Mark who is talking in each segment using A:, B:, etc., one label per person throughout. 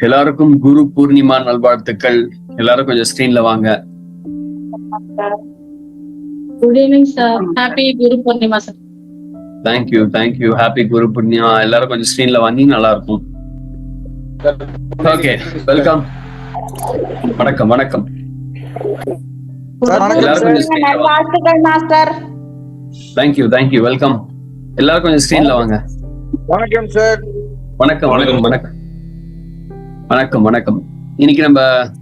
A: எல்லாருக்கும் குரு பூர்ணிமா நல்வாழ்த்துக்கள். எல்லாரும் கொஞ்சம் ஸ்கிரீன்ல வாங்க.
B: Good evening sir. Happy Guru Purnima sir.
A: Thank you happy Guru Purnima. எல்லாரும் கொஞ்சம் ஸ்கிரீன்ல வந்தீங்க நல்லா இருக்கும். Okay, welcome. வணக்கம் வணக்கம். எல்லாரும் கொஞ்சம் ஸ்கிரீன்ல வாங்க. Thank you welcome. எல்லாரும் கொஞ்சம் ஸ்கிரீன்ல வாங்க.
C: வணக்கம் சார்.
A: வணக்கம் வணக்கம் வணக்கம் வணக்கம் வணக்கம். இன்னைக்கு நம்ம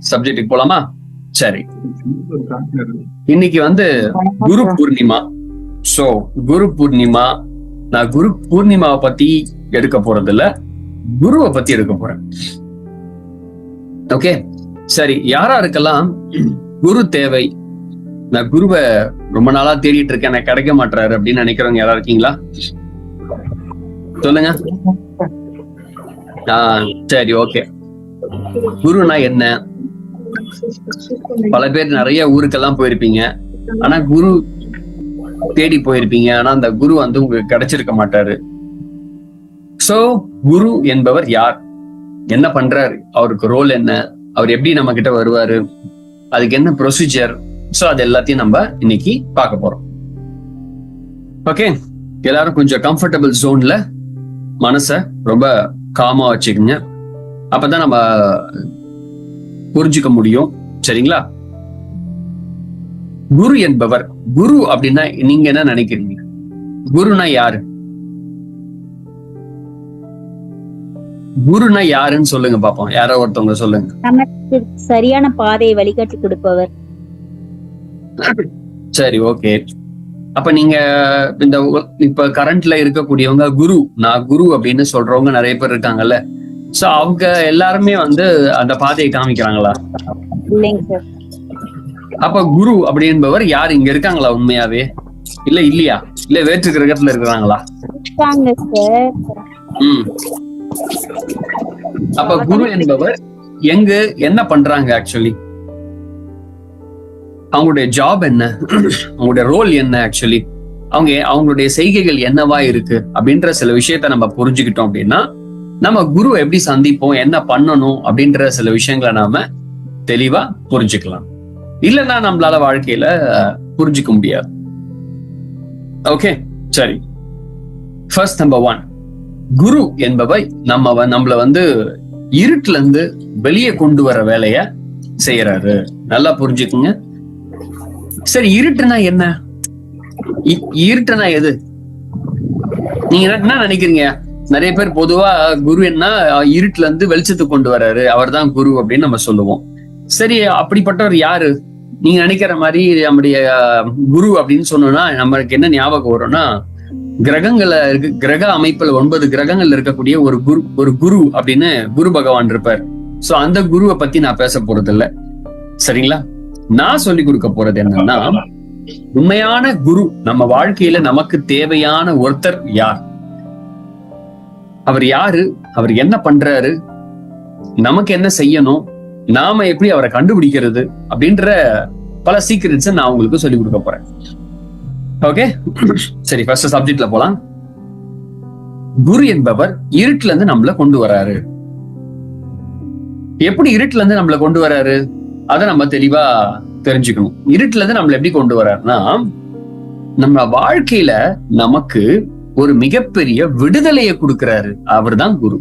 A: சப்ஜெக்ட்டுக்கு போலாமா? சரி, இன்னைக்கு வந்து குரு பூர்ணிமா. சோ குரு பூர்ணிமா, நான் குரு பூர்ணிமாவை பத்தி எடுக்க போறது இல்ல, குருவை பத்தி எடுக்க போறேன். ஓகே சரி, யாராருக்கெல்லாம் குரு தேவை, நான் குருவை ரொம்ப நாளா தேடிட்டு இருக்கேன், எனக்கு கிடைக்க மாட்டாரு அப்படின்னு நினைக்கிறவங்க யாரா இருக்கீங்களா? சொல்லுங்க. சரி, ஓகே. குருனா என்ன? பல பேர் நிறைய ஊருக்கெல்லாம் போயிருப்பீங்க, ஆனா குரு தேடி போயிருப்பீங்க, ஆனா அந்த குரு வந்து உங்களுக்கு கிடைச்சிருக்க மாட்டாரு. சோ குரு என்பவர் யார், என்ன பண்றாரு, அவருக்கு ரோல் என்ன, அவர் எப்படி நம்ம கிட்ட வருவாரு, அதுக்கு என்ன ப்ரொசீஜர், சோ அது எல்லாத்தையும் நம்ம இன்னைக்கு பார்க்க போறோம். ஓகே, எல்லாரும் கொஞ்சம் கம்ஃபர்டபுள் ஜோன்ல மனச ரொம்ப காமா வச்சுக்கோங்க, அப்பதான் நம்ம புரிஞ்சுக்க முடியும். சரிங்களா? குரு என்பவர், குரு அப்படின்னா நீங்க என்ன நினைக்கிறீங்க? குருனா யாரு? குருனா யாருன்னு சொல்லுங்க பாப்போம். யாரோ ஒருத்தவங்க சொல்லுங்க.
D: நமக்கு சரியான பாதையை வழிகாட்டி கொடுப்பவர்.
A: சரி, ஓகே. அப்ப நீங்க இந்த இப்ப கரண்ட்ல இருக்கக்கூடியவங்க குரு, நான் குரு அப்படின்னு சொல்றவங்க நிறைய பேர் இருக்காங்கல்ல, சோ அவங்க எல்லாருமே வந்து அந்த பாதையை காமிக்கிறாங்களா?
D: இல்லைங்க சார்.
A: அப்ப குரு அப்படி என்பவர் யார்? இங்க இருக்காங்களா உண்மையாவே? இல்லையா? இல்ல வேற்று கிரகத்துல இருக்கிறாங்களா?
D: இருக்காங்க சார்.
A: அப்ப குரு என்பவர் எங்க என்ன பண்றாங்க? ஆக்சுவலி அவங்களுடைய ஜாப் என்ன, அவங்களுடைய ரோல் என்ன, ஆக்சுவலி அவங்களுடைய செய்கைகள் என்னவா இருக்கு அப்படின்ற சில விஷயத்த நம்ம புரிஞ்சுக்கிட்டோம் அப்படின்னா நம்ம குரு எப்படி சந்திப்போம், என்ன பண்ணணும் அப்படின்ற சில விஷயங்களை நாம தெளிவா புரிஞ்சுக்கலாம். இல்லைன்னா நம்மளால வாழ்க்கையில புரிஞ்சுக்க முடியாது. ஓகே சரி, ஃபர்ஸ்ட் நம்பர் 1, குரு என்பவை நம்மள வந்து இருட்டுல இருந்து வெளியே கொண்டு வர வேலைய செய்யறாரு. நல்லா புரிஞ்சுக்குங்க. சரி, இருட்டுனா என்ன? இருட்டுனா எது? நீங்க என்ன நினைக்கிறீங்க? நிறைய பேர் பொதுவா குரு என்ன, இருட்டுல இருந்து வெளிச்சத்துக்கு கொண்டு வர்றாரு, அவர் தான் குரு அப்படின்னு நம்ம சொல்லுவோம். சரி, அப்படிப்பட்டவர் யாரு? நீங்க நினைக்கிற மாதிரி நம்முடைய குரு அப்படின்னு சொன்னோம்னா நம்மளுக்கு என்ன ஞாபகம் வரும்னா, கிரகங்கள்ல இருக்கு, கிரக அமைப்புல 9 கிரகங்கள்ல இருக்கக்கூடிய ஒரு குரு அப்படின்னு குரு பகவான் இருப்பார். சோ அந்த குருவை பத்தி நான் பேச போறது இல்ல. சரிங்களா? நான் சொல்லி கொடுக்க போறது என்னன்னா, உண்மையான குரு நம்ம வாழ்க்கையில நமக்கு தேவையான ஒருத்தர் யார், அவர் யாரு, அவர் என்ன பண்றாரு, நமக்கு என்ன செய்யணும், நாம எப்படி அவரை கண்டுபிடிக்கிறது அப்படின்ற பல சீக்ரெட்ஸ் நான் உங்களுக்கு சொல்லி கொடுக்க போறேன். ஓகே சரி, ஃபர்ஸ்ட் சப்ஜெக்ட்ல போலாம். குரு என்பவர் இருட்டுல இருந்து நம்மள கொண்டு வராரு. எப்படி இருட்டுல இருந்து நம்மள கொண்டு வராரு அதை நம்ம தெளிவா தெரிஞ்சுக்கணும். இருட்டுல இருந்து நம்மள எப்படி கொண்டு வர்றாருன்னா, நம்ம வாழ்க்கையில நமக்கு ஒரு மிகப்பெரிய விடுதலையை கொடுக்கிறாரு, அவர் தான் குரு.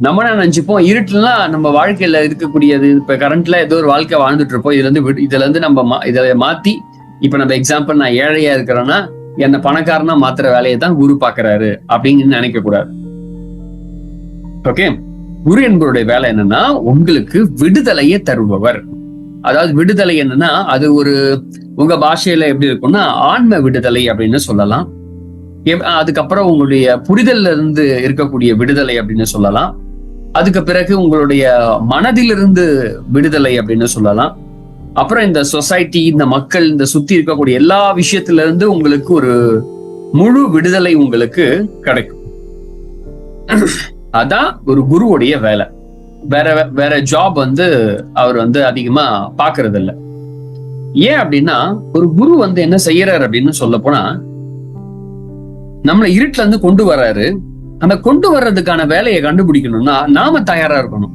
A: நம்ம நினைச்சுப்போம் இருட்டுலாம் நம்ம வாழ்க்கையில இருக்கக்கூடியது, இப்ப கரண்ட்ல ஏதோ ஒரு வாழ்க்கை வாழ்ந்துட்டு இருப்போம், இதுல இருந்து நம்ம இதை மாத்தி, இப்ப நம்ம எக்ஸாம்பிள் நான் ஏழையா இருக்கிறேன்னா என்ன பணக்காரனா மாத்துற வேலையை தான் குரு பாக்குறாரு அப்படின்னு நினைக்க கூடாது. ஓகே, குரு என்பவருடைய வேலை என்னன்னா உங்களுக்கு விடுதலையை தருபவர். அதாவது விடுதலை என்னன்னா, அது ஒரு உங்க பாஷையில எப்படி இருக்கும்னா ஆன்ம விடுதலை அப்படின்னு சொல்லலாம். அதுக்கப்புறம் உங்களுடைய புரிதல்ல இருந்து இருக்கக்கூடிய விடுதலை அப்படின்னு சொல்லலாம். அதுக்கு பிறகு உங்களுடைய மனதிலிருந்து விடுதலை அப்படின்னு சொல்லலாம். அப்புறம் இந்த சொசைட்டி, இந்த மக்கள், இந்த சுத்தி இருக்கக்கூடிய எல்லா விஷயத்துல இருந்து உங்களுக்கு ஒரு முழு விடுதலை உங்களுக்கு கிடைக்கும். அதான் ஒரு குருவுடைய வேலை. வேற ஜாப் வந்து அவர் வந்து அதிகமா பாக்குறது இல்ல. ஏன் அப்படின்னா, ஒரு குரு வந்து என்ன செய்யறாரு அப்படின்னு சொல்ல போனா, நம்மளை இருட்டுல இருந்து கொண்டு வர்றாரு. அந்த கொண்டு வர்றதுக்கான வேலையை கண்டுபிடிக்கணும்னா நாம தயாரா இருக்கணும்.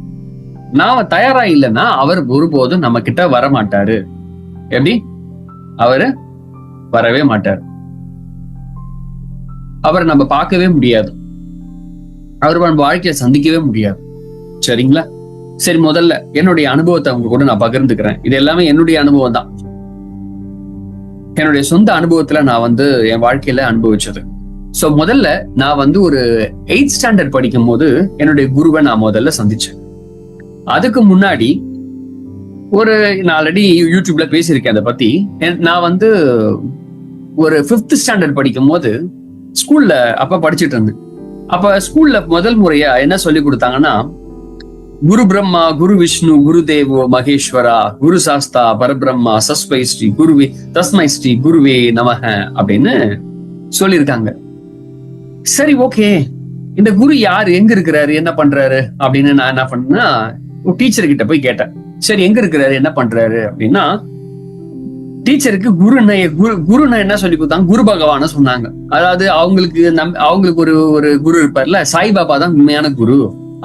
A: நாம தயாரா இல்லைன்னா அவர் ஒருபோதும் நம்ம கிட்ட வர மாட்டாரு. எப்படி? அவரு வரவே மாட்டார். அவரை நம்ம பார்க்கவே முடியாது. அவர் நம்ம வாழ்க்கையை சந்திக்கவே முடியாது. சரிங்களா? சரி, முதல்ல என்னுடைய அனுபவத்தை அவங்க கூட நான் பகிர்ந்துக்கிறேன். இது எல்லாமே என்னுடைய அனுபவம் தான். என்னுடைய சொந்த அனுபவத்துல நான் என் வாழ்க்கையில அனுபவிச்சது. சோ முதல்ல நான் ஒரு 8th ஸ்டாண்டர்ட் படிக்கும் போது என்னுடைய குருவை நான் முதல்ல சந்திச்சேன். அதுக்கு முன்னாடி நான் ஆல்ரெடி யூடியூப்ல பேசியிருக்கேன் அதை பத்தி. நான் ஒரு 5th ஸ்டாண்டர்ட் படிக்கும் போது ஸ்கூல்ல அப்ப படிச்சுட்டு இருந்தேன். அப்ப ஸ்கூல்ல முதல் முறையா என்ன சொல்லி கொடுத்தாங்கன்னா, குரு பிரம்மா, குரு விஷ்ணு, குரு தேவோ மகேஸ்வரா, குரு சாஸ்தா பரபிரம்மா, சஸ்மை ஸ்ரீ குருவே தஸ்மை ஸ்ரீ குருவே நமஹ அப்படின்னு சொல்லியிருக்காங்க. சரி, ஓகே, இந்த குரு யாரு, எங்க இருக்கிறாரு, என்ன பண்றாரு அப்படின்னு நான் என்ன பண்ணேன்னா டீச்சர் கிட்ட போய் கேட்டேன். சரி, எங்க இருக்கிறாரு, என்ன பண்றாரு அப்படின்னா, டீச்சருக்கு குருன்னா என்ன சொல்லி கொடுத்தாங்க, குரு பகவான சொன்னாங்க. அதாவது அவங்களுக்கு ஒரு குரு இருப்பார்ல, சாய்பாபா தான் உண்மையான குரு,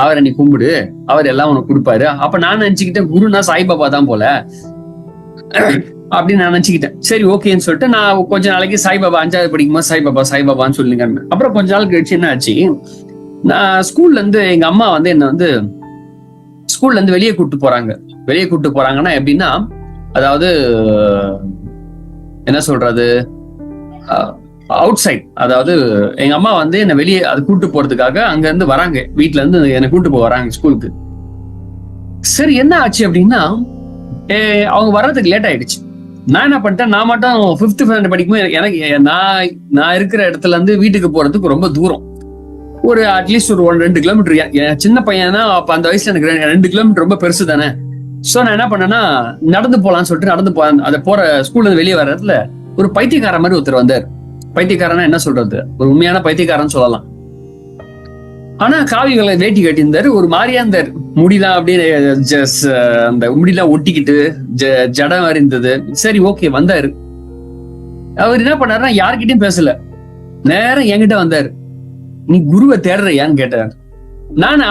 A: அவரை நீ கும்பிடு, அவர் எல்லாம் உனக்கு கொடுப்பாரு. அப்ப நான் நினைச்சுக்கிட்டேன் குருனா சாய்பாபா தான் போல அப்படின்னு நான் நினைச்சுக்கிட்டேன். சரி, ஓகேன்னு சொல்லிட்டு நான் கொஞ்ச நாளைக்கு சாய்பாபா 5வது படிக்கும்போது சாய்பாபான்னு சொல்லுங்க. அப்புறம் கொஞ்ச நாள் கழிச்சு என்ன ஆச்சு, நான் ஸ்கூல்ல இருந்து எங்க அம்மா என்ன ஸ்கூல்ல இருந்து வெளியே கூட்டு போறாங்கன்னா எப்படின்னா, அதாவது என்ன சொல்றது, அவுட் சைட். அதாவது எங்க அம்மா என்ன வெளியே அது கூட்டு போறதுக்காக அங்க இருந்து வராங்க, வீட்டுல இருந்து என்னை கூட்டு போய் வராங்க ஸ்கூலுக்கு. சரி, என்ன ஆச்சு அப்படின்னா, அவங்க வர்றதுக்கு லேட் ஆயிடுச்சு. நான் என்ன பண்ணிட்டேன், நான் மட்டும் 5th ஸ்டாண்டர்ட் படிக்கும்போது எனக்கு நான் இருக்கிற இடத்துல இருந்து வீட்டுக்கு போறதுக்கு ரொம்ப தூரம், ஒரு அட்லீஸ்ட் ஒரு 2 கிலோமீட்டர். சின்ன பையனா அப்ப அந்த வயசுல எனக்கு 2 கிலோமீட்டர் ரொம்ப பெருசு தானே. சோ நான் என்ன பண்ணேன்னா நடந்து போலான்னு சொல்லிட்டு நடந்து அதை போற ஸ்கூல்ல இருந்து வெளியே வர இடத்துல ஒரு பைத்தியக்கார மாதிரி ஒருத்தர் வந்தார். பைத்தியக்காரனா என்ன சொல்றது, ஒரு உண்மையான பைத்தியக்காரன்னு சொல்லலாம். ஆனா காவிகளை வேட்டி கட்டியிருந்தாரு, ஒரு மாதிரியா இருந்தார். முடியலாம் அப்படியே அந்த முடியெல்லாம் ஒட்டிக்கிட்டு ஜடம் இருந்தது. சரி, ஓகே, வந்தாரு. அவர் என்ன பண்ணாருன்னா யார்கிட்டயும் பேசல, நேரம் என்கிட்ட வந்தாரு. நீ குருவை தேடுறியான்னு கேட்டார்.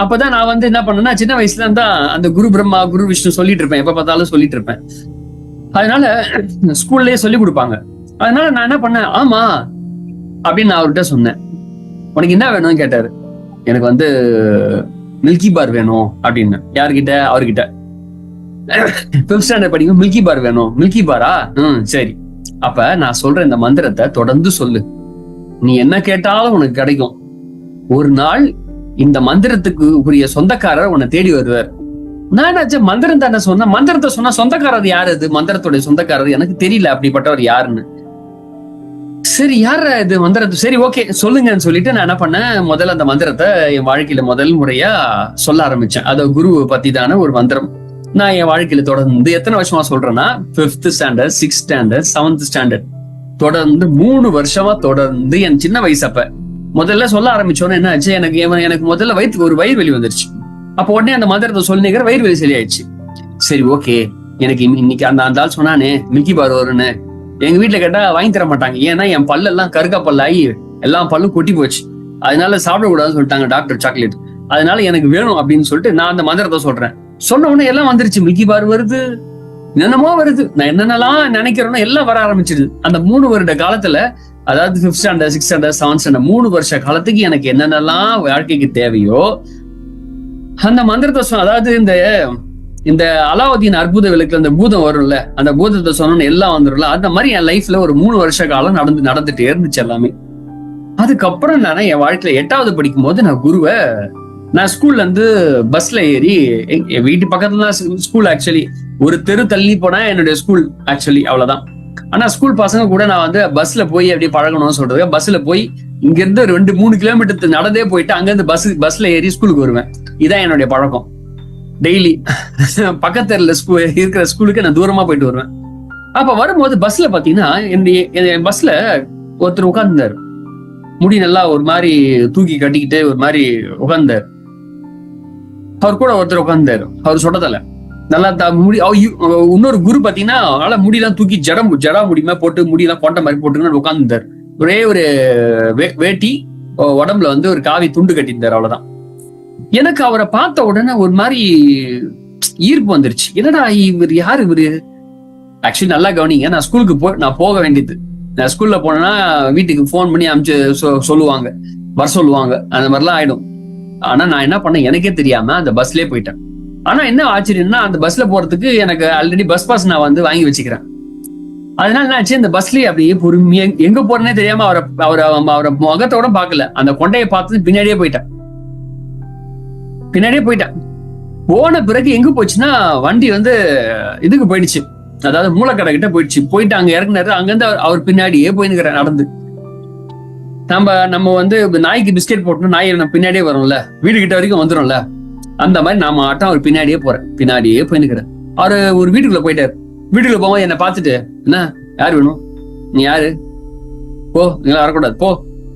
A: அப்பதான் நான் என்ன பண்ணேன்னா, சின்ன வயசுல இருந்தா அந்த குரு பிரம்மா, குரு விஷ்ணு சொல்லிட்டு இருப்பேன், எப்ப பார்த்தாலும் சொல்லிட்டு இருப்பேன். அதனால ஸ்கூல்லயே சொல்லி கொடுப்பாங்க. அதனால நான் என்ன பண்ணேன், ஆமா அப்படின்னு நான் அவர்கிட்ட சொன்னேன். உனக்கு என்ன வேணும்னு கேட்டாரு. எனக்கு மில்கி பார் வேணும் அப்படின்னு. யாருக்கிட்ட? அவர்கிட்ட. 5th ஸ்டாண்டர்ட் படிக்கும், மில்கி பார் வேணும். மில்கி பாரா? சரி, அப்ப நான் சொல்ற இந்த மந்திரத்தை தொடர்ந்து சொல்லு, நீ என்ன கேட்டாலும் உனக்கு கிடைக்கும். ஒரு நாள் இந்த மந்திரத்துக்கு உரிய சொந்தக்காரர் உன்னை தேடி வருவார். நான் மந்திரம் தானே சொன்னேன், மந்திரத்தை சொன்னா சொந்தக்காரர் யாரு, அது மந்திரத்துடைய சொந்தக்காரர் எனக்கு தெரியல அப்படிப்பட்டவர் யாருன்னு. சரி, யார இது மந்திரத்தை, சரி ஓகே சொல்லுங்கன்னு சொல்லிட்டு நான் என்ன பண்ணேன், முதல்ல அந்த மந்திரத்தை என் வாழ்க்கையில முதல் முறையா சொல்ல ஆரம்பிச்சேன். அது குரு பத்தி தானே ஒரு மந்திரம். நான் என் வாழ்க்கையில தொடர்ந்து எத்தனை வருஷமா சொல்றேன்னா, 5th standard, 6th standard, 7th standard தொடர்ந்து 3 வருஷமா தொடர்ந்து என் சின்ன வயசு அப்ப முதல்ல சொல்ல ஆரம்பிச்சோன்னு என்ன ஆச்சு, எனக்கு முதல்ல ஒரு வயிறு வலி வந்துருச்சு. அப்போ உடனே அந்த மந்திரத்தை சொல்லிக்கிற வயிறு வலி சரியாயிடுச்சு. சரி, ஓகே, எனக்கு இன்னைக்கு அந்த ஆள் சொன்னானே மில்கி பார் வரும்னு, எங்க வீட்டுல கேட்டா வாங்கி தர மாட்டாங்க. ஏன்னா என் பல்லெல்லாம் கருக்கா பல்லாகி எல்லாம் பல்லும் கொட்டி போச்சு. அதனால சாப்பிடக்கூடாதுன்னு சொல்லிட்டாங்க டாக்டர், சாக்லேட். அதனால எனக்கு வேணும் அப்படின்னு சொல்லிட்டு நான் அந்த மந்திரத்தை சொல்றேன். சொன்ன உடனே எல்லாம் வந்துருச்சு, மில்கி பார் வருது, என்னென்னமோ வருது, நான் என்னென்னலாம் நினைக்கிறேன்னா எல்லாம் வர ஆரம்பிச்சிடுது. அந்த 3 வருட காலத்துல, அதாவது 5th standard, 6th standard, 7th standard 3 வருஷ காலத்துக்கு எனக்கு என்னென்னலாம் வாழ்க்கைக்கு தேவையோ அந்த மந்திரத்தை அதாவது இந்த அலாவுதீன் அற்புத விளக்குல அந்த பூதம் வரும்ல, அந்த பூதத்தை சொன்னோன்னு எல்லாம் வந்துடும்ல, அந்த மாதிரி என் லைஃப்ல ஒரு 3 வருஷ காலம் நடந்துட்டே இருந்துச்சு எல்லாமே. அதுக்கப்புறம் நான் என் வாழ்க்கையில 8வது படிக்கும் போது நான் ஸ்கூல்ல இருந்து பஸ்ல ஏறி, என் வீட்டு பக்கத்துல தான் ஸ்கூல், ஆக்சுவலி ஒரு தெரு தள்ளி போனா என்னுடைய ஸ்கூல், ஆக்சுவலி அவ்வளவுதான். ஆனா ஸ்கூல் பசங்க கூட நான் பஸ்ல போய் அப்படியே பழகணும்னு சொல்றது, பஸ்ல போய் இங்க இருந்து 2-3 கிலோமீட்டர் நடந்தே போயிட்டு அங்க இருந்து பஸ்ல ஏறி ஸ்கூலுக்கு வருவேன். இதான் என்னுடைய பழக்கம். டெய்லி பக்கத்துல இருக்கிற ஸ்கூலுக்கு நான் தூரமா போயிட்டு வருவேன். அப்ப வரும்போது பஸ்ல பாத்தீங்கன்னா என் பஸ்ல ஒருத்தர் உட்கார்ந்தாரு, முடி நல்லா ஒரு மாதிரி தூக்கி கட்டிக்கிட்டு ஒரு மாதிரி உட்கார்ந்தாரு. அவர் கூட ஒருத்தர் உட்கார்ந்தாரு, அவர் சொட்டதல நல்லா முடி. இன்னொரு குரு பாத்தீங்கன்னா நல்லா முடியெல்லாம் தூக்கி ஜடா முடியுமா போட்டு முடியெல்லாம் கொண்ட மாதிரி போட்டுன்னு உட்கார்ந்துருந்தாரு. ஒரே ஒரு வேட்டி, உடம்புல வந்து ஒரு காவி துண்டு கட்டியிருந்தாரு, அவ்வளவுதான். எனக்கு அவரை பார்த்த உடனே ஒரு மாதிரி ஈர்ப்பு வந்துருச்சு. என்னடா இவர் யாரு இவரு? ஆக்சுவலி நல்லா கவனிங்க, நான் ஸ்கூலுக்கு நான் போக வேண்டியது. நான் ஸ்கூல்ல போனேன்னா வீட்டுக்கு போன் பண்ணி அனுப்பிச்சு சொல்லுவாங்க, வர சொல்லுவாங்க, அந்த மாதிரிலாம் ஆயிடும். ஆனா நான் என்ன பண்ணேன் எனக்கே தெரியாம அந்த பஸ்லயே போயிட்டேன். ஆனா என்ன ஆச்சரியம்னா, அந்த பஸ்ல போறதுக்கு எனக்கு ஆல்ரெடி பஸ் பாஸ் நான் வந்து வாங்கி வச்சுக்கிறேன். அதனால என்ன ஆச்சு, அந்த பஸ்லயே அப்படியே பொறுமையா எங்க போறேன்னே தெரியாம அவரை முகத்தோட பாக்கல, அந்த கொண்டையை பார்த்து பின்னாடியே போயிட்டேன். போன பிறகு எங்க போச்சுன்னா, வண்டி வந்து இதுக்கு போயிடுச்சு, அதாவது மூலக்கடை கிட்ட போயிடுச்சு. போயிட்டு அங்க இறங்குனாரு. அங்கிருந்து அவர் பின்னாடியே போயின்னு நடந்து. நம்ம வந்து நாய்க்கு பிஸ்கெட் போட்டோம், நாய் நம்ம பின்னாடியே வரும்ல, வீடு கிட்ட வரைக்கும் வந்துடும்ல, அந்த மாதிரி நாம ஆட்டம் அவர் பின்னாடியே போயின்னுக்கிறேன். அவரு ஒரு வீட்டுக்குள்ள போயிட்டாரு. வீட்டுக்குள்ள போகும்போது என்னை பார்த்துட்டு, என்ன யாரு வேணும், நீ யாரு, போ, நீங்களா வரக்கூடாது போ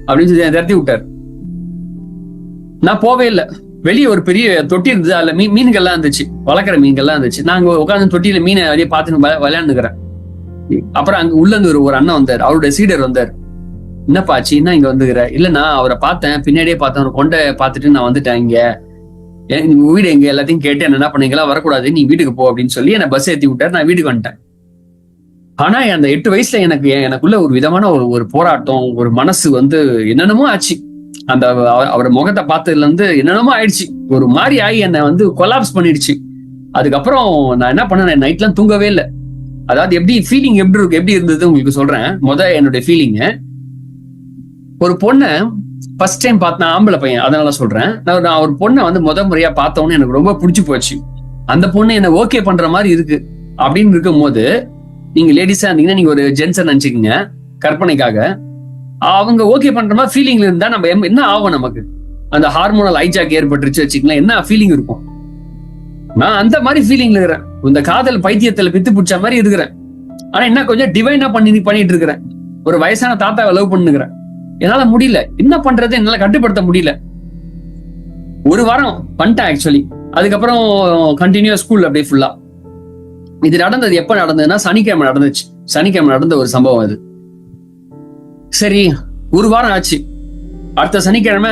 A: அப்படின்னு சொல்லி திரட்டி விட்டாரு. நான் போவே இல்லை. வெளியே ஒரு பெரிய தொட்டி இருந்தது, அதுல மீன்கள்லாம் இருந்துச்சு, வளர்க்குற மீன்கள்லாம் இருந்துச்சு. நாங்க உட்காந்து தொட்டியில மீனை வெளியே பார்த்துன்னு விளையாண்டுக்கிறேன். அப்புறம் அங்க உள்ள இருந்து ஒரு அண்ணன் வந்தார், அவருடைய சீடர் வந்தார். என்னப்பா ஆச்சு, என்ன இங்க வந்துக்கிற? இல்ல நான் அவரை பார்த்தேன், பின்னாடியே பார்த்தேன், ஒரு கொண்டை பார்த்துட்டு நான் வந்துட்டேன். இங்க வீடு எங்க எல்லாத்தையும் கேட்டு என்ன பண்ணீங்களா, வரக்கூடாது, நீ வீட்டுக்கு போ அப்படின்னு சொல்லி என்னை பஸ் ஏத்தி விட்டாரு. நான் வீட்டுக்கு வந்துட்டேன். ஆனா அந்த 8 வயசுல எனக்குள்ள ஒரு விதமான ஒரு போராட்டம், ஒரு மனசு வந்து என்னென்னமோ ஆச்சு. அந்த அவர் முகத்தை பார்த்ததுல இருந்து என்னென்னமோ ஆயிடுச்சு, ஒரு மாதிரி ஆகி என்னை வந்து கொலாப்ஸ் பண்ணிடுச்சு. அதுக்கப்புறம் நான் என்ன பண்ணேன், நைட்லாம் தூங்கவே இல்லை. அதாவது ஃபீலிங் எப்படி இருந்தது உங்களுக்கு சொல்றேன். என்னுடைய ஃபீலிங், ஒரு பொண்ணை ஃபர்ஸ்ட் டைம் பார்த்தேன், ஆம்பளை பையன், அதனால சொல்றேன். நான் ஒரு பொண்ணை வந்து முறையா பார்த்தோன்னு எனக்கு ரொம்ப பிடிச்சி போச்சு. அந்த பொண்ணு என்ன ஓகே பண்ற மாதிரி இருக்கு அப்படின்னு இருக்கும் போது, நீங்க லேடிஸா இருந்தீங்கன்னா நீங்க ஒரு ஜென்ஸை நினைச்சுக்கீங்க கற்பனைக்காக. அவங்க ஓகே பண்ற மாதிரி ஃபீலிங்ல இருந்தா நம்ம என்ன ஆகும், நமக்கு அந்த ஹார்மோனல் ஹைஜாக் ஏற்பட்டுருச்சு வச்சுக்கலாம், என்ன ஃபீலிங் இருக்கும். நான் அந்த மாதிரி ஃபீலிங்ல இருக்கிறேன். இந்த காதல் பைத்தியத்துல பித்து பிடிச்ச மாதிரி இருக்கிறேன். ஆனா என்ன கொஞ்சம் டிவைனா பண்ணிட்டு இருக்கிறேன். ஒரு வயசான தாத்தாவை லவ் பண்ணுகிறேன். என்னால முடியல, என்ன பண்றது, என்னால கட்டுப்படுத்த முடியல. ஒரு வாரம் பண்ணிட்டேன் ஆக்சுவலி. அதுக்கப்புறம் கண்டினியூஸ் ஸ்கூல் அப்படியே ஃபுல்லா. இது நடந்தது எப்ப நடந்ததுன்னா, சனிக்கிழமை நடந்துச்சு. சனிக்கிழமை நடந்த ஒரு சம்பவம் அது. சரி, ஒரு வாரம் ஆச்சு. அடுத்த சனிக்கிழமை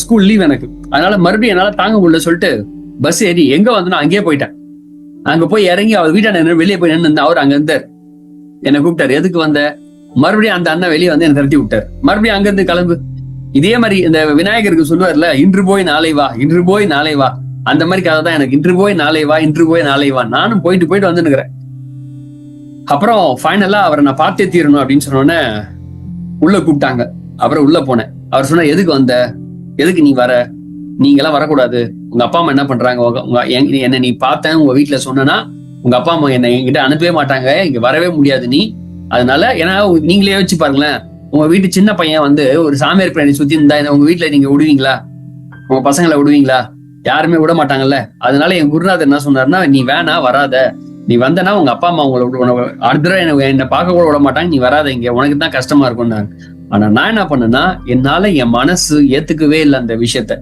A: ஸ்கூல் லீவ் எனக்கு. அதனால மறுபடியும் என்னால தாங்க முடியல சொல்லிட்டு பஸ் ஏறி எங்க வந்தோம் அங்கேயே போயிட்டேன். அங்க போய் இறங்கி அவர் வீட்டாண்ட வெளியே போய் நின்று அவர் அங்க இருந்தார். என்னை கூப்பிட்டாரு, எதுக்கு வந்த? மறுபடியும் அந்த அண்ணன் வெளியே வந்து என்னை திரட்டி விட்டார். மறுபடியும் அங்க இருந்து கிளம்பு. இதே மாதிரி இந்த விநாயகருக்கு சொல்லுவார்ல, இன்று போய் நாளை வா, இன்று போய் நாளை வா, அந்த மாதிரி கதை தான் எனக்கு. இன்று போய் நாளை வா, இன்று போய் நாளை வா. நானும் போயிட்டு வந்துருக்கிறேன். அப்புறம் ஃபைனலா அவரை நான் பார்த்தே தீரணும் அப்படின்னு சொன்னோன்னே உள்ள கூப்பிட்டாங்க. அப்புறம் உள்ள போனேன். அவர் சொன்ன, எதுக்கு வந்த, எதுக்கு நீ வர, நீங்க எல்லாம் வரக்கூடாது, உங்க அப்பா அம்மா என்ன பண்றாங்க, என்ன நீ பார்த்தேன் உங்க வீட்டுல சொன்னா உங்க அப்பா அம்மா என்ன என்கிட்ட அனுப்பவே மாட்டாங்க, இங்க வரவே முடியாது நீ. அதனால ஏன்னா நீங்களே யோசிச்சு பாருங்களேன், உங்க வீட்டு சின்ன பையன் வந்து ஒரு சாமியார் பிராணி சுத்தி இருந்தா உங்க வீட்டுல நீங்க விடுவீங்களா? உங்க பசங்களை விடுவீங்களா? யாருமே விட மாட்டாங்கல்ல. அதனால என் குருநாதர் என்ன சொன்னாருன்னா, நீ வேணா வராத, நீ வந்தனா உங்க அப்பா அம்மா உங்களை அடுத்த என்ன பார்க்க கூட விட மாட்டாங்க, நீ வராத, இங்க உனக்கு தான் கஷ்டமா இருக்கும்னாங்க. ஆனா நான் என்ன பண்ணேன்னா, என்னால என் மனசு ஏத்துக்கவே இல்லை அந்த விஷயத்த.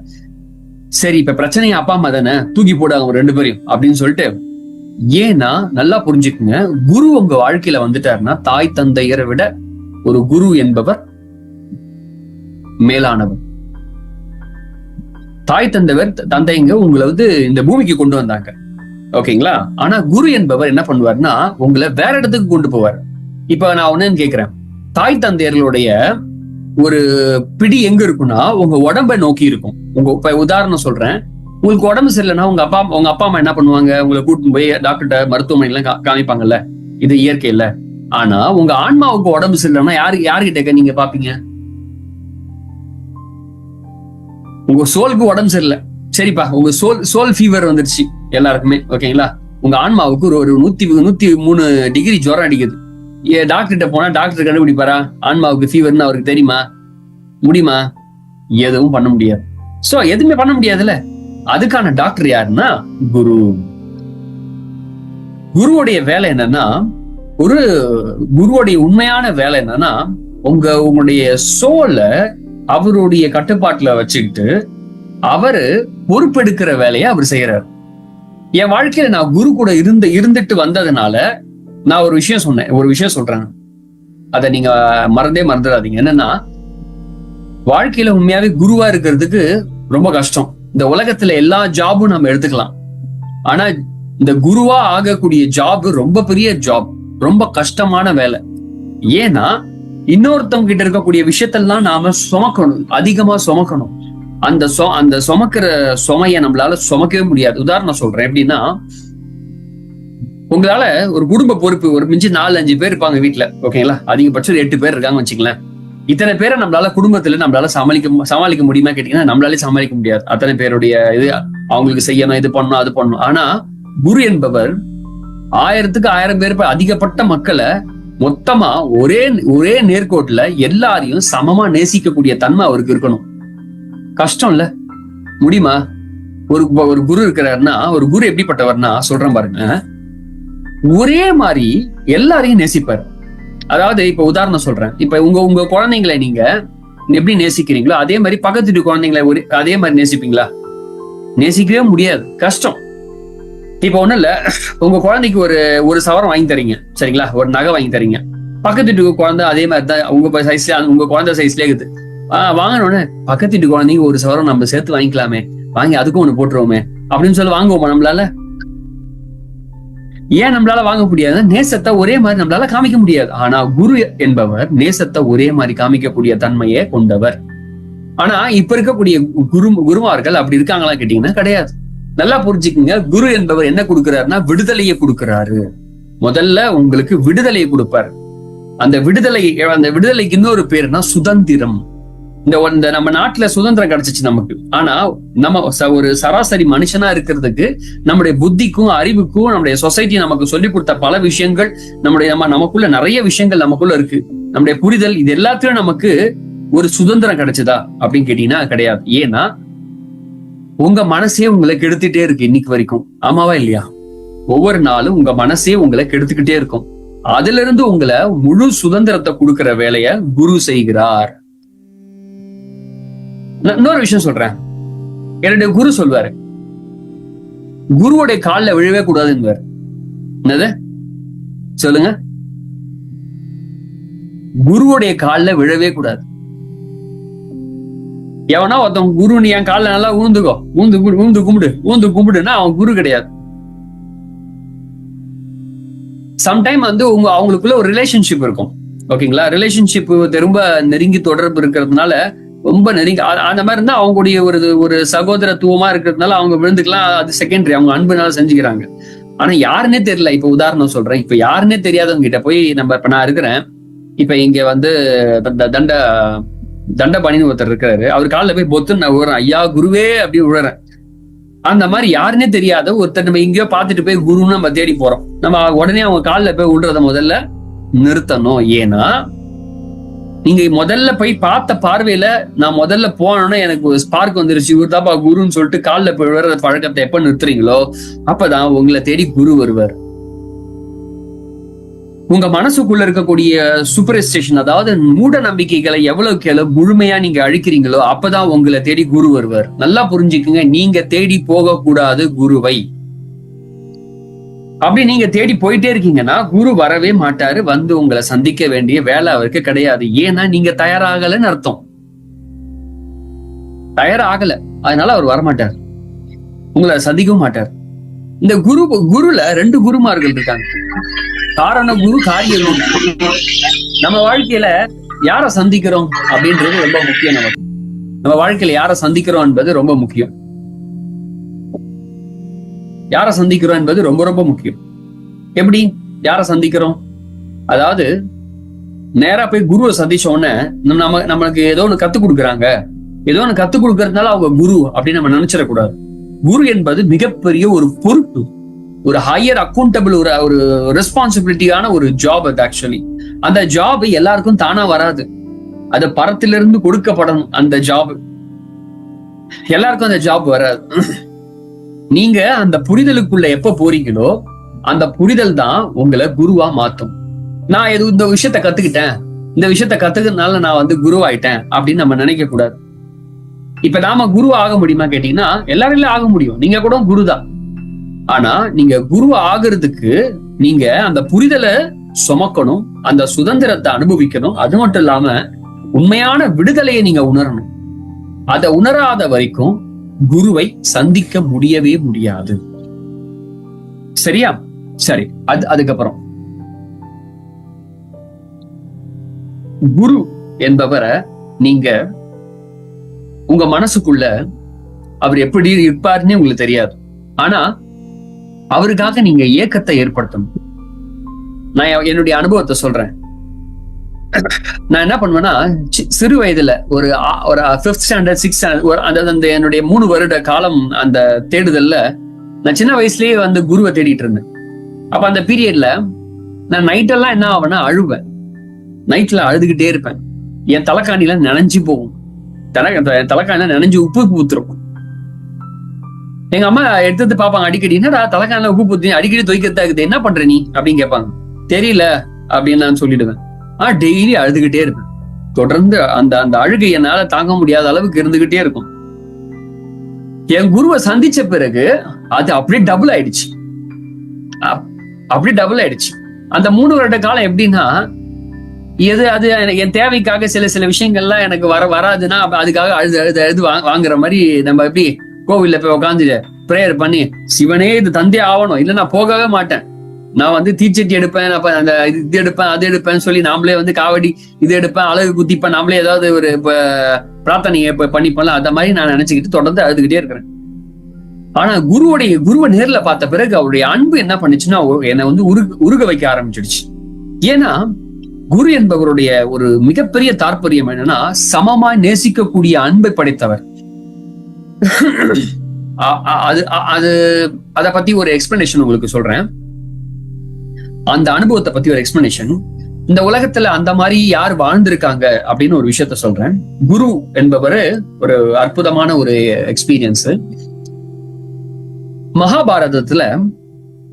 A: சரி, இப்ப பிரச்சனையை அப்பா அம்மா தானே, தூக்கி போடு அவங்க 2 பேரையும் அப்படின்னு சொல்லிட்டு. ஏன்னா நல்லா புரிஞ்சுக்குங்க, குரு உங்க வாழ்க்கையில வந்துட்டாருன்னா தாய் தந்தையரை விட ஒரு குரு என்பவர் மேலானவர். தாய் தந்தைங்க உங்களை வந்து இந்த பூமிக்கு கொண்டு வந்தாங்க, ஓகேங்களா? ஆனா குரு என்பவர் என்ன பண்ணுவார்னா, உங்களை வேற இடத்துக்கு கொண்டு போவார். இப்ப நான் ஒண்ணுன்னு கேக்குறேன், தாய் தந்தையர்களுடைய ஒரு பிடி எங்க இருக்குன்னா உங்க உடம்பை நோக்கி இருக்கும். இப்ப உதாரணம் சொல்றேன், உங்களுக்கு உடம்பு சரியில்லைன்னா உங்க அப்பா அம்மா என்ன பண்ணுவாங்க, உங்களை கூட்டிட்டு போய் டாக்டர்கிட்ட மருத்துவமனை எல்லாம் காமிப்பாங்கல்ல, இது இயற்கை இல்ல. ஆனா உங்க ஆன்மாவுக்கு உடம்பு சரியில்லைன்னா யாருகிட்ட நீங்க பாப்பீங்க? உங்க சோலுக்கு உடம்பு சரியில்லை, சரிப்பா, உங்க சோல் ஃபீவர் வந்துருச்சு எல்லாருக்குமே, ஓகேங்களா? உங்க ஆன்மாவுக்கு ஒரு 103 டிகிரி ஜுரம் அடிக்குது. டாக்டர்கிட்ட போனா டாக்டர் கண்டுபிடிப்பாரா ஆன்மாவுக்கு ஃபீவர்னு அவருக்கு தெரியுமா? முடியுமா? எதுவும் பண்ண முடியாது. சோ எதுவுமே பண்ண முடியாதுல்ல. அதுக்கான டாக்டர் யாருன்னா குரு. குருவுடைய வேலை என்னன்னா, ஒரு குருவுடைய உண்மையான வேலை என்னன்னா, உங்களுடைய சோலை அவருடைய கட்டுப்பாட்டுல வச்சுக்கிட்டு அவரு பொறுப்பெடுக்கிற வேலையை அவர் செய்யறாரு. என் வாழ்க்கையில நான் குரு கூட இருந்துட்டு வந்ததுனால நான் ஒரு விஷயம் சொல்றேன், அதை நீங்க மறந்துடாதீங்க. என்னன்னா, வாழ்க்கையில உண்மையாவே குருவா இருக்கிறதுக்கு ரொம்ப கஷ்டம். இந்த உலகத்துல எல்லா ஜாபும் நம்ம எடுத்துக்கலாம், ஆனா இந்த குருவா ஆகக்கூடிய ஜாப் ரொம்ப பெரிய ஜாப், ரொம்ப கஷ்டமான வேலை. ஏன்னா இன்னொருத்தவங்க கிட்ட இருக்கக்கூடிய விஷயத்தெல்லாம் நாம சுமக்கணும், அதிகமா சுமக்கணும். அந்த சுமக்கிற சுமைய நம்மளால சுமக்கவே முடியாது. உதாரணம் சொல்றேன், எப்படின்னா உங்களால ஒரு குடும்ப பொறுப்பு ஒரு மிஞ்சி 4-5 பேர் இருப்பாங்க வீட்டுல, ஓகேங்களா? அதிகபட்சம் 8 பேர் இருக்காங்க வச்சுங்களேன். இத்தனை பேரை நம்மளால குடும்பத்துல நம்மளால சமாளிக்க முடியுமா கேட்டீங்கன்னா நம்மளாலே சமாளிக்க முடியாது. அத்தனை பேருடைய இது அவங்களுக்கு செய்யணும், இது பண்ணணும், அது பண்ணணும். ஆனா குரு என்பவர் 1000க்கு 1000 பேர் அதிகப்பட்ட மக்களை மொத்தமா ஒரே நேர்கோட்டுல எல்லாரையும் சமமா நேசிக்கக்கூடிய தன்மை அவருக்கு இருக்கணும். கஷ்டம் இல்ல? முடியுமா? ஒரு குரு இருக்கிறாருன்னா, ஒரு குரு எப்படிப்பட்டவர்னா சொல்றேன் பாருங்க, ஒரே மாதிரி எல்லாரையும் நேசிப்பார். அதாவது இப்ப உதாரணம் சொல்றேன், இப்ப உங்க குழந்தைங்களை நீங்க எப்படி நேசிக்கிறீங்களோ அதே மாதிரி பக்கத்து வீட்டு குழந்தைங்களை அதே மாதிரி நேசிப்பீங்களா? நேசிக்கவே முடியாது, கஷ்டம். இப்ப ஒண்ணும் இல்ல, உங்க குழந்தைக்கு ஒரு சவரம் வாங்கி தரீங்க, சரிங்களா? ஒரு நகை வாங்கி தரீங்க. பக்கத்து வீட்டு குழந்தை அதே மாதிரி தான் உங்க சைஸ்ல, உங்க குழந்தை சைஸ்ல இருக்குது. வாங்கணும்னு பக்கத்து வீட்டு குழந்தைங்க ஒரு சவரம் நம்ம சேர்த்து வாங்கிக்கலாமே, வாங்கி அதுக்கும் ஒண்ணு போட்டுருவோமே அப்படின்னு சொல்லி வாங்குவோமா நம்மளால? ஏன் நம்மளால வாங்க முடியாது? நேசத்தை ஒரே மாதிரி நம்மளால காமிக்க முடியாது. ஆனா குரு என்பவர் நேசத்தை ஒரே மாதிரி காமிக்கக்கூடிய தன்மையை கொண்டவர். ஆனா இப்ப இருக்கக்கூடிய குருமார்கள் அப்படி இருக்காங்களா கேட்டீங்கன்னா கிடையாது. நல்லா புரிஞ்சுக்குங்க, குரு என்பவர் என்ன கொடுக்கிறாருன்னா விடுதலையை கொடுக்கிறாரு. முதல்ல உங்களுக்கு விடுதலையை கொடுப்பாரு. அந்த விடுதலைக்கு இன்னொரு பேருனா சுதந்திரம். இந்த நம்ம நாட்டுல சுதந்திரம் கிடைச்சிச்சு நமக்கு. ஆனா நம்ம ஒரு சராசரி மனுஷனா இருக்கிறதுக்கு நம்முடைய புத்திக்கும் அறிவுக்கும் நம்முடைய சொசைட்டி நமக்கு சொல்லி கொடுத்த பல விஷயங்கள், நமக்குள்ள நிறைய விஷயங்கள் நமக்குள்ள இருக்கு. நம்முடைய புரிதல், இது எல்லாத்தையும் நமக்கு ஒரு சுதந்திரம் கிடைச்சதா அப்படின்னு கேட்டீங்கன்னா கிடையாது. ஏன்னா உங்க மனசே உங்களை கெடுத்துட்டே இருக்கு இன்னைக்கு வரைக்கும். ஆமாவா இல்லையா? ஒவ்வொரு நாளும் உங்க மனசே உங்களை கெடுத்துக்கிட்டே இருக்கும். அதுல இருந்து உங்களை முழு சுதந்திரத்தை கொடுக்கிற வேலைய குரு செய்கிறார். இன்னொரு விஷயம் சொல்றேன், என்னுடைய குரு சொல்வாரு, குருவுடைய காலில் விழவே கூடாதுன்னு. என்னது சொல்லுங்க? குருவுடைய காலில் விழவே கூடாது. எவனா ஒருத்தன் குரு நீ என் காலில் நல்லா ஊந்து கும்பிடுன்னா அவன் குரு கிடையாது. சம்டைம் அவங்களுக்குள்ள ஒரு ரிலேஷன்ஷிப் இருக்கும், ஓகேங்களா? ரிலேஷன்ஷிப் ரொம்ப நெருங்கி தொடர்பு இருக்கிறதுனால, ரொம்ப நெருங்கி அந்த மாதிரி இருந்தா அவங்களுடைய ஒரு சகோதரத்துவமா இருக்கிறதுனால அவங்க விழுந்துக்கலாம், அது செகண்டரி, அவங்க அன்புனால செஞ்சுக்கிறாங்க. ஆனா யாருன்னே தெரியல. இப்ப உதாரணம் சொல்றேன், இப்ப யாருன்னே தெரியாதவங்க கிட்ட போய் இப்ப நான் இருக்கிறேன், இப்ப இங்க தண்டபாணின்னு ஒருத்தர் இருக்காரு, அவர் காலில் போய் பொத்துன்னு நான் விழுறேன், ஐயா குருவே அப்படி விழுறேன். அந்த மாதிரி யாருன்னே தெரியாத ஒருத்தர் நம்ம எங்கேயோ பார்த்துட்டு போய் குருன்னு நம்ம தேடி போறோம். நம்ம உடனே அவங்க காலில் போய் விழுறத முதல்ல நிறுத்தணும். ஏன்னா நீங்க முதல்ல போய் பார்த்த பார்வையில நான் முதல்ல போனோன்னா எனக்கு ஒரு ஸ்பார்க் வந்துருச்சு, இவர் தாப்பா குருன்னு சொல்லிட்டு காலில் போய் விழுற பழக்கத்தை எப்ப நிறுத்துறீங்களோ அப்பதான் உங்களை தேடி குரு வருவார். உங்க மனசுக்குள்ள இருக்கக்கூடிய சூப்பர்ஸ்டிஷன், அதாவது மூட நம்பிக்கைகளை எவ்வளவுக்கு முழுமையா நீங்க அழிக்கிறீங்களோ அப்பதான் உங்களை தேடி குரு வருவார். நல்லா புரிஞ்சுக்குங்க, நீங்க தேடி போக கூடாது குருவை. அப்படி நீங்க தேடி போயிட்டே இருக்கீங்கன்னா குரு வரவே மாட்டாரு, வந்து உங்களை சந்திக்க வேண்டிய வேலை அவருக்கு கிடையாது. ஏன்னா நீங்க தயாராகலன்னு அர்த்தம். தயாராகல, அதனால அவர் வரமாட்டார், உங்களை சந்திக்கவும் மாட்டார். இந்த குருல 2 குருமார்கள் இருக்காங்க, காரண குரு, காரிய குரு. நம்ம வாழ்க்கையில யார சந்திக்கிறோம் அப்படின்றது ரொம்ப முக்கியம். நம்ம வாழ்க்கையில யார சந்திக்கிறோம் என்பது ரொம்ப முக்கியம். யார சந்திக்கிறோம் என்பது ரொம்ப ரொம்ப முக்கியம். எப்படி யார சந்திக்கிறோம்? அதாவது நேரா போய் குருவை சந்திச்ச உடனே நமக்கு ஏதோ ஒண்ணு கத்துக் கொடுக்குறாங்க, ஏதோ ஒண்ணு கத்துக் கொடுக்கறதுனால அவங்க குரு அப்படின்னு நம்ம நினைச்சிடக்கூடாது. குரு என்பது மிகப்பெரிய ஒரு பொறுப்பு, ஒரு ஹையர் அக்கௌண்டபிள், ஒரு ரெஸ்பான்சிபிலிட்டியான ஒரு ஜாப். அது ஆக்சுவலி அந்த ஜாப் எல்லாருக்கும் தானா வராது, அது பரத்திலிருந்து கொடுக்கப்படணும். அந்த ஜாப் எல்லாருக்கும் அந்த ஜாப் வராது. நீங்க அந்த புரிதலுக்குள்ள எப்ப போறீங்களோ அந்த புரிதல் தான் உங்களை குருவா மாத்தும். நான் இந்த விஷயத்த கத்துக்கிட்டேன், இந்த விஷயத்த கத்துக்கிறதுனால நான் குருவாயிட்டேன் அப்படின்னு நம்ம நினைக்க கூடாது. இப்ப நாம குரு ஆக முடியுமா கேட்டீங்கன்னா எல்லாரும் ஆக முடியும், நீங்க கூட குரு தான். ஆனா நீங்க குரு ஆகிறதுக்கு நீங்க அந்த புரிதலை சுமக்கணும், அந்த சுதந்திரத்தை அனுபவிக்கணும். அது மட்டும் இல்லாம உண்மையான விடுதலையை நீங்க உணரணும். அதை உணராத வரைக்கும் குருவை சந்திக்க முடியவே முடியாது. சரியா? சரி, அதுக்கப்புறம் குரு என்பவரை நீங்க உங்க மனசுக்குள்ள அவர் எப்படி இருப்பாருன்னு உங்களுக்கு தெரியாது. ஆனா அவருக்காக நீங்க ஏக்கத்தை ஏற்படுத்தணும். நான் என்னுடைய அனுபவத்தை சொல்றேன். நான் என்ன பண்ணுவேன்னா, சிறு வயதுல ஒரு 5th ஸ்டாண்டர்ட் 6th ஸ்டாண்டர்ட் அந்த என்னுடைய 3 வருட காலம் அந்த தேடுதல்ல நான் சின்ன வயசுலயே வந்து குருவை தேடிட்டு இருந்தேன். அப்ப அந்த பீரியட்ல நான் நைட்டெல்லாம் என்ன ஆவேன்னா அழுவேன். நைட்ல அழுதுகிட்டே இருப்பேன். என் தலைக்காணில நனைஞ்சு போகும். தலைக்காணில நனைஞ்சு உப்பு ஊத்துரும். எங்க அம்மா எடுத்து பாப்பாங்க அடிக்கடி, என்னடா தலைக்காணில உப்பு ஊத்தி அடிக்கடி துவைக்கிறதா இருக்குது, என்ன பண்ற நீ அப்படின்னு கேட்பாங்க. தெரியல அப்படின்னு நான் சொல்லிடுவேன். டெய்லி அழுதுகிட்டே இருப்பேன். தொடர்ந்து அந்த அந்த அழுகை என்னால தாங்க முடியாத அளவுக்கு இருந்துகிட்டே இருக்கும். என் குருவை சந்திச்ச பிறகு அது அப்படியே டபுள் ஆயிடுச்சு. அந்த 3 வருட காலம் எப்படின்னா, அது என் தேவைக்காக சில விஷயங்கள்லாம் எனக்கு வராதுன்னா அதுக்காக அழுது வாங்குற மாதிரி, நம்ம எப்படி கோவில்ல போய் உட்காந்து பிரேயர் பண்ணி, சிவனே இது தந்தே ஆகணும், இல்ல நான் போகவே மாட்டேன், நான் வந்து தீச்சட்டி எடுப்பேன், அந்த இது எடுப்பேன் அது எடுப்பேன்னு சொல்லி நாமளே வந்து காவடி இது எடுப்பேன், அழகு குத்திப்பேன், நாமளே ஏதாவது ஒரு பிரார்த்தனையை பண்ணிப்பேன்ல, அந்த மாதிரி நான் நினைச்சுக்கிட்டு தொடர்ந்து அழுதுகிட்டே இருக்கிறேன். ஆனா குருவை நேர்ல பார்த்த பிறகு அவருடைய அன்பு என்ன பண்ணுச்சுன்னா, என்னை வந்து உருக வைக்க ஆரம்பிச்சிடுச்சு. ஏன்னா குரு என்பவருடைய ஒரு மிகப்பெரிய தாற்பயம் என்னன்னா, சமமாய் நேசிக்கக்கூடிய அன்பை படைத்தவர். அத பத்தி ஒரு எக்ஸ்பிளனேஷன் உங்களுக்கு சொல்றேன். அந்த அனுபவத்தை பத்தி ஒரு எக்ஸ்பிளனேஷன். இந்த உலகத்துல அந்த மாதிரி யார் வாழ்ந்திருக்காங்க அப்படின்னு ஒரு விஷயத்த சொல்றேன். குரு என்பவர் ஒரு அற்புதமான ஒரு எக்ஸ்பீரியன்ஸ். மகாபாரதத்துல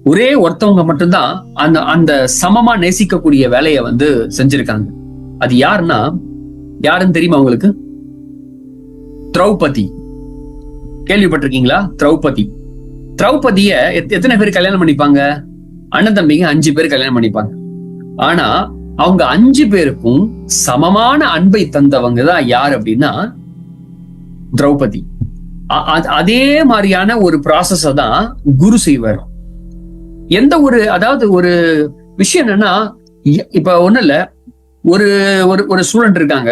A: ஒரே ஒருத்தவங்க மட்டும்தான் அந்த சமமா நேசிக்கக்கூடிய வேலையை வந்து செஞ்சிருக்காங்க. அது யாருன்னு தெரியுமா உங்களுக்கு? திரௌபதி. கேள்விப்பட்டிருக்கீங்களா? திரௌபதிய எத்தனை பேர் கல்யாணம் பண்ணிப்பாங்க? அண்ணன் தம்பிங்க 5 பேர் கல்யாணம் பண்ணிப்பாங்க. ஆனா அவங்க 5 பேருக்கும் சமமான அன்பை தந்தவங்க தான் யார் அப்படின்னா திரௌபதி. அதே மாதிரியான ஒரு ப்ராசஸ தான் குரு செய்வார். எந்த ஒரு விஷயம் என்னன்னா, இப்ப ஒண்ணு இல்ல, ஒரு ஸ்டூடெண்ட் இருக்காங்க,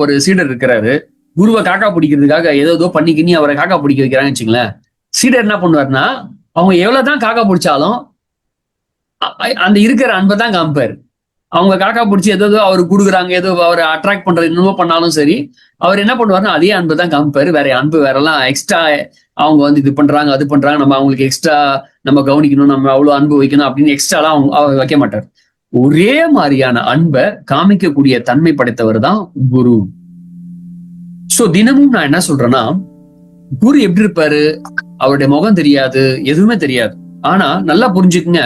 A: ஒரு சீடர் இருக்கிறாரு. குருவை காக்கா பிடிக்கிறதுக்காக ஏதோ பண்ணிக்கினி அவரை காக்கா பிடிக்க வைக்கிறாங்கன்னு வச்சுங்களேன். சீடர் என்ன பண்ணுவாருன்னா, அவங்க எவ்வளவுதான் காக்கா பிடிச்சாலும் அந்த இருக்கிற அன்பை தான் காமிப்பாரு. அவங்க காக்கா பிடிச்சி ஏதோ அவரு கொடுக்குறாங்க, ஏதோ அவரை அட்ராக்ட் பண்றது இன்னுமோ பண்ணாலும் சரி, அவர் என்ன பண்ணுவாருன்னா அதே அன்பை தான் காமிப்பாரு. வேறெல்லாம் எக்ஸ்ட்ரா அவங்க வந்து இது பண்றாங்க அது பண்றாங்க, நம்ம அவங்களுக்கு எக்ஸ்ட்ரா நம்ம கவனிக்கணும், நம்ம அவ்வளவு அன்பு வைக்கணும் அப்படின்னு எக்ஸ்ட்ராலாம் அவங்க வைக்க மாட்டார். ஒரே மாதிரியான அன்பை காமிக்கக்கூடிய தன்மை படைத்தவர் தான் குரு. சோ தினமும் நான் என்ன சொல்றேன்னா, குரு எப்படி இருப்பாரு, அவருடைய முகம் தெரியாது, எதுவுமே தெரியாது. ஆனா நல்லா புரிஞ்சுக்குங்க,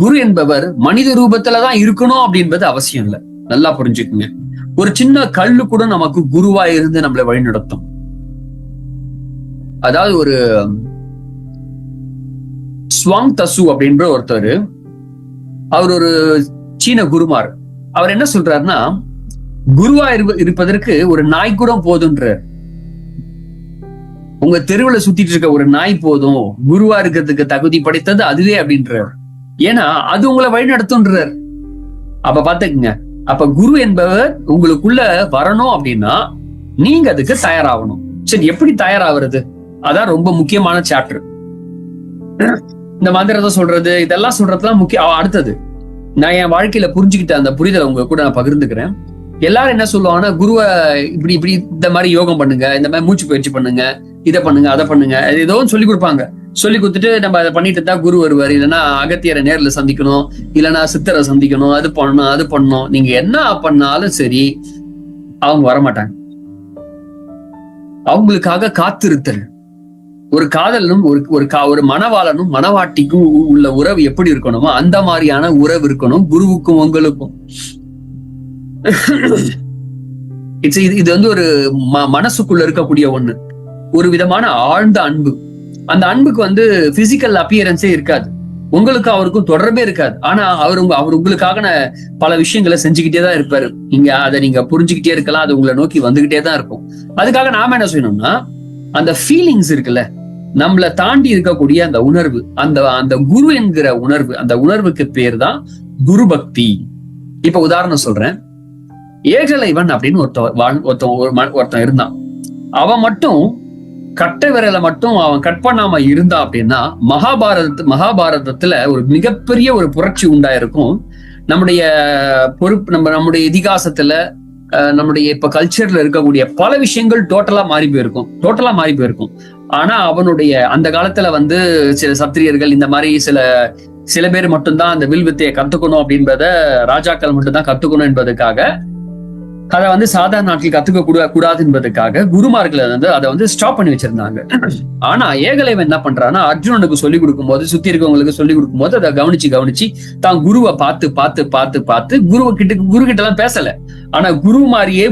A: குரு என்பவர் மனித ரூபத்துலதான் இருக்கணும் அப்படின்றது அவசியம் இல்லை. நல்லா புரிஞ்சுக்குங்க. ஒரு சின்ன கல்லு கூட நமக்கு குருவா இருந்து நம்மளை வழிநடத்தும். அதாவது ஒரு ஸ்வாங் தசு அப்படின்ற ஒருத்தர், அவர் ஒரு சீன குருமார். அவர் என்ன சொல்றாருன்னா, குருவா இருப்பதற்கு ஒரு நாய் கூட போதுன்றார். உங்க தெருவுல சுத்திட்டு இருக்க ஒரு நாய் போதும், குருவா இருக்கிறதுக்கு தகுதி படைத்தது அதுவே அப்படின்றார். ஏன்னா அது உங்களை வழிநடத்துன்றார். அப்ப பாத்துக்குங்க, அப்ப குரு என்பவர் உங்களுக்குள்ள வரணும் அப்படின்னா நீங்க அதுக்கு தயாராகணும். சரி, எப்படி தயாராகிறது? அதான் ரொம்ப முக்கியமான சாப்டர். இந்த மந்திரத்தை சொல்றது, இதெல்லாம் சொல்றதுலாம் முக்கியம். அடுத்தது நான் என் வாழ்க்கையில புரிஞ்சுக்கிட்ட அந்த புரிதலை உங்க கூட நான் பகிர்ந்துக்கிறேன். எல்லாரும் என்ன சொல்லுவாங்கன்னா, குருவை இப்படி இந்த மாதிரி யோகம் பண்ணுங்க, இந்த மாதிரி மூச்சு பயிற்சி பண்ணுங்க, இதை பண்ணுங்க அதை பண்ணுங்க, ஏதோ சொல்லி கொடுப்பாங்க. சொல்லி கொடுத்துட்டு நம்ம அதை பண்ணிட்டு தான் குரு வருவார். இல்லைன்னா அகத்தியரை நேர்ல சந்திக்கணும், இல்லைன்னா சித்தரை சந்திக்கணும், அது பண்ணணும். நீங்க என்ன பண்ணாலும் சரி, அவங்க வரமாட்டாங்க. அவங்களுக்காக காத்திருத்தல். ஒரு காதலனும் ஒரு மணவாளனும் மணவாட்டிக்கும் உள்ள உறவு எப்படி இருக்கணுமோ அந்த மாதிரியான உறவு இருக்கணும் குருவுக்கும் உங்களுக்கும். இது வந்து ஒரு மனசுக்குள்ள இருக்கக்கூடிய ஒண்ணு, ஒரு விதமான ஆழ்ந்த அன்பு. அந்த அன்புக்கு வந்து பிசிக்கல் அப்பியரன்ஸே இருக்காது. உங்களுக்கு அவருக்கும் தொடர்பே இருக்காது. ஆனா அவர் உங்களுக்காக பல விஷயங்களை செஞ்சுக்கிட்டே தான் இருப்பாரு. நீங்க அதை நீங்க புரிஞ்சுக்கிட்டே இருக்கலாம், அது உங்களை நோக்கி வந்துகிட்டே தான் இருக்கும். அதுக்காக நாம என்ன செய்யணும்னா, அந்த ஃபீலிங்ஸ் இருக்குல்ல, நம்மளை தாண்டி இருக்கக்கூடிய அந்த உணர்வு, அந்த குரு என்கிற உணர்வு, அந்த உணர்வுக்கு பேர் தான் குரு பக்தி. இப்ப உதாரணம் சொல்றேன். ஏகலைவன் அப்படின்னு ஒருத்தன் இருந்தான். அவன் மட்டும் கட்டை விரலை மட்டும் அவன் கட் பண்ணாம இருந்தா அப்படின்னா மகாபாரதத்துல ஒரு மிகப்பெரிய ஒரு புரட்சி உண்டாயிருக்கும். நம்முடைய நம்முடைய இதிகாசத்துல, நம்முடைய இப்ப கல்ச்சர்ல இருக்கக்கூடிய பல விஷயங்கள் டோட்டலா மாறி போயிருக்கும். ஆனா அவனுடைய அந்த காலத்துல சில சத்திரியர்கள் இந்த மாதிரி சில பேர் மட்டும்தான் அந்த வில் வித்தையை கத்துக்கணும் அப்படின்றத, ராஜாக்கள் மட்டும்தான் கத்துக்கணும் என்பதற்காக, அதை சாதாரண நாட்டில் கத்துக்க கூடாது என்பதற்காக குருமார்களை அதை ஸ்டாப் பண்ணி வச்சிருந்தாங்க. ஆனா ஏகலைவன் என்ன பண்றான்னா, அர்ஜுனனுக்கு சொல்லிக் கொடுக்கும் போது, சுத்தி இருக்கவங்களுக்கு சொல்லிக் கொடுக்கும் போது அதை கவனிச்சு தான் குருவை பார்த்து குரு கிட்ட எல்லாம் பேசல. ஆனா குரு மாதிரியே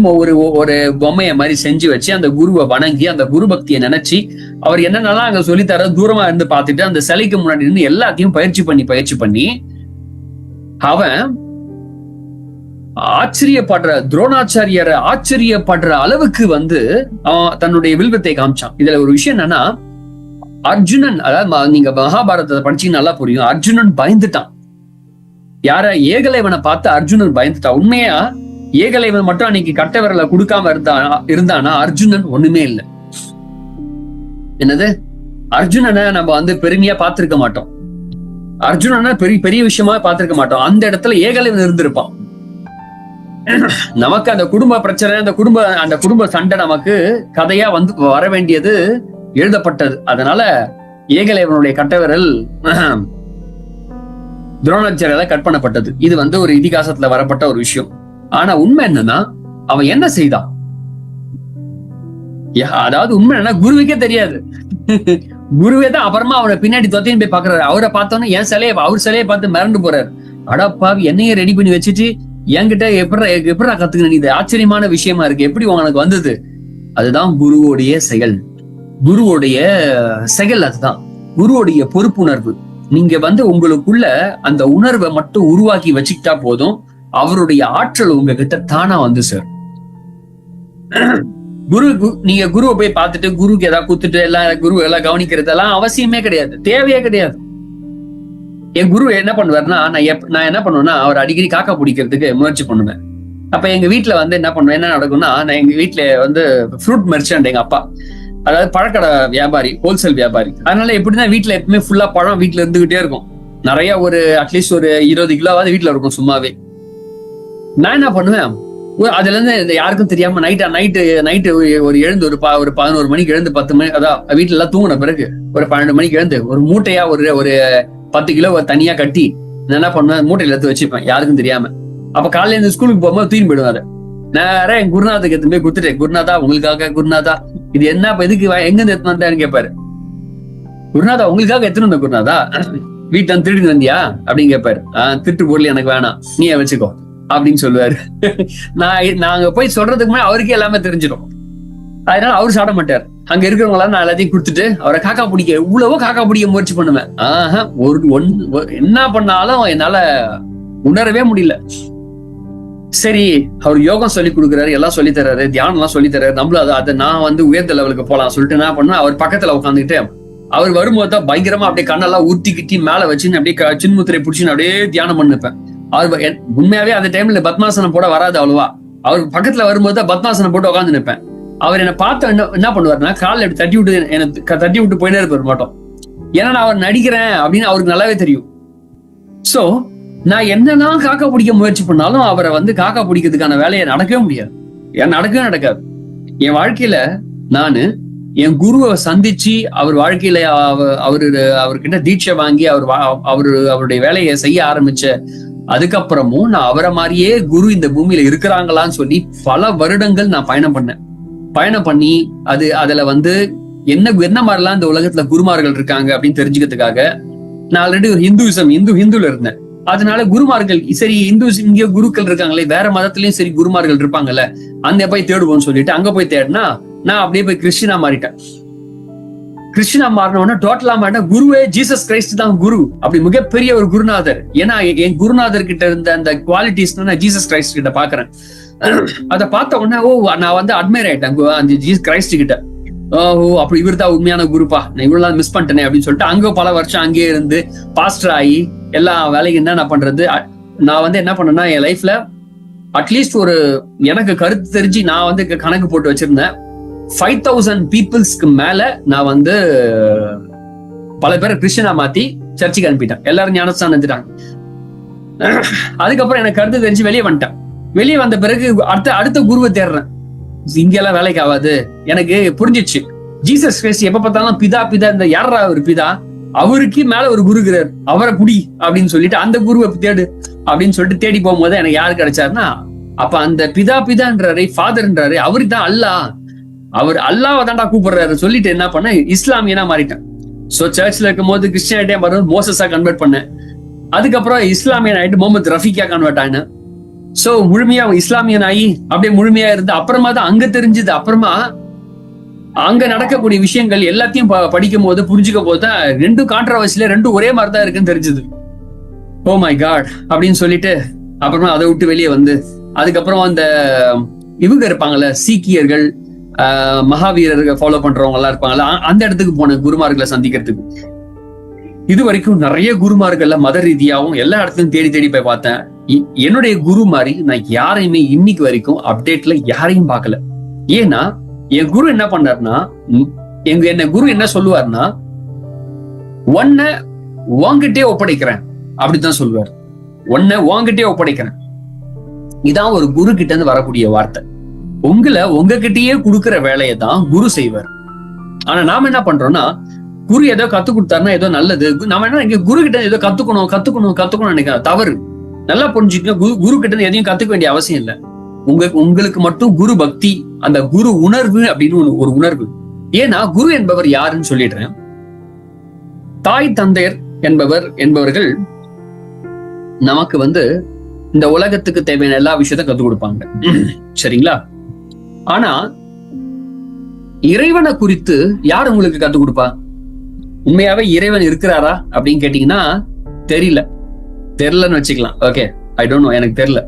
A: ஒரு பொம்மையை மாதிரி செஞ்சு வச்சு அந்த குருவை வணங்கி அந்த குரு பக்தியை நினைச்சு அவர் என்னென்னலாம் அங்க சொல்லித்தர தூரமா இருந்து பார்த்துட்டு அந்த சிலைக்கு முன்னாடி இருந்து எல்லாத்தையும் பயிற்சி பண்ணி அவன் துரோணாச்சாரியரை ஆச்சரியப்படுற அளவுக்கு அவன் தன்னுடைய வில்வத்தை காமிச்சான். இதுல ஒரு விஷயம் என்னன்னா, அர்ஜுனன், அதாவது நீங்க மகாபாரதத்தை படிச்சீங்கன்னா நல்லா புரியும், அர்ஜுனன் பயந்துட்டான். ஏகலைவனை பார்த்து அர்ஜுனன் பயந்துட்டான். உண்மையா ஏகலைவன் மட்டும் அன்னைக்கு கட்ட விரலை கொடுக்காம இருந்தானா அர்ஜுனன் ஒண்ணுமே இல்லை. என்னது, அர்ஜுனனை நம்ம பெருமையா பார்த்திருக்க மாட்டோம். அர்ஜுனனை பெரிய விஷயமா பார்த்திருக்க மாட்டோம். அந்த இடத்துல ஏகலைவன் இருந்திருப்பான். நமக்கு அந்த குடும்ப பிரச்சனை, அந்த குடும்ப சண்டை நமக்கு கதையா வர வேண்டியது எழுதப்பட்டது. அதனால ஏகலைவனுடைய கட்டவிரல் துரோணாச்சாரியால கட் பண்ணப்பட்டது. இது ஒரு இதிகாசத்துல வரப்பட்ட ஒரு விஷயம். ஆனா உண்மை என்னன்னா, அவன் என்ன செய்தான்? அதாவது உண்மை என்ன, குருவுக்கே தெரியாது. குருவே தான் அப்புறமா அவனை பின்னாடி தொத்தையும் போய் பாக்குறாரு. அவரை பார்த்தோன்னு அவர் சிலையை பார்த்து மிரண்டு போறாரு. அடப்பாவி, என்னையே ரெடி பண்ணி வச்சுட்டு என்கிட்ட எப்படா கத்துக்கணும்? இது ஆச்சரியமான விஷயமா இருக்கு, எப்படி உனக்கு வந்தது? அதுதான் குருவோடைய செயல். அதுதான் குருவோடைய பொறுப்புணர்வு. நீங்க உங்களுக்குள்ள அந்த உணர்வை மட்டும் உருவாக்கி வச்சுக்கிட்டா போதும், அவருடைய ஆற்றல் உங்ககிட்ட தானா சார். நீங்க குருவை போய் பார்த்துட்டு குருக்கு ஏதாவது குத்துட்டு குரு எல்லாம் கவனிக்கிறதெல்லாம் அவசியமே கிடையாது, தேவையே கிடையாது. என் குரு என்ன பண்ணுவாருன்னா, நான் என்ன பண்ணுவேன்னா, அவர் அடிக்கடி காக்கா பிடிக்கிறதுக்கு முயற்சி பண்ணுவேன். அப்ப எங்க வீட்டுல என்ன பண்ணுவேன், என்ன நடக்கும்னா, நான் எங்க வீட்டுல ஃப்ரூட் மெர்ச்சன்ட் எங்க அப்பா, அதாவது பழக்கடை வியாபாரி, ஹோல்சேல் வியாபாரி. அதனால எப்படின்னா வீட்டுல எப்பவுமே ஃபுல்லா பழம் வீட்டுல இருந்துகிட்டே இருக்கும். நிறைய அட்லீஸ்ட் ஒரு 20 கிலோவாவது வீட்டுல இருக்கும் சும்மாவே. நான் என்ன பண்ணுவேன், அதுல இருந்து யாருக்கும் தெரியாம நைட்டு ஒரு எழுந்து ஒரு 11 மணிக்கு எழுந்து 10 மணி, அதான் வீட்டுல எல்லாம் தூங்கின பிறகு ஒரு 12 மணிக்கு எழுந்து ஒரு மூட்டையா ஒரு 10 கிலோ தனியா கட்டி என்ன பண்ணுவேன், மூட்டையில எடுத்து வச்சுப்பேன் யாருக்கும் தெரியாம. அப்ப காலையில இருந்து ஸ்கூலுக்கு போகும்போது தூக்கி போயிடுவாரு. நேரம் என் குருநாத்துக்கு எடுத்து போய் கொடுத்துட்டேன். குருநாதா, உங்களுக்காக. குருநாதா, இது என்ன எதுக்கு எங்க இருந்து எடுத்து வந்தேன்னு கேட்பாரு. குருநாதா, உங்களுக்காக எத்தனை வந்த குருநாதா? வீட்டுல இருந்து திருடி வந்தியா அப்படின்னு கேட்பாரு. திருட்டு பொருள் எனக்கு வேணாம், நீயே வச்சுக்கோ அப்படின்னு சொல்லுவாரு. நாங்க போய் சொல்றதுக்கு முன்னாடி அவருக்கே எல்லாமே தெரிஞ்சிடும். அதனால அவரு சாப்பிட மாட்டார். அங்க இருக்கிறவங்களாம் நான் எல்லாத்தையும் கொடுத்துட்டு அவரை காக்கா பிடிக்க எவ்வளவோ காக்கா பிடிக்க முயற்சி பண்ணுவேன். என்ன பண்ணாலும் என்னால உணரவே முடியல. சரி, அவர் யோகம் சொல்லி கொடுக்குறாரு, எல்லாம் சொல்லி தர்றாரு, தியானம் எல்லாம் சொல்லி தர்றாரு. நம்மளும் அதை நான் உயர்ந்த லெவலுக்கு போலாம் சொல்லிட்டு என்ன பண்ணுவேன், அவர் பக்கத்துல உட்காந்துக்கிட்டு அவர் வரும்போது தான் பயங்கரமா அப்படியே கண்ணெல்லாம் ஊத்திக்கிட்டி மேல வச்சுன்னு அப்படியே சின்முத்திரை பிடிச்சின்னு அப்படியே தியானம் பண்ணிப்பேன். அவர் உண்மையாவே அந்த டைம்ல பத்மாசனம் போட வராது அவ்வளவா. அவர் பக்கத்துல வரும்போது தான் பத்மாசனம் போட்டு உட்காந்து நிற்பேன். அவர் என்னை பார்த்து என்ன பண்ணுவாருன்னா, காலில் எப்படி தட்டி விட்டு போயிட்டே இருப்பார் மாட்டோம். ஏன்னா நான் அவர் நடிக்கிறேன் அப்படின்னு அவருக்கு நல்லாவே தெரியும். சோ நான் என்னதான் காக்கா பிடிக்க முயற்சி பண்ணாலும் அவரை காக்கா பிடிக்கிறதுக்கான வேலையை நடக்கவே முடியாது. நடக்கவே நடக்காது. என் வாழ்க்கையில நானு என் குருவை சந்திச்சு அவர் வாழ்க்கையில அவர்கிட்ட தீட்சை வாங்கி அவருடைய வேலையை செய்ய ஆரம்பிச்ச அதுக்கப்புறமும் நான் அவரை மாதிரியே குரு இந்த பூமியில இருக்கிறாங்களான்னு சொல்லி பல வருடங்கள் நான் பயணம் பண்ணி அதுல என்ன மாதிரிலாம் இந்த உலகத்துல குருமார்கள் இருக்காங்க அப்படின்னு தெரிஞ்சுக்கிறதுக்காக நான் ஆல்ரெடி ஒரு ஹிந்துல இருந்தேன். அதனால குருமார்கள், சரி இங்கே குருக்கள் இருக்காங்களே, வேற மதத்திலயும் சரி குருமார்கள் இருப்பாங்கல்ல, அங்க போய் தேடுவோம்னு சொல்லிட்டு அங்க போய் தேடினா நான் அப்படியே போய் கிறிஸ்டினா மாறிட்டேன். கிறிஸ்டினா மாறினவன டோட்டலா மாறின குருவே ஜீசஸ் கிரைஸ்ட் தான் குரு. அப்படி மிகப்பெரிய ஒரு குருநாதர். ஏன்னா என் குருநாதர் கிட்ட இருந்த அந்த குவாலிட்டிஸ் நான் ஜீசஸ் கிரைஸ்ட் கிட்ட பாக்குறேன். அதை பார்த்த உடனே நான் வந்து அட்மையர் ஆயிட்டேன் அந்த ஜீசஸ் கிரைஸ்ட் கிட்ட. அப்படி இவர் தான் உண்மையான குருப்பா, நான் இவ்வளவு நாள் மிஸ் பண்ணிட்டேனே அப்படின்னு சொல்லிட்டு அங்க பல வருஷம் அங்கேயே இருந்து பாஸ்டர் ஆகி எல்லா வேலைக்கு என்ன பண்றது. நான் வந்து என்ன பண்ணேன்னா என் லைஃப்ல அட்லீஸ்ட் ஒரு எனக்கு கருத்து தெரிஞ்சு நான் வந்து கணக்கு போட்டு வச்சிருந்தேன் 5000 பீப்புள்ஸ்க்கு மேல நான் வந்து பல பேரை கிறிஸ்டியனா மாத்தி சர்ச்சுக்கு அனுப்பிட்டேன். எல்லாரும் ஞானஸ்தானம் எடுத்துட்டாங்க. அதுக்கப்புறம் எனக்கு கருத்து தெரிஞ்சு வெளியே வந்துட்டேன். வெளியே வந்த பிறகு அடுத்த குருவை தேடுறேன். இங்கெல்லாம் வேலைக்கு ஆகாது. எனக்கு புரிஞ்சிச்சு ஜீசஸ் கிரைஸ்ட் எப்ப பார்த்தாலும் பிதா இந்த யாரா ஒரு பிதா, அவருக்கு மேல ஒரு குருகிறார், அவரை புடி அப்படின்னு சொல்லிட்டு அந்த குருவை தேடு அப்படின்னு சொல்லிட்டு தேடி போகும்போது எனக்கு யாரு கிடைச்சாருன்னா, அப்ப அந்த பிதான்றாரு, ஃபாதர்ன்றாரு, அவரு தான் அல்லாஹ், அவர் அல்லாவை தான்டா கூப்பிடுறாரு சொல்லிட்டு என்ன பண்ண இஸ்லாமியனா மாறிட்டேன். சோ சர்ச்ல இருக்கும் போது கிறிஸ்டியானிட்டியா வரும்போது மோசஸா கன்வெர்ட் பண்ணேன். அதுக்கப்புறம் இஸ்லாமியன் ஆயிட்டு முகமது ரஃபீக்கா கன்வெர்ட் ஆயினேன். சோ முழுமையா இஸ்லாமியன் ஆகி அப்படியே முழுமையா இருந்து அப்புறமா தான் அங்க தெரிஞ்சது. அப்புறமா அங்க நடக்கக்கூடிய விஷயங்கள் எல்லாத்தையும் படிக்கும் போது புரிஞ்சுக்க போதுதான் ரெண்டும் கான்ட்ரவர்சில ரெண்டும் ஒரே மாதிரி தான் இருக்குன்னு தெரிஞ்சது. ஓ மை காட் அப்படின்னு சொல்லிட்டு அப்புறமா அதை விட்டு வெளியே வந்து அதுக்கப்புறம் அந்த இவங்க இருப்பாங்கல்ல சீக்கியர்கள், மகாவீரர்கள் ஃபாலோ பண்றவங்க எல்லாம் இருப்பாங்கல்ல, அந்த இடத்துக்கு போனேன் குருமார்களை சந்திக்கிறதுக்கு. இது வரைக்கும் நிறைய குருமார்கள்ல மத ரீதியாகவும் எல்லா இடத்துலயும் தேடி போய் பார்த்தேன். என்னுடைய குரு மாதிரி நான் யாரையுமே இன்னைக்கு வரைக்கும் அப்டேட்ல யாரையும் பார்க்கல. ஏன்னா என் குரு என்ன பண்ணாருன்னா, என்ன குரு என்ன சொல்லுவாருன்னா, ஒன்ன வாங்கிட்டே ஒப்படைக்கிறேன் அப்படித்தான் சொல்லுவார். ஒன்ன வாங்கிட்டே ஒப்படைக்கிறேன். இதான் ஒரு குரு கிட்ட இருந்து வரக்கூடிய வார்த்தை. உங்களை உங்ககிட்டயே கொடுக்குற வேலையை தான் குரு செய்வார். ஆனா நாம என்ன பண்றோம்னா, குரு ஏதோ கத்து கொடுத்தாருன்னா ஏதோ நல்லது, நாம என்ன இங்க குரு கிட்ட ஏதோ கத்துக்கணும் நினைக்கிறோம். தவறு. நல்லா புரிஞ்சுக்கணும், குரு கிட்ட இருந்து எதையும் கத்துக்க வேண்டிய அவசியம் இல்லை. உங்களுக்கு மட்டும் குரு பக்தி, அந்த குரு உணர்வு அப்படின்னு ஒரு உணர்வு. ஏன்னா குரு என்பவர் யாருன்னு சொல்லிடுறேன். தாய் தந்தையர் என்பவர்கள் நமக்கு வந்து இந்த உலகத்துக்கு தேவையான எல்லா விஷயத்தையும் கத்துக் கொடுப்பாங்க, சரிங்களா? ஆனா இறைவனை குறித்து யார் உங்களுக்கு கத்துக் கொடுப்பா? உண்மையாவே இறைவன் இருக்கிறாரா அப்படின்னு கேட்டீங்கன்னா தெரியலன்னு வச்சுக்கலாம். ஓகே, ஐ டோன்ட் நோ, எனக்கு தெரியல.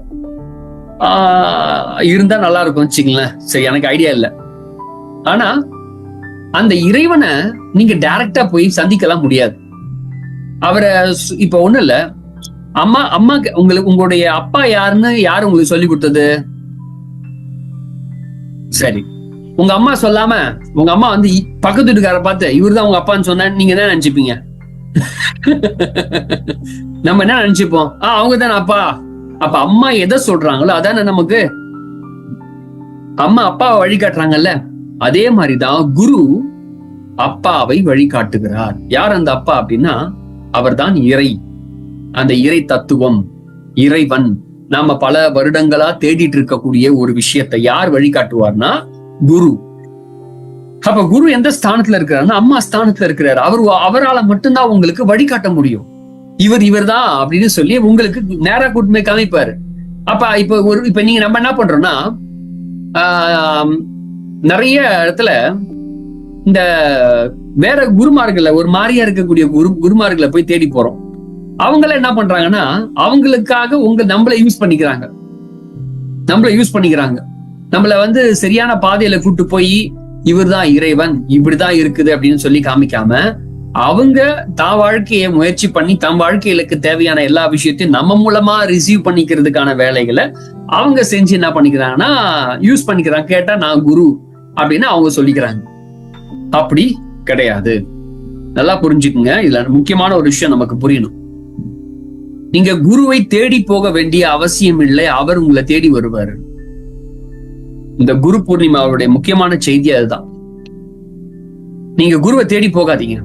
A: இருந்தா நல்லா இருக்கும் வச்சுங்களேன். சரி, எனக்கு ஐடியா இல்லை. ஆனா அந்த இறைவனை நீங்க டைரக்டா போய் சந்திக்கலாம் முடியாது. அவரை இப்ப ஒண்ணு இல்ல, அம்மா உங்களுடைய அப்பா யாருன்னு யாரு உங்களுக்கு சொல்லி கொடுத்தது? சரி, உங்க அம்மா சொல்லாம உங்க அம்மா வந்து பக்கத்து வீட்டுக்கார பார்த்து இவருதான் உங்க அப்பான்னு சொன்னா நீங்க என்ன நினைச்சுப்பீங்க? நம்ம என்ன நினைச்சுப்போம்? அவங்க தானே அப்பா. அப்ப அம்மா எதை சொல்றாங்களோ அதானே நமக்கு. அம்மா அப்பாவை வழிகாட்டுறாங்கல்ல, அதே மாதிரிதான் குரு அப்பாவை வழிகாட்டுகிறார். யார் அந்த அப்பா அப்படின்னா, அவர்தான் இறை, அந்த இறை தத்துவம், இறைவன். நாம பல வருடங்களா தேடிட்டு இருக்கக்கூடிய ஒரு விஷயத்தை யார் வழிகாட்டுவார்னா குரு. அப்ப குரு எந்த ஸ்தானத்துல இருக்கிறாருன்னா அம்மா ஸ்தானத்துல இருக்கிறாரு. அவரால் மட்டும்தான் உங்களுக்கு வழிகாட்ட முடியும். இவர் தான் அப்படின்னு சொல்லி உங்களுக்கு நேரா கூட்டுமே காமிப்பாரு. அப்ப இப்ப நீங்க நம்ம என்ன பண்றோம்னா, நிறைய இடத்துல இந்த வேற குருமார்களை, ஒரு மாதிரியா இருக்கக்கூடிய குருமார்களை போய் தேடி போறோம். அவங்கள என்ன பண்றாங்கன்னா, அவங்களுக்காக நம்மள யூஸ் பண்ணிக்கிறாங்க. நம்மள வந்து சரியான பாதையில கூட்டு போய் இவர்தான் இறைவன், இப்படிதான் இருக்குது அப்படின்னு சொல்லி காமிக்காம, அவங்க தான் வாழ்க்கையை முயற்சி பண்ணி தம் வாழ்க்கைகளுக்கு தேவையான எல்லா விஷயத்தையும் நம்ம மூலமா ரிசீவ் பண்ணிக்கிறதுக்கான வேலைகளை அவங்க செஞ்சு என்ன பண்ணிக்கிறாங்கன்னா யூஸ் பண்ணிக்கிறாங்க. கேட்டா நான் குரு அப்படின்னு அவங்க சொல்லிக்கிறாங்க. அப்படி கிடையாது. நல்லா புரிஞ்சுக்குங்க. இதுல முக்கியமான ஒரு விஷயம் நமக்கு புரியணும். நீங்க குருவை தேடி போக வேண்டிய அவசியம் இல்லை, அவர் உங்களை தேடி வருவாரு. இந்த குரு பூர்ணிமாவுடைய முக்கியமான செய்தி அதுதான். நீங்க குருவை தேடி போகாதீங்க,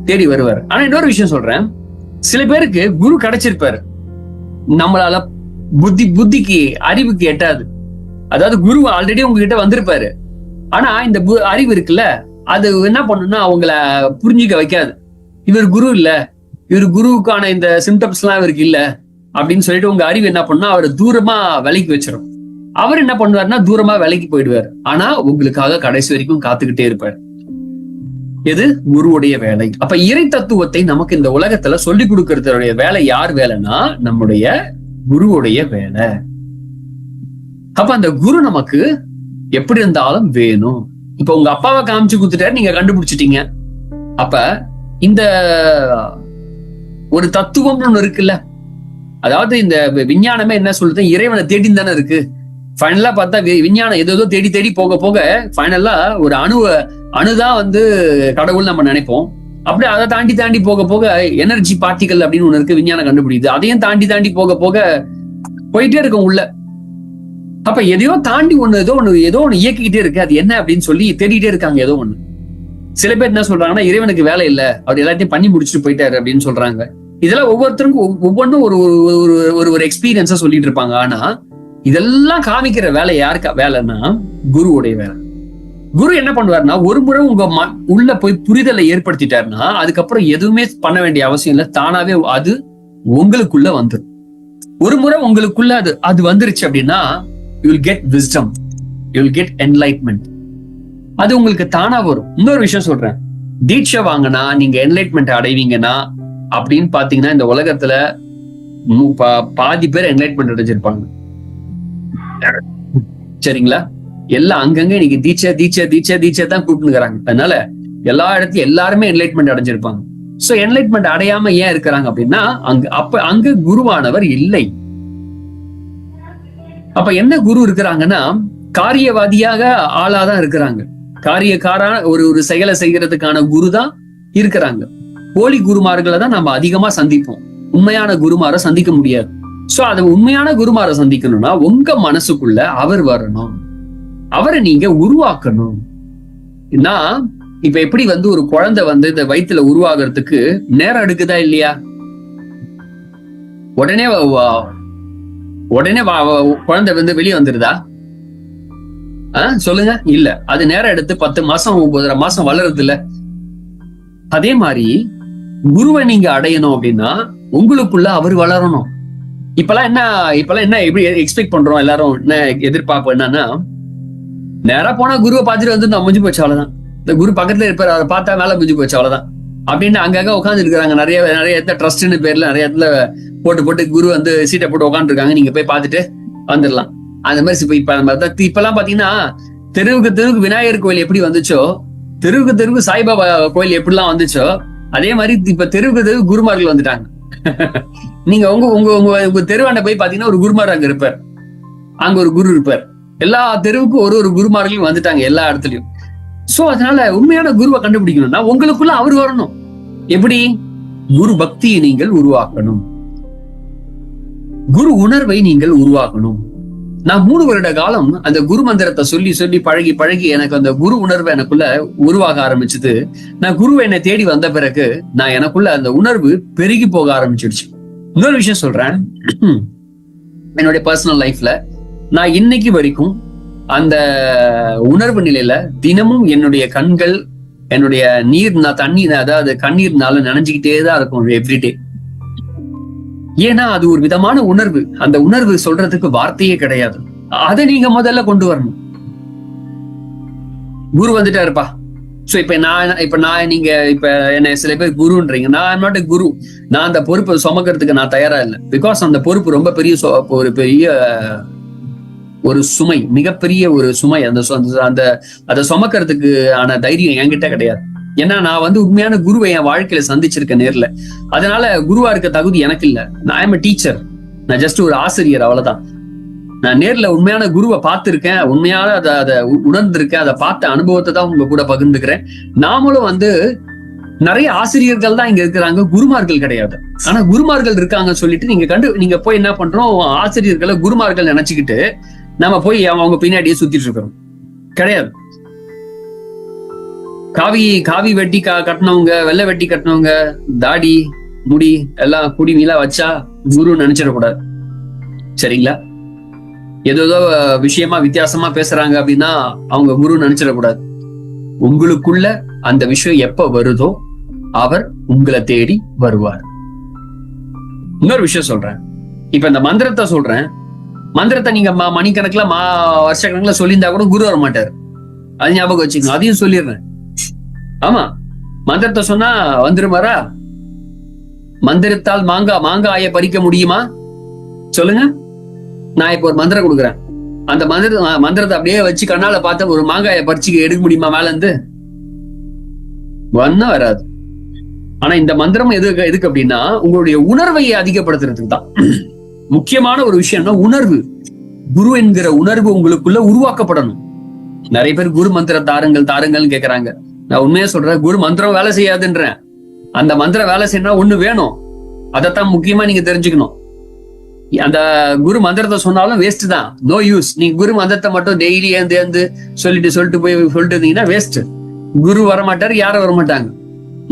A: தேடி வருவார். ஆனா இன்னொரு விஷயம் சொல்றேன், சில பேருக்கு குரு கிடைச்சிருப்பாரு, நம்மளால புத்திக்கு அறிவுக்கு எட்டாது. அதாவது குரு ஆல்ரெடி உங்ககிட்ட வந்திருப்பாரு, ஆனா இந்த அறிவு இருக்குல்ல, அது என்ன பண்ணுன்னா அவங்கள புரிஞ்சுக்க வைக்காது. இவர் குரு இல்ல, இவர் குருவுக்கான இந்த சிம்டம்ஸ் எல்லாம் இவருக்கு இல்ல அப்படின்னு சொல்லிட்டு உங்க அறிவு என்ன பண்ணா அவரை தூரமா விலைக்கு வச்சிடும். அவர் என்ன பண்ணுவாருன்னா தூரமா விலைக்கு போயிடுவார். ஆனா உங்களுக்காக கடைசி வரைக்கும் காத்துக்கிட்டே இருப்பார். எது குருவுடைய வேலை. அப்ப இறை தத்துவத்தை நமக்கு இந்த உலகத்துல சொல்லி கொடுக்கறதுடைய வேலை யார் வேலைன்னா நம்முடைய குருவுடைய வேலை. அப்ப அந்த குரு நமக்கு எப்படி இருந்தாலும் வேணும். இப்ப உங்க அப்பாவை காமிச்சு கொடுத்துட்டாரு, நீங்க கண்டுபிடிச்சிட்டீங்க. அப்ப இந்த ஒரு தத்துவம்னு ஒண்ணு இருக்குல்ல, அதாவது இந்த விஞ்ஞானமே என்ன சொல்லுது, இறைவனை தேடி தானே இருக்கு. ஃபைனலா பார்த்தா விஞ்ஞானம் ஏதோ தேடி தேடி போக போக ஃபைனலா ஒரு அணுதான் வந்து கடவுள் நம்ம நினைப்போம். அப்படியே அதை தாண்டி தாண்டி போக போக எனர்ஜி பார்ட்டிகல் அப்படின்னு ஒண்ணு இருக்கு, விஞ்ஞானம் கண்டுபிடிக்குது. அதையும் தாண்டி தாண்டி போக போக போயிட்டே இருக்கும் உள்ள. அப்ப எதையோ தாண்டி ஏதோ ஒண்ணு இயக்கிக்கிட்டே இருக்கு. அது என்ன அப்படின்னு சொல்லி தேடிட்டே இருக்காங்க ஏதோ ஒண்ணு. சில பேர் என்ன சொல்றாங்கன்னா, இறைவனுக்கு வேலை இல்ல, அவர் எல்லாத்தையும் பண்ணி முடிச்சுட்டு போயிட்டாரு அப்படின்னு சொல்றாங்க. இதெல்லாம் ஒவ்வொருத்தருக்கும் ஒவ்வொன்றும் ஒரு எக்ஸ்பீரியன்ஸா சொல்லிட்டு இருப்பாங்க. ஆனா இதெல்லாம் காமிக்கிற வேலை யாருக்கா வேலைன்னா குருவுடைய வேலை. குரு என்ன பண்ணுவாருன்னா, ஒரு முறை உங்க உள்ள போய் புரிதலை ஏற்படுத்திட்டாருன்னா அதுக்கப்புறம் எதுவுமே பண்ண வேண்டிய அவசியம் இல்லை, தானாவே அது உங்களுக்குள்ள வந்துடும். ஒரு முறை உங்களுக்குள்ள அது வந்துருச்சு அப்படின்னா you will get wisdom, you will get enlightenment. அது உங்களுக்கு தானா வரும். இன்னொரு விஷயம் சொல்றேன், தீட்சை வாங்கினா நீங்க என்லைட்மெண்ட் அடைவீங்கன்னா அப்படின்னு பாத்தீங்கன்னா இந்த உலகத்துல பாதி பேர் என்லைட்மெண்ட் அடைஞ்சிருப்பாங்க. சரிங்களா? எல்லாம் அங்கங்க இன்னைக்கு தீட்சை தீட்சை தீட்சை தீட்சை தான் கூப்பிட்டுக்கிறாங்க. அதனால எல்லா இடத்துலயும் எல்லாருமே என்லைட்மெண்ட் அடைஞ்சிருப்பாங்க. சோ என்லைட்மெண்ட் அடையாம ஏன் இருக்கிறாங்க அப்படின்னா அங்க குருவானவர் இல்லை. அப்ப என்ன குரு இருக்கிறாங்கன்னா, காரியவாதியாக ஆளாதான் இருக்கிறாங்க. காரியக்காரான ஒரு செயலை செய்யறதுக்கான குரு தான் இருக்கிறாங்க. போலி குருமார்களை தான் நம்ம அதிகமா சந்திப்போம், உண்மையான குருமாரை சந்திக்க முடியாது. சோ அது உண்மையான குருமாரை சந்திக்கணும்னா உங்க மனசுக்குள்ள அவர் வரணும், அவரை நீங்க உருவாக்கணும். இப்ப எப்படி வந்து ஒரு குழந்தை வந்து இந்த வயித்துல உருவாகிறதுக்கு நேரம் எடுக்குதா இல்லையா? உடனே குழந்தை வந்து வெளியே வந்துருதா? சொல்லுங்க. இல்ல, அது நேரம் எடுத்து 10 மாசம் 9 மாசம் வளருது இல்ல. அதே மாதிரி குருவை நீங்க அடையணும் அப்படின்னா உங்களுக்குள்ள அவர் வளரணும். இப்பெல்லாம் என்ன எப்படி எக்ஸ்பெக்ட் பண்றோம் எல்லாரும், என்ன எதிர்பார்ப்பு என்னன்னா, நேரா போனா குருவை பார்த்துட்டு வந்து நான் முடிஞ்சு போச்சு அவ்வளவுதான், இந்த குரு பக்கத்துல இருப்பாரு அதை பார்த்தா மேல முடிஞ்சு போச்சு அவ்வளவுதான் அப்படின்னு அங்கங்க உட்காந்து இருக்கிறாங்க. நிறைய இடத்துல ட்ரஸ்ட்னு பேர்ல நிறைய இடத்துல போட்டு குரு வந்து சீட்டை போட்டு உட்காந்து இருக்காங்க. நீங்க போய் பார்த்துட்டு வந்துடலாம். அந்த மாதிரி இப்பெல்லாம் பாத்தீங்கன்னா தெருவுக்கு விநாயகர் கோயில் எப்படி வந்துச்சோ, தெருவுக்கு சாய்பாபா கோயில் எப்படிலாம் வந்துச்சோ, அதே மாதிரி இப்ப தெருவுக்கு குருமார்கள் வந்துட்டாங்க. நீங்க உங்க தெருவாண்ட போய் பாத்தீங்கன்னா ஒரு குருமார் அங்க இருப்பார், அங்க ஒரு குரு இருப்பார். எல்லா தெருவுக்கும் ஒரு குருமார்களும் வந்துட்டாங்க எல்லா இடத்துலயும். சோ அதனால உண்மையான குருவை கண்டுபிடிக்கணும்னா உங்களுக்குள்ள அவர் வரணும். எப்படி? குரு பக்தியை நீங்கள் உருவாக்கணும், குரு உணர்வை நீங்கள் உருவாக்கணும். நான் 3 வருட காலம் அந்த குரு மந்திரத்தை சொல்லி பழகி எனக்கு அந்த குரு உணர்வு எனக்குள்ள உருவாக ஆரம்பிச்சது. நான் குருவை என்னை தேடி வந்த பிறகு நான் எனக்குள்ள அந்த உணர்வு பெருகி போக ஆரம்பிச்சிடுச்சு. இன்னொரு விஷயம் சொல்றேன், என்னுடைய பர்சனல் லைஃப்ல நான் இன்னைக்கு வரைக்கும் அந்த உணர்வு நிலையில தினமும் என்னுடைய கண்கள் என்னுடைய அதாவது கண்ணீர்னால நனைஞ்சுக்கிட்டே தான் இருக்கும் எவ்ரிடே. ஏன்னா அது ஒரு விதமான உணர்வு. அந்த உணர்வு சொல்றதுக்கு வார்த்தையே கிடையாது. அதை நீங்க முதல்ல கொண்டு வரணும். குரு வந்துட்டாருப்பா. சோ இப்ப என்ன சில பேர் குருன்றீங்க. நான் ஐம் நாட் எ குரு. நான் அந்த பொறுப்பை சுமக்கிறதுக்கு நான் தயாரா இல்லை. பிகாஸ் அந்த பொறுப்பு ரொம்ப பெரிய ஒரு சுமை, மிகப்பெரிய ஒரு சுமை. அதை சுமக்கிறதுக்கு ஆன தைரியம் என்கிட்ட கிடையாது. ஏன்னா நான் வந்து உண்மையான குருவை என் வாழ்க்கையில சந்திச்சிருக்கேன் நேர்ல. அதனால குருவா இருக்க தகுதி எனக்கு இல்ல. நான் ஐம் டீச்சர், நான் ஜஸ்ட் ஒரு ஆசிரியர், அவ்வளவுதான். நான் நேர்ல உண்மையான குருவை பார்த்திருக்கேன், உண்மையான அதை உணர்ந்திருக்கேன், அதை பார்த்த அனுபவத்தை தான் உங்க கூட பகிர்ந்துக்கிறேன். நாமளும் வந்து நிறைய ஆசிரியர்கள் தான் இங்க இருக்கிறாங்க, குருமார்கள் கிடையாது. ஆனா குருமார்கள் இருக்காங்கன்னு சொல்லிட்டு நீங்க போய் என்ன பண்றோம், ஆசிரியர்களை குருமார்கள் நினைச்சுக்கிட்டு நம்ம போய் அவங்க பின்னாடியே சுத்திட்டு இருக்கிறோம். கிடையாது. காவி வெட்டி கட்டினவங்க, வெள்ளை வெட்டி கட்டினவங்க, தாடி முடி எல்லாம் குடி மீளா வச்சா குரு நினைச்சிடக்கூடாது. சரிங்களா? ஏதோ விஷயமா வித்தியாசமா பேசுறாங்க அப்படின்னா அவங்க குரு நினைச்சிடக்கூடாது. உங்களுக்குள்ள அந்த விஷயம் எப்ப வருதோ அவர் உங்களை தேடி வருவார். இன்னொரு விஷயம் சொல்றேன், இப்ப இந்த மந்திரத்தை சொல்றேன். மந்திரத்தை நீங்க மணிக்கணக்குல வருஷ கணக்குல சொல்லியிருந்தா கூட குரு வர மாட்டாரு. அது ஞாபகம் வச்சுக்கோங்க. அதையும் சொல்லிடுறேன். ஆமா, மந்திரத்தை சொன்னா வந்துருமாரா? மந்திரத்தால் மாங்காயை பறிக்க முடியுமா சொல்லுங்க? நான் இப்ப ஒரு மந்திரம் கொடுக்குறேன், அந்த மந்திரத்தை அப்படியே வச்சு கண்ணால பார்த்து ஒரு மாங்காயை பறிச்சு எடுக்க முடியுமா மேல இருந்து? ஒன்னும் வராது. ஆனா இந்த மந்திரம் எதுக்கு அப்படின்னா உங்களுடைய உணர்வை அதிகப்படுத்துறதுக்கு தான். முக்கியமான ஒரு விஷயம்னா உணர்வு. குரு என்கிற உணர்வு உங்களுக்குள்ள உருவாக்கப்படணும். நிறைய பேர் குரு மந்திரம் தாருங்கள் கேக்குறாங்க. நான் உண்மையா சொல்றேன், குரு மந்திரம் வேலை செய்யாதுன்றேன். அந்த மந்திரம் வேலை செய்யணும் ஒண்ணு வேணும். அதைத்தான் முக்கியமா நீங்க தெரிஞ்சுக்கணும். அந்த குரு மந்திரத்தை சொன்னாலும் வேஸ்ட் தான், நோ யூஸ். நீங்க குரு மந்திரத்தை மட்டும் டெய்லி ஏந்து சொல்லிட்டு இருந்தீங்கன்னா வேஸ்ட். குரு வரமாட்டாரு, யாரும் வரமாட்டாங்க.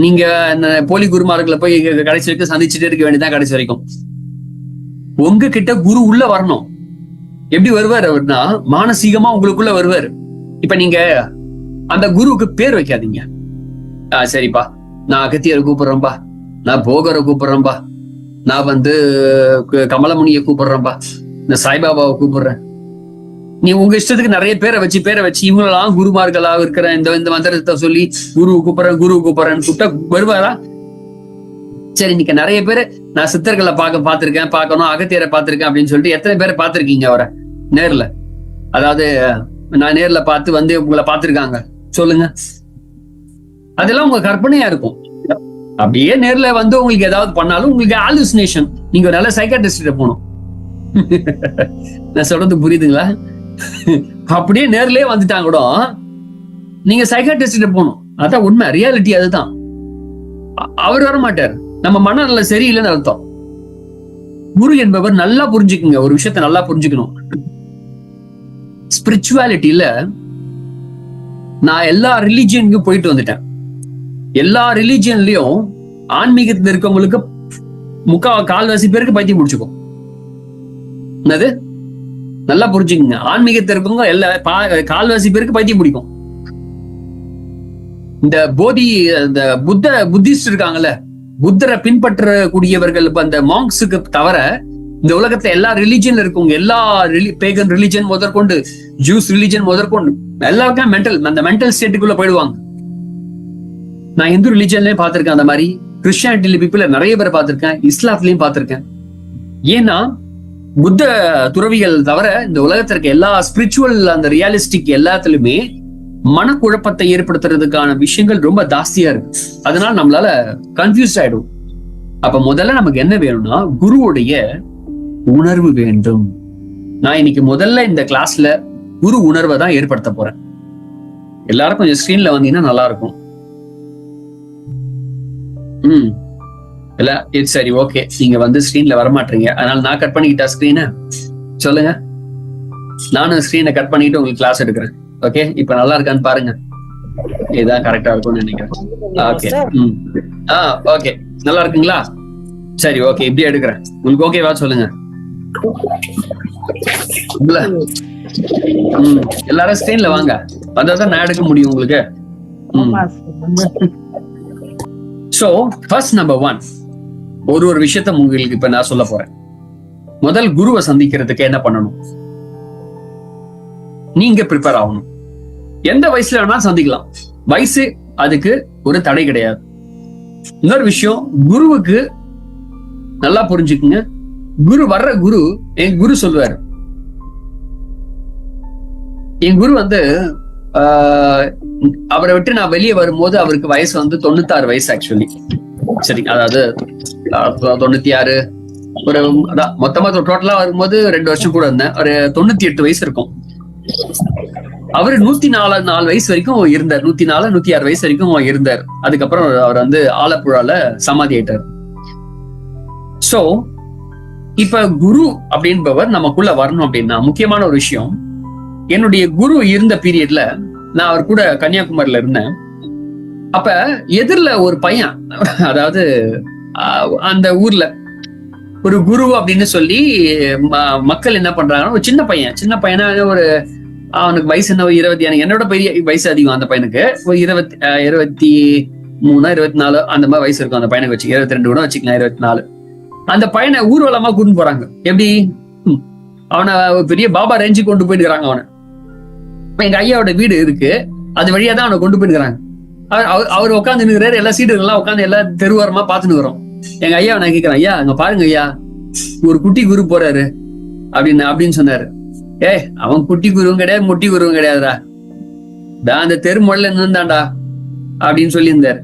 A: நீங்க போலி குருமார்களை போய் கடைசி வரைக்கும் சந்திச்சுட்டே இருக்க வேண்டியதான். கடைசி வரைக்கும் உங்ககிட்ட குரு உள்ள வரணும். எப்படி வருவார் அவர்னா, மானசீகமா உங்களுக்குள்ள வருவார். இப்ப நீங்க அந்த குருவுக்கு பேர் வைக்காதீங்க. சரிப்பா, நான் அகத்தியரை கூப்பிடுறேன்பா, நான் போகரை கூப்பிடுறேன்பா, நான் கமலமுனியை கூப்பிடுறேன்பா, இந்த சாய்பாபாவை கூப்பிடுறேன். நீ உங்க இஷ்டத்துக்கு நிறைய பேரை வச்சு இவங்களெல்லாம் குருமார்களா இருக்கிற இந்த மந்திரத்தை சொல்லி குரு கூப்பிடுறேன்னு கூப்பிட்டா வருவாரா? சரி, இன்னைக்கு நிறைய பேரு நான் சித்தர்களை பார்க்கணும், அகத்தியரை பார்த்திருக்கேன் அப்படின்னு சொல்லிட்டு எத்தனை பேரை பார்த்திருக்கீங்க அவரை நேர்ல? அதாவது நான் நேர்ல பார்த்து உங்களை பார்த்திருக்காங்க சொல்லுங்க. அதெல்லாம் உங்க கற்பனையா இருக்கும். அப்படியே நேர்ல உங்களுக்கு ஏதாவது பண்ணாலும் உங்களுக்கு ஆலுசினேஷன். நீங்க ஒரு நல்ல சைக்காட்ரிஸ்ட போகணும். நான் சொல்றது புரியுதுங்களா? அப்படியே நேர்லயே வந்துட்டாங்க கூட நீங்க சைக்காட்ரிஸ்ட போகணும். அதான் உண்மை, ரியாலிட்டி அதுதான். அவர் வர மாட்டார். நம்ம மனநல சரியில்லைன்னு அர்த்தம். குரு என்பவர் நல்லா புரிஞ்சுக்குங்க, ஒரு விஷயத்த நல்லா புரிஞ்சுக்கணும். ஸ்பிரிச்சுவாலிட்டியில நான் எல்லா ரிலிஜியனுக்கும் போயிட்டு வந்துட்டேன். எல்லா ரிலிஜியன்லயும் ஆன்மீகத்துல இருக்கவங்களுக்கு கால்வாசி பேருக்கு பைத்தியம் முடிச்சுக்கும். என்னது? நல்லா புரிஞ்சுக்குங்க, ஆன்மீகத்தில் இருக்கவங்க எல்லா கால்வாசி பேருக்கு பைத்தியம் பிடிக்கும். இந்த புத்திஸ்ட் இருக்காங்கல்ல, புத்தரை பின்பற்றக்கூடியவர்கள், அந்த மாங்க்ஸுக்கு தவிர இந்த உலகத்துல எல்லா ரிலிஜியன்ல இருக்கவங்க, எல்லா பேகன் ரிலிஜியன் முதற்கொண்டு, ஜூஸ் ரிலிஜியன் முதற்கொண்டு எல்லாருக்கும் அந்த மென்டல் ஸ்டேட்டுக்குள்ள போயிடுவாங்க. நான் இந்து ரிலிஜியன்லயும் பார்த்திருக்கேன் அந்த மாதிரி, கிறிஸ்டியானிட்டில பீப்புள் நிறைய பேர் பார்த்திருக்கேன், இஸ்லாம்லயும் பார்த்திருக்கேன். ஏன்னா புத்த துறவிகள் தவிர இந்த உலகத்திற்கு எல்லா ஸ்பிரிச்சுவல் அந்த ரியாலிஸ்டிக் எல்லாத்துலயுமே மனக்குழப்பத்தை ஏற்படுத்துறதுக்கான விஷயங்கள் ரொம்ப ஜாஸ்தியா இருக்கு. அதனால நம்மளால கன்ஃபியூஸ் ஆயிடும். அப்ப முதல்ல நமக்கு என்ன வேணும்னா குருவுடைய உணர்வு வேண்டும். நான் இன்னைக்கு முதல்ல இந்த கிளாஸ்ல குரு உணர்வை தான் ஏற்படுத்த போறேன். எல்லாரும் கொஞ்சம் ஸ்கிரீன்ல வந்தீங்கன்னா நல்லா இருக்கும். இல்ல இது சரி, ஓகே. நீங்க ஸ்கிரீன்ல வரமாட்டீங்க, அதனால நான் கட் பண்ணிக்கிட்டா ஸ்கிரீனை சொல்லுங்க. நானும் ஸ்கிரீனை கட் பண்ணிட்டு உங்களுக்கு கிளாஸ் எடுக்கிறேன். ஓகே, இப்ப நல்லா இருக்கான்னு பாருங்க. இதுதான் கரெக்டா இருக்கும்னு நினைக்கிறேன். ஓகே, ஓகே, நல்லா இருக்குங்களா? சரி, ஓகே, இப்படி எடுக்கிறேன். உங்களுக்கு ஓகேவா சொல்லுங்க. எல்லாரும் ஸ்கிரீன்ல வாங்க, வந்தாதான் நான் எடுக்க முடியும் உங்களுக்கு. சோ ஃபர்ஸ்ட் நம்பர் 1, ஒரு விஷயத்த உங்களுக்கு இப்ப நான் சொல்ல போறேன். முதல் குருவை சந்திக்கிறதுக்கு என்ன பண்ணணும்? நீங்க ப்ரிப்பேர் ஆகணும். எந்த வயசுல வேணா சந்திக்கலாம், வயசு அதுக்கு ஒரு தடை கிடையாது. இன்னொரு விஷயம், குருவுக்கு நல்லா புரிஞ்சுக்குங்க. என் குரு சொல்லுவாரு, என் குரு அவரை விட்டு நான் வெளியே வரும்போது அவருக்கு வயசு 96 வயசு ஆக்சுவலி. சரி, அதாவது 96 ஒரு மொத்தமா டோட்டலா வரும்போது 2 வருஷம் கூட இருந்தேன். ஒரு 98 வயசு இருக்கும். அவரு 104 வயசு வரைக்கும் இருந்தார். 104 106 வயசு வரைக்கும் இருந்தார். அதுக்கப்புறம் அவர் ஆலப்புழால சமாதி ஆயிட்டார். சோ இப்ப குரு அப்படின்பவர் நமக்குள்ள வரணும் அப்படின்னா முக்கியமான ஒரு விஷயம், என்னுடைய குரு இருந்த பீரியட்ல நான் அவர் கூட கன்னியாகுமரியில இருந்தேன். அப்ப எதிரில ஒரு பையன், அதாவது அந்த ஊர்ல ஒரு குரு அப்படின்னு சொல்லி மக்கள் என்ன பண்றாங்கன்னா, ஒரு சின்ன பையனா ஒரு அவனுக்கு வயசு என்ன 20, என்னோட பெரிய வயசு அதிகம் அந்த பையனுக்கு. ஒரு 23 24 அந்த மாதிரி வயசு இருக்கும் அந்த பையனுக்கு. வச்சு 22 கூட வச்சுக்கலாம், 24. அந்த பையனை ஊர்வலமா கூட்டு போறாங்க. எப்படி? அவனை பெரிய பாபா ரேஞ்சு கொண்டு போயிட்டுக்கிறாங்க. அவனை எங்க ஐயாவோட வீடு இருக்கு, அது வழியா தான் அவனை கொண்டு போயிட்டுக்கிறாங்க. அவர் உட்காந்து நிற்கிறாரு, எல்லா சீட்டுகள்லாம் உட்காந்து எல்லா தெருவாரமா பாத்துன்னு வரோம். எங்க ஐயா நான் கேட்கிறேன், ஐயா அங்க பாருங்க ஐயா, ஒரு குட்டி குரு போறாரு அப்படின்னு சொன்னாரு. அவன் குட்டி குருவும் கிடையாது, முட்டி குருவும் கிடையாதுடா, அந்த தெரு முதல்ல இருந்தான்டா அப்படின்னு சொல்லியிருந்தாரு.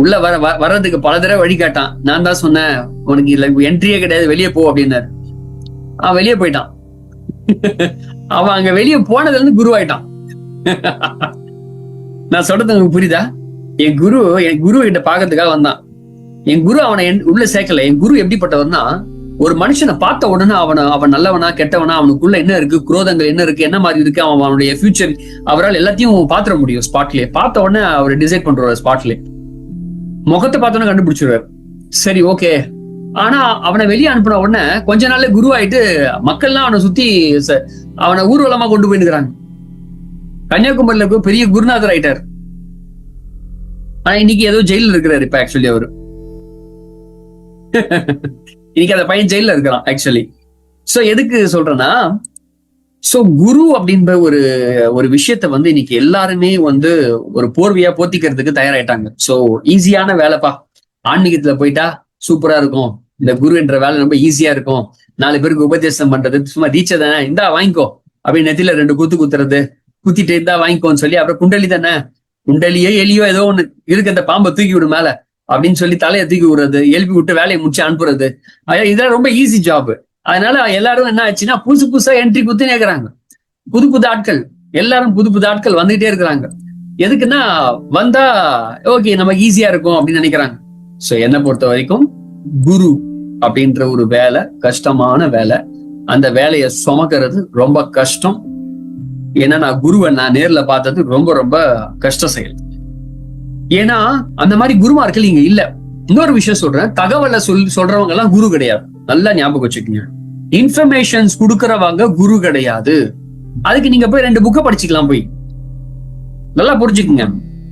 A: உள்ள வர்றதுக்கு பல தடவை வழி காட்டான். நான் தான் சொன்னேன், உனக்கு இல்ல என்ட்ரியே கிடையாது, வெளியே போ அப்படின்னாரு. அவன் வெளியே போயிட்டான். அவன் அங்க வெளியே போனதுல இருந்து குருவாயிட்டான். நான் சொல்றது உங்களுக்கு புரியுதா? என் குரு கிட்ட பாக்கிறதுக்காக வந்தான். என் குரு அவனை உள்ள சேர்க்கல. என் குரு எப்படிப்பட்டவர்னா, ஒரு மனுஷனை பார்த்த உடனே அவன் நல்லவனா கெட்டவனா, அவனுக்குள்ள என்ன இருக்கு, குரோதங்கள் என்ன இருக்கு, என்ன மாதிரி இருக்கு, அவனுடைய ஃபியூச்சர் அவரால் எல்லாத்தையும் பாத்திர முடியும். ஸ்பாட்லயே பார்த்த உடனே அவர் டிசைட் பண்றாரு. ஸ்பாட்லயே முகத்தை பார்த்தோன்னே கண்டுபிடிச்சிருவாரு. சரி ஓகே. ஆனா அவனை வெளியே அனுப்பின உடனே கொஞ்ச நாள்ல குருவாயிட்டு மக்கள்லாம் அவனை சுத்தி அவனை ஊர்வலமா கொண்டு போயிருக்கிறாங்க. கன்னியாகுமரியில பெரிய குருநாதர் ஆயிட்டார். ஆனா இன்னைக்கு ஏதோ ஜெயில இருக்கிறாரு. இப்ப ஆக்சுவலி அவரு இன்னைக்கு அந்த பையன் ஜெயில இருக்கிறான் ஆக்சுவலி. சோ எதுக்கு சொல்றேன்னா, சோ குரு அப்படின்ற ஒரு விஷயத்த இன்னைக்கு எல்லாருமே ஒரு போர்வையா போத்திக்கிறதுக்கு தயாராயிட்டாங்க. சோ ஈஸியான வேலைப்பா, ஆன்மீகத்துல போயிட்டா சூப்பரா இருக்கும், இந்த குரு என்ற வேலை ரொம்ப ஈஸியா இருக்கும், 4 பேருக்கு உபதேசம் பண்றது, சும்மா தீட்சை தானே, இந்தா வாங்கிக்கோ அப்படின்னு நெத்தில 2 குத்துறது, குத்திட்டு இந்தா வாங்கிக்கோன்னு சொல்லி, அப்புறம் குண்டலி தானே, குண்டலியோ எலியோ ஏதோ ஒண்ணு இருக்கு, அந்த பாம்பை தூக்கி விடு மேல அப்படின்னு சொல்லி தலையை தூக்கி விடுறது, எழுப்பி விட்டு வேலையை முடிச்சு அனுப்புறது, இதெல்லாம் ரொம்ப ஈஸி ஜாப். அதனால எல்லாரும் என்ன ஆச்சுன்னா புதுசா என்ட்ரி குத்து கேக்குறாங்க. புது ஆட்கள், எல்லாரும் புது ஆட்கள் வந்துகிட்டே இருக்கிறாங்க. எதுக்குன்னா வந்தா ஓகே நமக்கு ஈஸியா இருக்கும் அப்படின்னு நினைக்கிறாங்க. சோ என்னை பொறுத்த வரைக்கும் குரு அப்படின்ற ஒரு வேலை கஷ்டமான வேலை. அந்த வேலையை சுமக்கிறது ரொம்ப கஷ்டம். ஏன்னா நான் குருவை நேர்ல பார்த்தது ரொம்ப ரொம்ப கஷ்ட செயல். ஏன்னா அந்த மாதிரி குருமார்கள் இங்க இல்ல. இன்னொரு விஷயம் சொல்றேன், தகவலை சொல்றவங்க எல்லாம் குரு கிடையாது. நல்லா ஞாபகம் வச்சுக்கோங்க. இன்ஃபர்மேஷன்ஸ் கொடுக்கறவங்க குரு கிடையாது. அதுக்கு நீங்க போய் 2 புக்கை படிச்சுக்கலாம். போய் நல்லா புரிஞ்சுக்குங்க.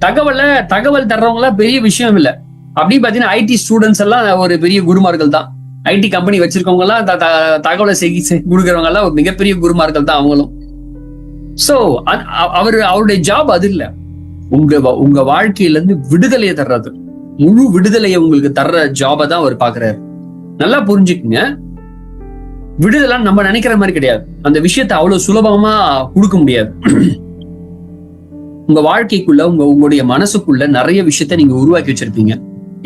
A: தகவல் தர்றவங்க எல்லாம் பெரிய விஷயம் இல்ல. அப்படின்னு பாத்தீங்கன்னா ஐடி ஸ்டூடெண்ட்ஸ் எல்லாம் ஒரு பெரிய குருமார்கள் தான். ஐடி கம்பெனி வச்சிருக்கவங்க எல்லாம் தகவலை கொடுக்கறவங்க எல்லாம் ஒரு மிகப்பெரிய குருமார்கள் தான் அவங்களும். சோ அவருடைய ஜாப் அது இல்ல. உங்க வாழ்க்கையில இருந்து விடுதலையை தர்றது, முழு விடுதலையை உங்களுக்கு தர்ற ஜாபை தான் அவர் பாக்குறாரு. நல்லா புரிஞ்சுக்குங்க. விடுதலை நம்ம நினைக்கிற மாதிரி கிடையாது. அந்த விஷயத்தை அவ்வளவு சுலபமா கொடுக்க முடியாது. உங்க வாழ்க்கைக்குள்ள உங்களுடைய மனசுக்குள்ள நிறைய விஷயத்த நீங்க உருவாக்கி வச்சிருப்பீங்க.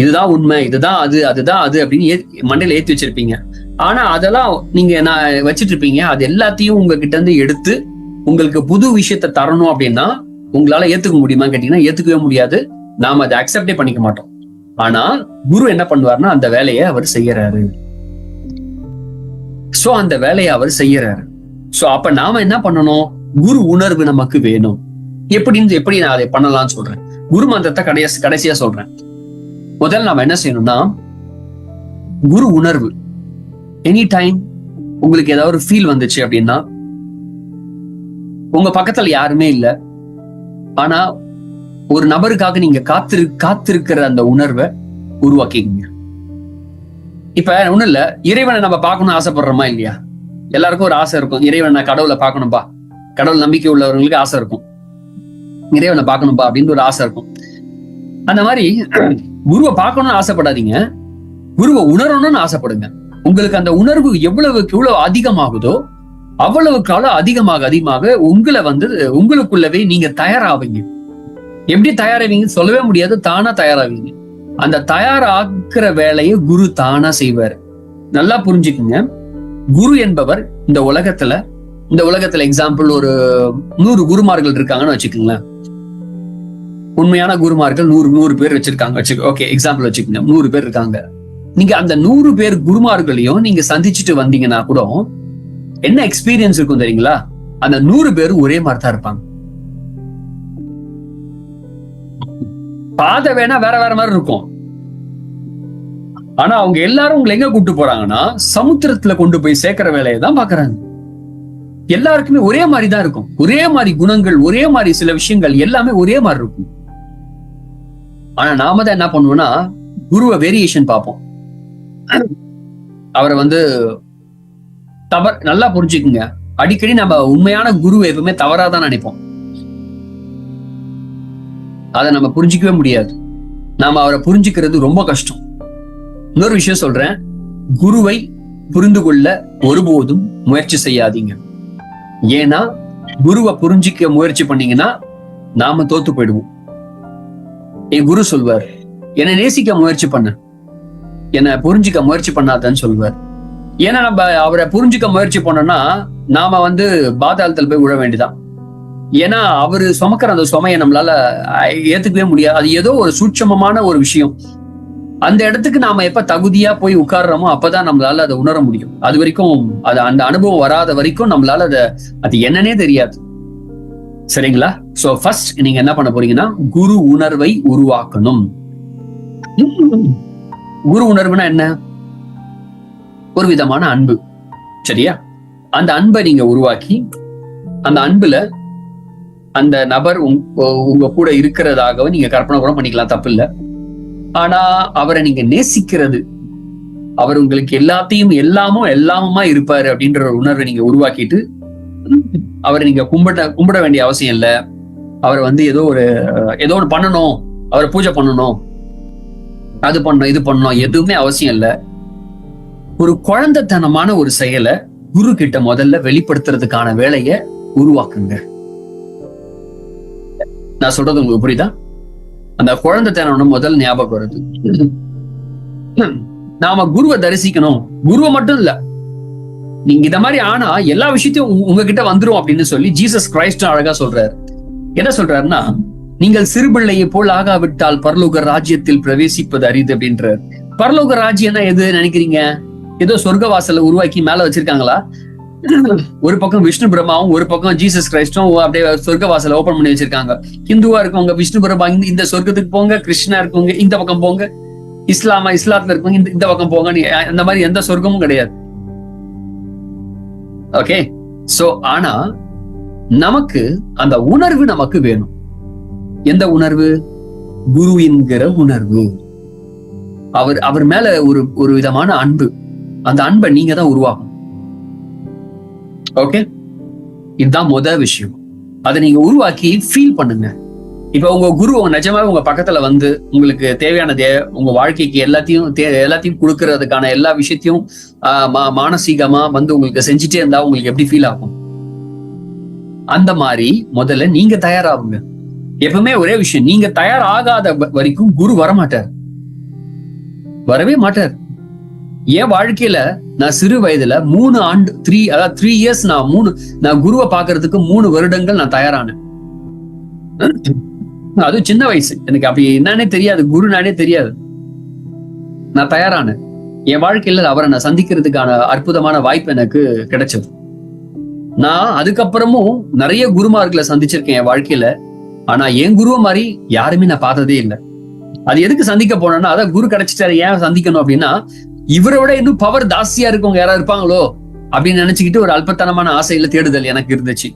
A: இதுதான் உண்மை, இதுதான் அதுதான் அது அப்படின்னு மண்டையில ஏத்தி வச்சிருப்பீங்க. ஆனா அதெல்லாம் நீங்க வச்சிட்டு இருப்பீங்க. அது எல்லாத்தையும் உங்ககிட்ட இருந்து எடுத்து உங்களுக்கு புது விஷயத்த தரணும் அப்படின்னா உங்களால ஏத்துக்க முடியுமா கேட்டீங்கன்னா ஏத்துக்கவே முடியாது. நாம அதை அக்செப்டே பண்ணிக்க மாட்டோம். ஆனா குரு என்ன பண்ணுவாருன்னா அந்த வேலையை அவர் செய்யறாரு. சோ அந்த வேலையை அவர் செய்யறாரு. சோ அப்ப நாம என்ன பண்ணணும்? குரு உணர்வு நமக்கு வேணும். எப்படி நான் அதை பண்ணலாம்னு சொல்றேன். குரு மந்திரத்தை கடைசியா சொல்றேன். முதல்ல நாம என்ன செய்யணும்னா, குரு உணர்வு. எனி டைம் உங்களுக்கு ஏதாவது ஒரு ஃபீல் வந்துச்சு அப்படின்னா, உங்க பக்கத்துல யாருமே இல்ல, ஆனா ஒரு நபருக்காக நீங்க காத்திருக்கிற அந்த உணர்வை உருவாக்கிங்க. இப்ப ஒண்ணும் இல்ல, இறைவனை நம்ம பார்க்கணும்னு ஆசைப்படுறோமா இல்லையா? எல்லாருக்கும் ஒரு ஆசை இருக்கும். இறைவனை, கடவுளை பார்க்கணும்பா, கடவுள் நம்பிக்கை உள்ளவர்களுக்கு ஆசை இருக்கும். இறைவனை பார்க்கணும்பா அப்படின்னு ஒரு ஆசை இருக்கும். அந்த மாதிரி குருவை பார்க்கணும்னு ஆசைப்படாதீங்க, குருவை உணரணும்னு ஆசைப்படுங்க. உங்களுக்கு அந்த உணர்வு எவ்வளவு அதிகமாகுதோ அவ்வளவுக்கு அதிகமாக உங்களை உங்களுக்குள்ளவே நீங்க தயாராவீங்க. எப்படி தயாராவீங்க சொல்லவே முடியாது, தானா தயாராவீங்க. அந்த தயாராக்குற வேலையை குரு தானா செய்வார். நல்லா புரிஞ்சுக்குங்க. குரு என்பவர் இந்த உலகத்துல எக்ஸாம்பிள் ஒரு 100 குருமார்கள் இருக்காங்கன்னு வச்சுக்கோங்களேன். உண்மையான குருமார்கள் 100 பேர் வச்சிருக்காங்க. ஓகே, எக்ஸாம்பிள் வச்சுக்கோங்க. 100 பேர் இருக்காங்க. நீங்க அந்த 100 பேர் குருமார்களையும் நீங்க சந்திச்சுட்டு வந்தீங்கன்னா கூட என்ன எக்ஸ்பீரியன்ஸ் இருக்கும் தெரியுங்களா? அந்த 100 பேரும் ஒரே மாதிரி தான் இருப்பாங்க. பாதை வேணா வேற மாதிரி இருக்கும். ஆனா அவங்க எல்லாரும் உங்களை எங்க கூட்டு போறாங்கன்னா சமுத்திரத்துல கொண்டு போய் சேர்க்கிற வேலையை தான் பாக்குறாங்க. எல்லாருக்குமே ஒரே மாதிரி தான் இருக்கும். ஒரே மாதிரி குணங்கள், ஒரே மாதிரி சில விஷயங்கள் எல்லாமே ஒரே மாதிரி இருக்கும். ஆனா நாம தான் என்ன பண்ணுவோம்னா குருவை வேரியேஷன் பார்ப்போம். அவரை நல்லா புரிஞ்சுக்குங்க. அடிக்கடி நம்ம உண்மையான குருவை எப்பவுமே தவறாதான் நினைப்போம். அதை நம்ம புரிஞ்சிக்கவே முடியாது. நாம அவரை புரிஞ்சுக்கிறது ரொம்ப கஷ்டம். இன்னொரு விஷயம் சொல்றேன், குருவை புரிந்து கொள்ள ஒருபோதும் முயற்சி செய்யாதீங்க. ஏன்னா குருவை புரிஞ்சிக்க முயற்சி பண்ணீங்கன்னா நாம தோத்து போயிடுவோம். என் குரு சொல்வார், என்னை நேசிக்க முயற்சி பண்ண, என்னை புரிஞ்சுக்க முயற்சி பண்ணாதன்னு சொல்வார். ஏன்னா நம்ம அவரை புரிஞ்சுக்க முயற்சி பண்ணோம்னா நாம பாதாளத்தில் போய் விழ வேண்டியதான். ஏன்னா அவரு சுமக்கிற அந்த சுமையை நம்மளால ஏத்துக்கவே முடியாது. அது ஏதோ ஒரு சூட்சமமான ஒரு விஷயம். அந்த இடத்துக்கு நாம எப்ப தகுதியா போய் உட்கார்றோமோ அப்பதான் நம்மளால அதை உணர முடியும். அது வரைக்கும் அது அந்த அனுபவம் வராத வரைக்கும் நம்மளால அது என்னன்னே தெரியாது. சரிங்களா? சோ ஃபர்ஸ்ட் நீங்க என்ன பண்ண போறீங்கன்னா குரு உணர்வை உருவாக்கணும். குரு உணர்வுனா என்ன? ஒரு விதமான அன்பு. சரியா? அந்த அன்பை நீங்க உருவாக்கி அந்த அன்புல அந்த நபர் உங்க கூட இருக்கிறதாக நீங்க கற்பனை கூட பண்ணிக்கலாம், தப்பு இல்லை. ஆனா அவரை நீங்க நேசிக்கிறது, அவர் உங்களுக்கு எல்லாத்தையும் எல்லாமுமா இருப்பாரு அப்படின்ற ஒரு உணர்வை நீங்க உருவாக்கிட்டு அவரை நீங்க கும்பிட வேண்டிய அவசியம் இல்லை. அவரை ஏதோ ஒண்ணு பண்ணணும், அவரை பூஜை பண்ணணும், அது பண்ணணும், இது பண்ணணும், எதுவுமே அவசியம் இல்லை. ஒரு குழந்தைத்தனமான ஒரு செயலை குரு கிட்ட முதல்ல வெளிப்படுத்துறதுக்கான வேலையை உருவாக்குங்க. நான் சொல்றது உங்களுக்கு புரியுதா? அந்த குழந்தைத்தனம் முதல் ஞாபகம் வருது. நாம குருவை தரிசிக்கணும். குருவை மட்டும் இல்ல, நீங்க இந்த மாதிரி ஆனா எல்லா விஷயத்தையும் உங்ககிட்ட வந்துரும் அப்படின்னு சொல்லி ஜீசஸ் கிரைஸ்ட் அழகா சொல்றாரு. என்ன சொல்றாருன்னா, நீங்கள் சிறுபிள்ளையை போல் ஆகாவிட்டால் பரலோக ராஜ்யத்தில் பிரவேசிப்பது அரிது அப்படின்றார். பரலோக ராஜ்யம்னா எது நினைக்கிறீங்க? ஏதோ சொர்க்க வாசலை உருவாக்கி மேல வச்சிருக்காங்களா? ஒரு பக்கம் விஷ்ணு பிரம்மாவும் ஒரு பக்கம் ஜீசஸ் கிரைஸ்டும் அப்படியே சொர்க்க வாசலை ஓபன் பண்ணி வச்சிருக்காங்க. ஹிந்துவா இருக்கவங்க விஷ்ணு பிரம்மா இந்த சொர்க்கத்துக்கு போங்க, கிருஷ்ணா இருக்கவங்க இந்த பக்கம் போங்க, இஸ்லாத்துல இருக்கவங்க இந்த பக்கம் போங்க. அந்த மாதிரி எந்த சொர்க்கமும் கிடையாது. ஓகே, சோ ஆனா நமக்கு அந்த உணர்வு நமக்கு வேணும். எந்த உணர்வு? குரு என்கிற உணர்வு. அவர் மேல ஒரு விதமான அன்பு. அந்த அன்பை நீங்க தான் உருவாக்கணும். ஓகே, இதுதான் முதல் விஷயம். அதை நீங்க உருவாக்கி ஃபீல் பண்ணுங்க. இப்ப உங்க குரு நிஜமாவே உங்க பக்கத்துல உங்களுக்கு தேவையானதே, உங்க வாழ்க்கைக்கு எல்லாத்தையும் கொடுக்கறதுக்கான எல்லா விஷயத்தையும் மானசீகமா உங்களுக்கு செஞ்சுட்டே இருந்தா உங்களுக்கு எப்படி ஃபீல் ஆகும்? அந்த மாதிரி முதல்ல நீங்க தயாராகுங்க. எப்பவுமே ஒரே விஷயம், நீங்க தயாராகாத வரைக்கும் குரு வரமாட்டார், வரவே மாட்டார். என் வாழ்க்கையில நான் சிறு வயதுல 3 ஆண்டு 3 இயர்ஸ் நான் குருவை பாக்குறதுக்கு 3 வருடங்கள் நான் தயாரானேன். அது சின்ன வயசு, எனக்கு அப்படி என்னன்னே தெரியாது, குரு நானே தெரியாது. நான் தயாரானேன். என் வாழ்க்கையில அவரை நான் சந்திக்கிறதுக்கான அற்புதமான வாய்ப்பு எனக்கு கிடைச்சது. நான் அதுக்கப்புறமும் நிறைய குருமார்களை சந்திச்சிருக்கேன் என் வாழ்க்கையில. ஆனா என் குருவ மாதிரி யாருமே நான் பார்த்ததே இல்லை. அது எதுக்கு சந்திக்க போனேன்னா, அதான் குரு கிடைச்சிட்டாரு, ஏன் சந்திக்கணும் அப்படின்னா, இவரை விட இன்னும் பவர் ஜாஸ்தியா இருக்கவங்க யாராவது இருப்பாங்களோ அப்படின்னு நினைச்சுக்கிட்டு ஒரு அல்பத்தனமான ஆசையில தேடுதல் எனக்கு இருந்துச்சு.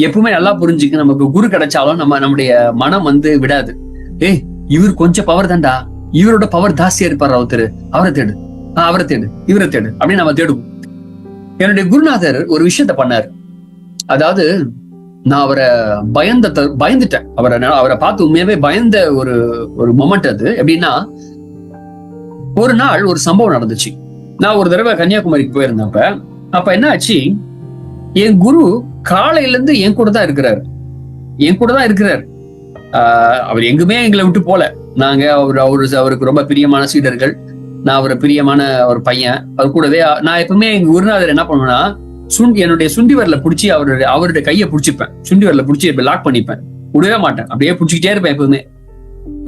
A: எப்பவுமே நல்லா புரிஞ்சுக்க, நமக்கு குரு கிடைச்சாலும் நம்முடைய மனம் விடாது. இவர் கொஞ்சம் பவர் தான்டா, இவரோட பவர் ஜாஸ்தியா இருப்பாரு ஒருத்தர், அவரை தேடு, இவரை தேடு அப்படின்னு நம்ம தேடுவோம். என்னுடைய குருநாதர் ஒரு விஷயத்த பண்ணாரு. அதாவது நான் அவரை பயந்துட்டேன். அவரை பார்த்து உண்மையாவே பயந்த ஒரு மொமெண்ட் அது. எப்படின்னா, ஒரு நாள் ஒரு சம்பவம் நடந்துச்சு. நான் ஒரு தடவை கன்னியாகுமரிக்கு போயிருந்தப்ப அப்ப என்ன ஆச்சு, என் குரு காலையில இருந்து என் கூட தான் இருக்கிறார். அவர் எங்குமே எங்களை விட்டு போல. நாங்க அவருக்கு ரொம்ப பிரியமான சீடர்கள். நான் அவரை பிரியமான ஒரு பையன். அவர் கூடவே நான் எப்பவுமே எங்க குருநாதர் என்ன பண்ணுவேன்னா, என்னுடைய சுண்டி வரல பிடிச்சி அவருடைய கையை பிடிச்சிப்பேன். சுண்டி வரல பிடிச்சி லாக் பண்ணிப்பேன், விடவே மாட்டேன். அப்படியே பிடிச்சிக்கிட்டே இருப்பேன். எப்பவுமே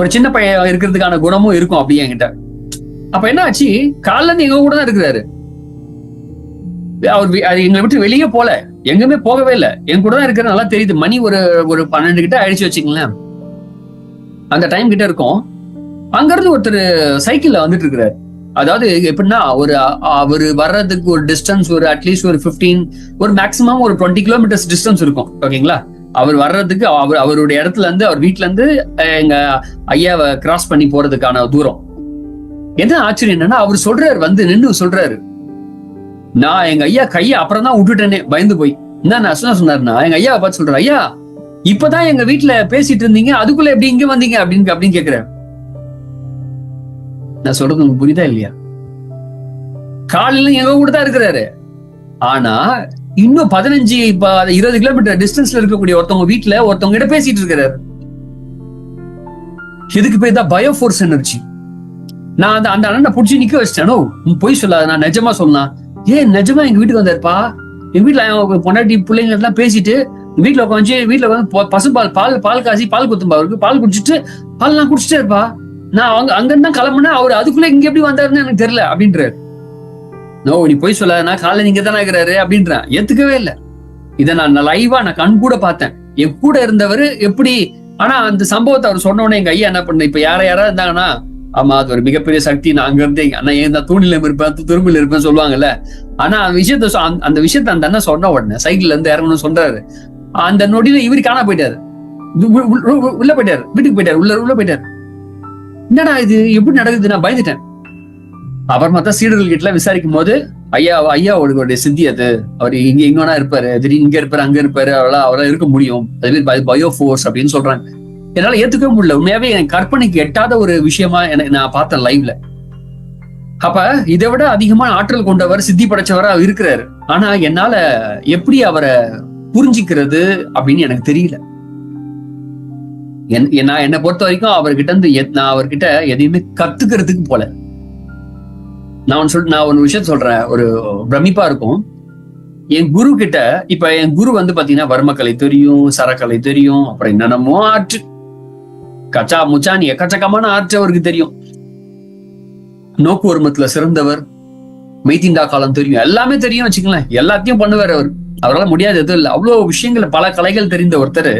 A: ஒரு சின்ன பையன் இருக்கிறதுக்கான குணமும் இருக்கும் அப்படியே என்கிட்ட. அப்ப என்ன ஆச்சு, காலைல இருந்து எங்க கூட தான் இருக்கிறாரு. அவர் எங்களை விட்டு வெளியே போல, எங்குமே போகவே இல்லை, என் கூட தான் இருக்கிற. நல்லா தெரியுது. மணி ஒரு 12 கிட்ட ஆயிடுச்சு வச்சுங்களேன். அந்த டைம் கிட்ட இருக்கும். அங்க இருந்து ஒருத்தர் சைக்கிள்ல வந்துட்டு இருக்கிறாரு. அதாவது எப்படின்னா, அவரு வர்றதுக்கு ஒரு டிஸ்டன்ஸ் அட்லீஸ்ட் ஒரு 15, ஒரு மேக்சிமம் ஒரு 20 கிலோமீட்டர்ஸ் டிஸ்டன்ஸ் இருக்கும். ஓகேங்களா? அவர் வர்றதுக்கு அவருடைய இடத்துல இருந்து, அவர் வீட்டுல இருந்து எங்க ஐயாவை கிராஸ் பண்ணி போறதுக்கான தூரம். என்ன ஆச்சரியம் என்னன்னா, அவர் சொல்றாரு, நின்று சொல்றாரு, நான் எங்க ஐயா கையை அப்புறம் தான் விட்டுட்டேனே பயந்து போய். என்ன சொன்னாருன்னா, எங்க ஐயாவை பார்த்து சொல்றாரு, ஐயா இப்பதான் எங்க வீட்டுல பேசிட்டு இருந்தீங்க, அதுக்குள்ள எப்படி இங்க வந்தீங்க அப்படின்னு கேக்குறாரு. நான் சொல்றது உங்களுக்கு புரியுதா இல்லையா? காலையில எங்க கூட தான் இருக்கிறாரு. ஆனா இன்னும் 15-20 கிலோமீட்டர் டிஸ்டன்ஸ்ல இருக்கக்கூடிய ஒருத்தவங்க வீட்டுல ஒருத்தவங்க கிட்ட பேசிட்டு இருக்கிறாரு. எதுக்கு பேர் தான் பயோஃபோர்ஸ் எனர்ஜி. நான் அந்த அண்ணனை புடிச்சு நிக்க வச்சிட்டேனோ, பொய் சொல்லாத, நான் நிஜமா சொல்லலாம். ஏன் நிஜமா எங்க வீட்டுக்கு வந்தாருப்பா, எங்க வீட்டுல பொண்டாட்டி பிள்ளைங்க எல்லாம் பேசிட்டு வீட்டுல உட்காந்து பசுபால் பால் காசி பால் குத்தும்பா அவருக்கு, பால் குடிச்சிட்டு பால்லாம் குடிச்சிட்டே இருப்பா. நான் அங்கிருந்து கிளம்புனா அவரு அதுக்குள்ள இங்க எப்படி வந்தாருன்னு எனக்கு தெரியல அப்படின்றாரு. நோ, நீ போய் சொல்லாத, நான் காலையில நீங்க தானே இருக்கிறாரு அப்படின்றான். ஏத்துக்கவே இல்லை. இதை நான் லைவா நான் கண் கூட பார்த்தேன். என் கூட இருந்தவர் எப்படி. ஆனா அந்த சம்பவத்தை அவர் சொன்ன உடனே எங்க ஐயா என்ன பண்ண, இப்ப யாராவது இருந்தாங்கன்னா, ஆமா அது ஒரு மிகப்பெரிய சக்தி, நான் அங்க இருந்து ஆனா ஏன் தூணில இருப்பேன் துரும்பில இருப்பேன் சொல்லுவாங்கல்ல. ஆனா அந்த விஷயத்த அந்த அண்ணன் சொன்ன உடனே சைக்கிள்ல இருந்து இறங்கணும்னு சொல்றாரு. அந்த நொடியில இவரு காணா போயிட்டாரு, உள்ள போயிட்டாரு, வீட்டுக்கு போயிட்டாரு, உள்ள போயிட்டாரு. என்னடா இது எப்படி நடக்குது, நான் பயந்துட்டேன். அப்புறமா தான் சீடர்கள் கிட்ட விசாரிக்கும் போது, ஐயாவோட சித்தி அது, அவர் இங்கன்னா இருப்பாரு, திடீர்னு இங்க இருப்பாரு அங்க இருப்பாரு, அவரால் இருக்க முடியும், அது பயோ ஃபோர்ஸ் அப்படின்னு சொல்றாங்க. என்னால ஏத்துக்கவே முடியல. உண்மையாவே எனக்கு கற்பனைக்கு எட்டாத ஒரு விஷயமா எனக்கு நான் பார்த்தேன் லைவ்ல. அப்ப இதை விட அதிகமான ஆற்றல் கொண்டவர், சித்தி படைச்சவரா இருக்கிறாரு. ஆனா என்னால எப்படி அவரை புரிஞ்சுக்கிறது அப்படின்னு எனக்கு தெரியல. நான் என்னை பொறுத்த வரைக்கும் நான் அவர்கிட்ட எதையுமே கத்துக்கிறதுக்கு போல. நான் ஒரு விஷயம் சொல்றேன், ஒரு பிரமிப்பா இருக்கும். என் குரு கிட்ட இப்ப என் குரு பாத்தீங்கன்னா வர்மக்கலை தெரியும், சரக்கலை தெரியும், அப்புறம் என்னென்னமோ ஆற்று கச்சா முச்சானி எக்கச்சக்கமான ஆற்று அவருக்கு தெரியும். நோக்கு உருமத்துல சிறந்தவர், மெய்திண்டா காலம் தெரியும், எல்லாமே தெரியும் வச்சுக்கலாம். எல்லாத்தையும் பண்ணுவார் அவர். அவரால் முடியாது எதுவும் இல்லை. அவ்வளவு விஷயங்கள், பல கலைகள் தெரிந்த ஒருத்தர்.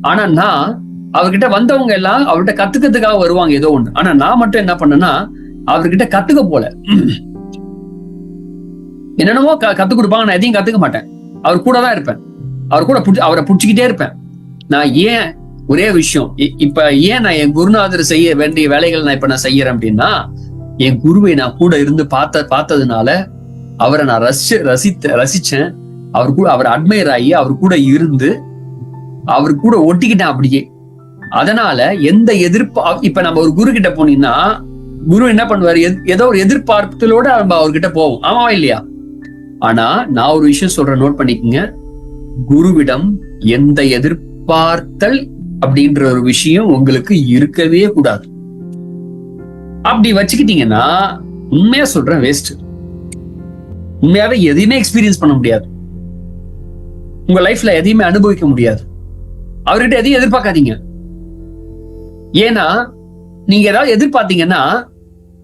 A: ஆனா நான் அவர்கிட்ட வந்தவங்க எல்லாம் அவர்கிட்ட கத்துக்கிறதுக்காக வருவாங்க ஏதோ ஒண்ணு. ஆனா நான் மட்டும் என்ன பண்ணேன்னா, அவர்கிட்ட கத்துக்க போல. என்னென்னமோ கத்துக் கொடுப்பாங்க, நான் எதையும் கத்துக்க மாட்டேன். அவர் கூட தான் இருப்பேன், அவர் கூட அவரை புடிச்சுக்கிட்டே இருப்பேன். நான் ஏன் ஒரே விஷயம், இப்ப ஏன் நான் என் குருநாதர் செய்ய வேண்டிய வேலைகள் நான் இப்ப நான் செய்யறேன் அப்படின்னா, என் குருவை நான் கூட இருந்து பார்த்ததுனால அவரை நான் ரசிச்சேன். அவர் அட்மையர் ஆகி அவர் கூட இருந்து அவர் கூட ஒட்டிக்கிட்டேன் அப்படியே. அதனால எந்த இப்ப நம்ம ஒரு குரு கிட்ட போனீங்கன்னா, குரு என்ன பண்ணுவாரு, ஏதோ ஒரு எதிர்பார்ப்புகளோட நம்ம அவர்கிட்ட போவோம், ஆமாவா இல்லையா? ஆனா நான் ஒரு விஷயம் சொல்றேன், நோட் பண்ணிக்கங்க. குருவிடம் எந்த எதிர்பார்த்தல் அப்படின்ற ஒரு விஷயம் உங்களுக்கு இருக்கவே கூடாது. அப்படி வச்சுக்கிட்டீங்கன்னா உண்மையா சொல்றேன், வேஸ்ட். உண்மையாவே எதையுமே எக்ஸ்பீரியன்ஸ் பண்ண முடியாது, உங்க லைஃப்ல எதையுமே அனுபவிக்க முடியாது. அவர்கிட்ட எதையும் எதிர்பார்க்காதீங்க. ஏன்னா நீங்க ஏதாவது எதிர்பார்த்தீங்கன்னா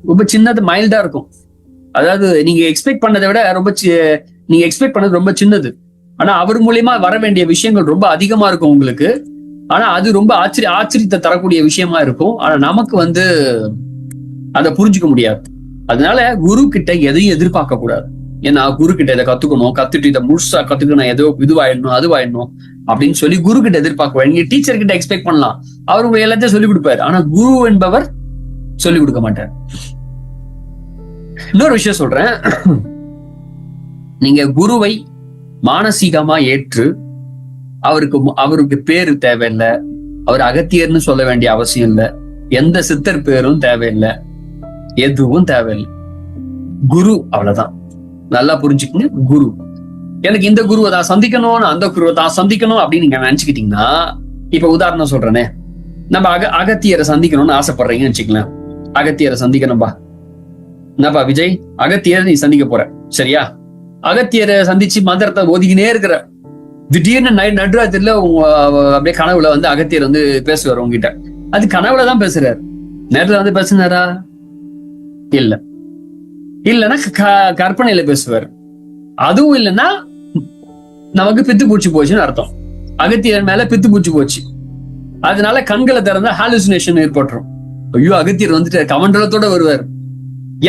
A: ரொம்ப சின்னது, மைல்டா இருக்கும். அதாவது நீங்க எக்ஸ்பெக்ட் பண்ணதை விட நீங்க எக்ஸ்பெக்ட் பண்ணது ரொம்ப சின்னது. ஆனா அவர் மூலியமா வர வேண்டிய விஷயங்கள் ரொம்ப அதிகமா இருக்கும் உங்களுக்கு. ஆனா அது ரொம்ப ஆச்சரியத்தை தரக்கூடிய விஷயமா இருக்கும். ஆனா நமக்கு அதை புரிஞ்சுக்க முடியாது. அதனால குரு கிட்ட எதையும் எதிர்பார்க்க கூடாது. ஏன்னா குரு கிட்ட இதை கத்துட்டு இதை முழுசா கத்துக்கணும், ஏதோ இதுவாயிடணும் அதுவாயிடணும் அப்படின்னு சொல்லி குரு கிட்ட எதிர்பார்க்க. நீங்க டீச்சர் கிட்ட எக்ஸ்பெக்ட் பண்ணலாம், அவர் உங்க எல்லாத்தையும் சொல்லிக் கொடுப்பாரு. ஆனா குரு என்பவர் சொல்லிக் கொடுக்க மாட்டார். இன்னொரு விஷயம் சொல்றேன், நீங்க குருவை மானசீகமா ஏற்று அவருக்கு பேரு தேவையில்லை, அவர் அகத்தியர்னு சொல்ல வேண்டிய அவசியம் இல்லை, எந்த சித்தர் பேரும் தேவையில்லை, எதுவும் தேவையில்லை. குரு அவ்வளவுதான். நல்லா புரிஞ்சுக்கங்க, குரு. எனக்கு இந்த குருவை தான் சந்திக்கணும், அந்த குருவை தான் சந்திக்கணும் அப்படின்னு நீங்க நினைச்சுக்கிட்டீங்கன்னா, இப்ப உதாரணம் சொல்றேனே, நம்ம அகத்தியரை சந்திக்கணும்னு ஆசைப்படுறீங்கன்னு வச்சுக்கலாம். அகத்தியரை சந்திக்கணும்பா, என்னப்பா விஜய், அகத்தியரை நீ சந்திக்க போற, சரியா? அகத்தியரை சந்திச்சு மந்திரத்தை ஓதிக்கினே இருக்கிற, திடீர்னு நடுராத்திரில அப்படியே கனவுல அகத்தியர் பேசுவார் உங்ககிட்ட. அது கனவுல தான் பேசுறாரு, நேரத்துல பேசுனாரா? இல்லைன்னா கற்பனையில பேசுவார். அதுவும் இல்லைன்னா நமக்கு பித்து பூச்சி போச்சுன்னு அர்த்தம். அகத்தியர் மேல பித்து பூச்சி போச்சு, அதனால கண்களை திறந்தா ஹாலுசினேஷன் ஏற்பட்டுரும். ஐயோ அகத்தியர் கமண்டலத்தோட வருவார்.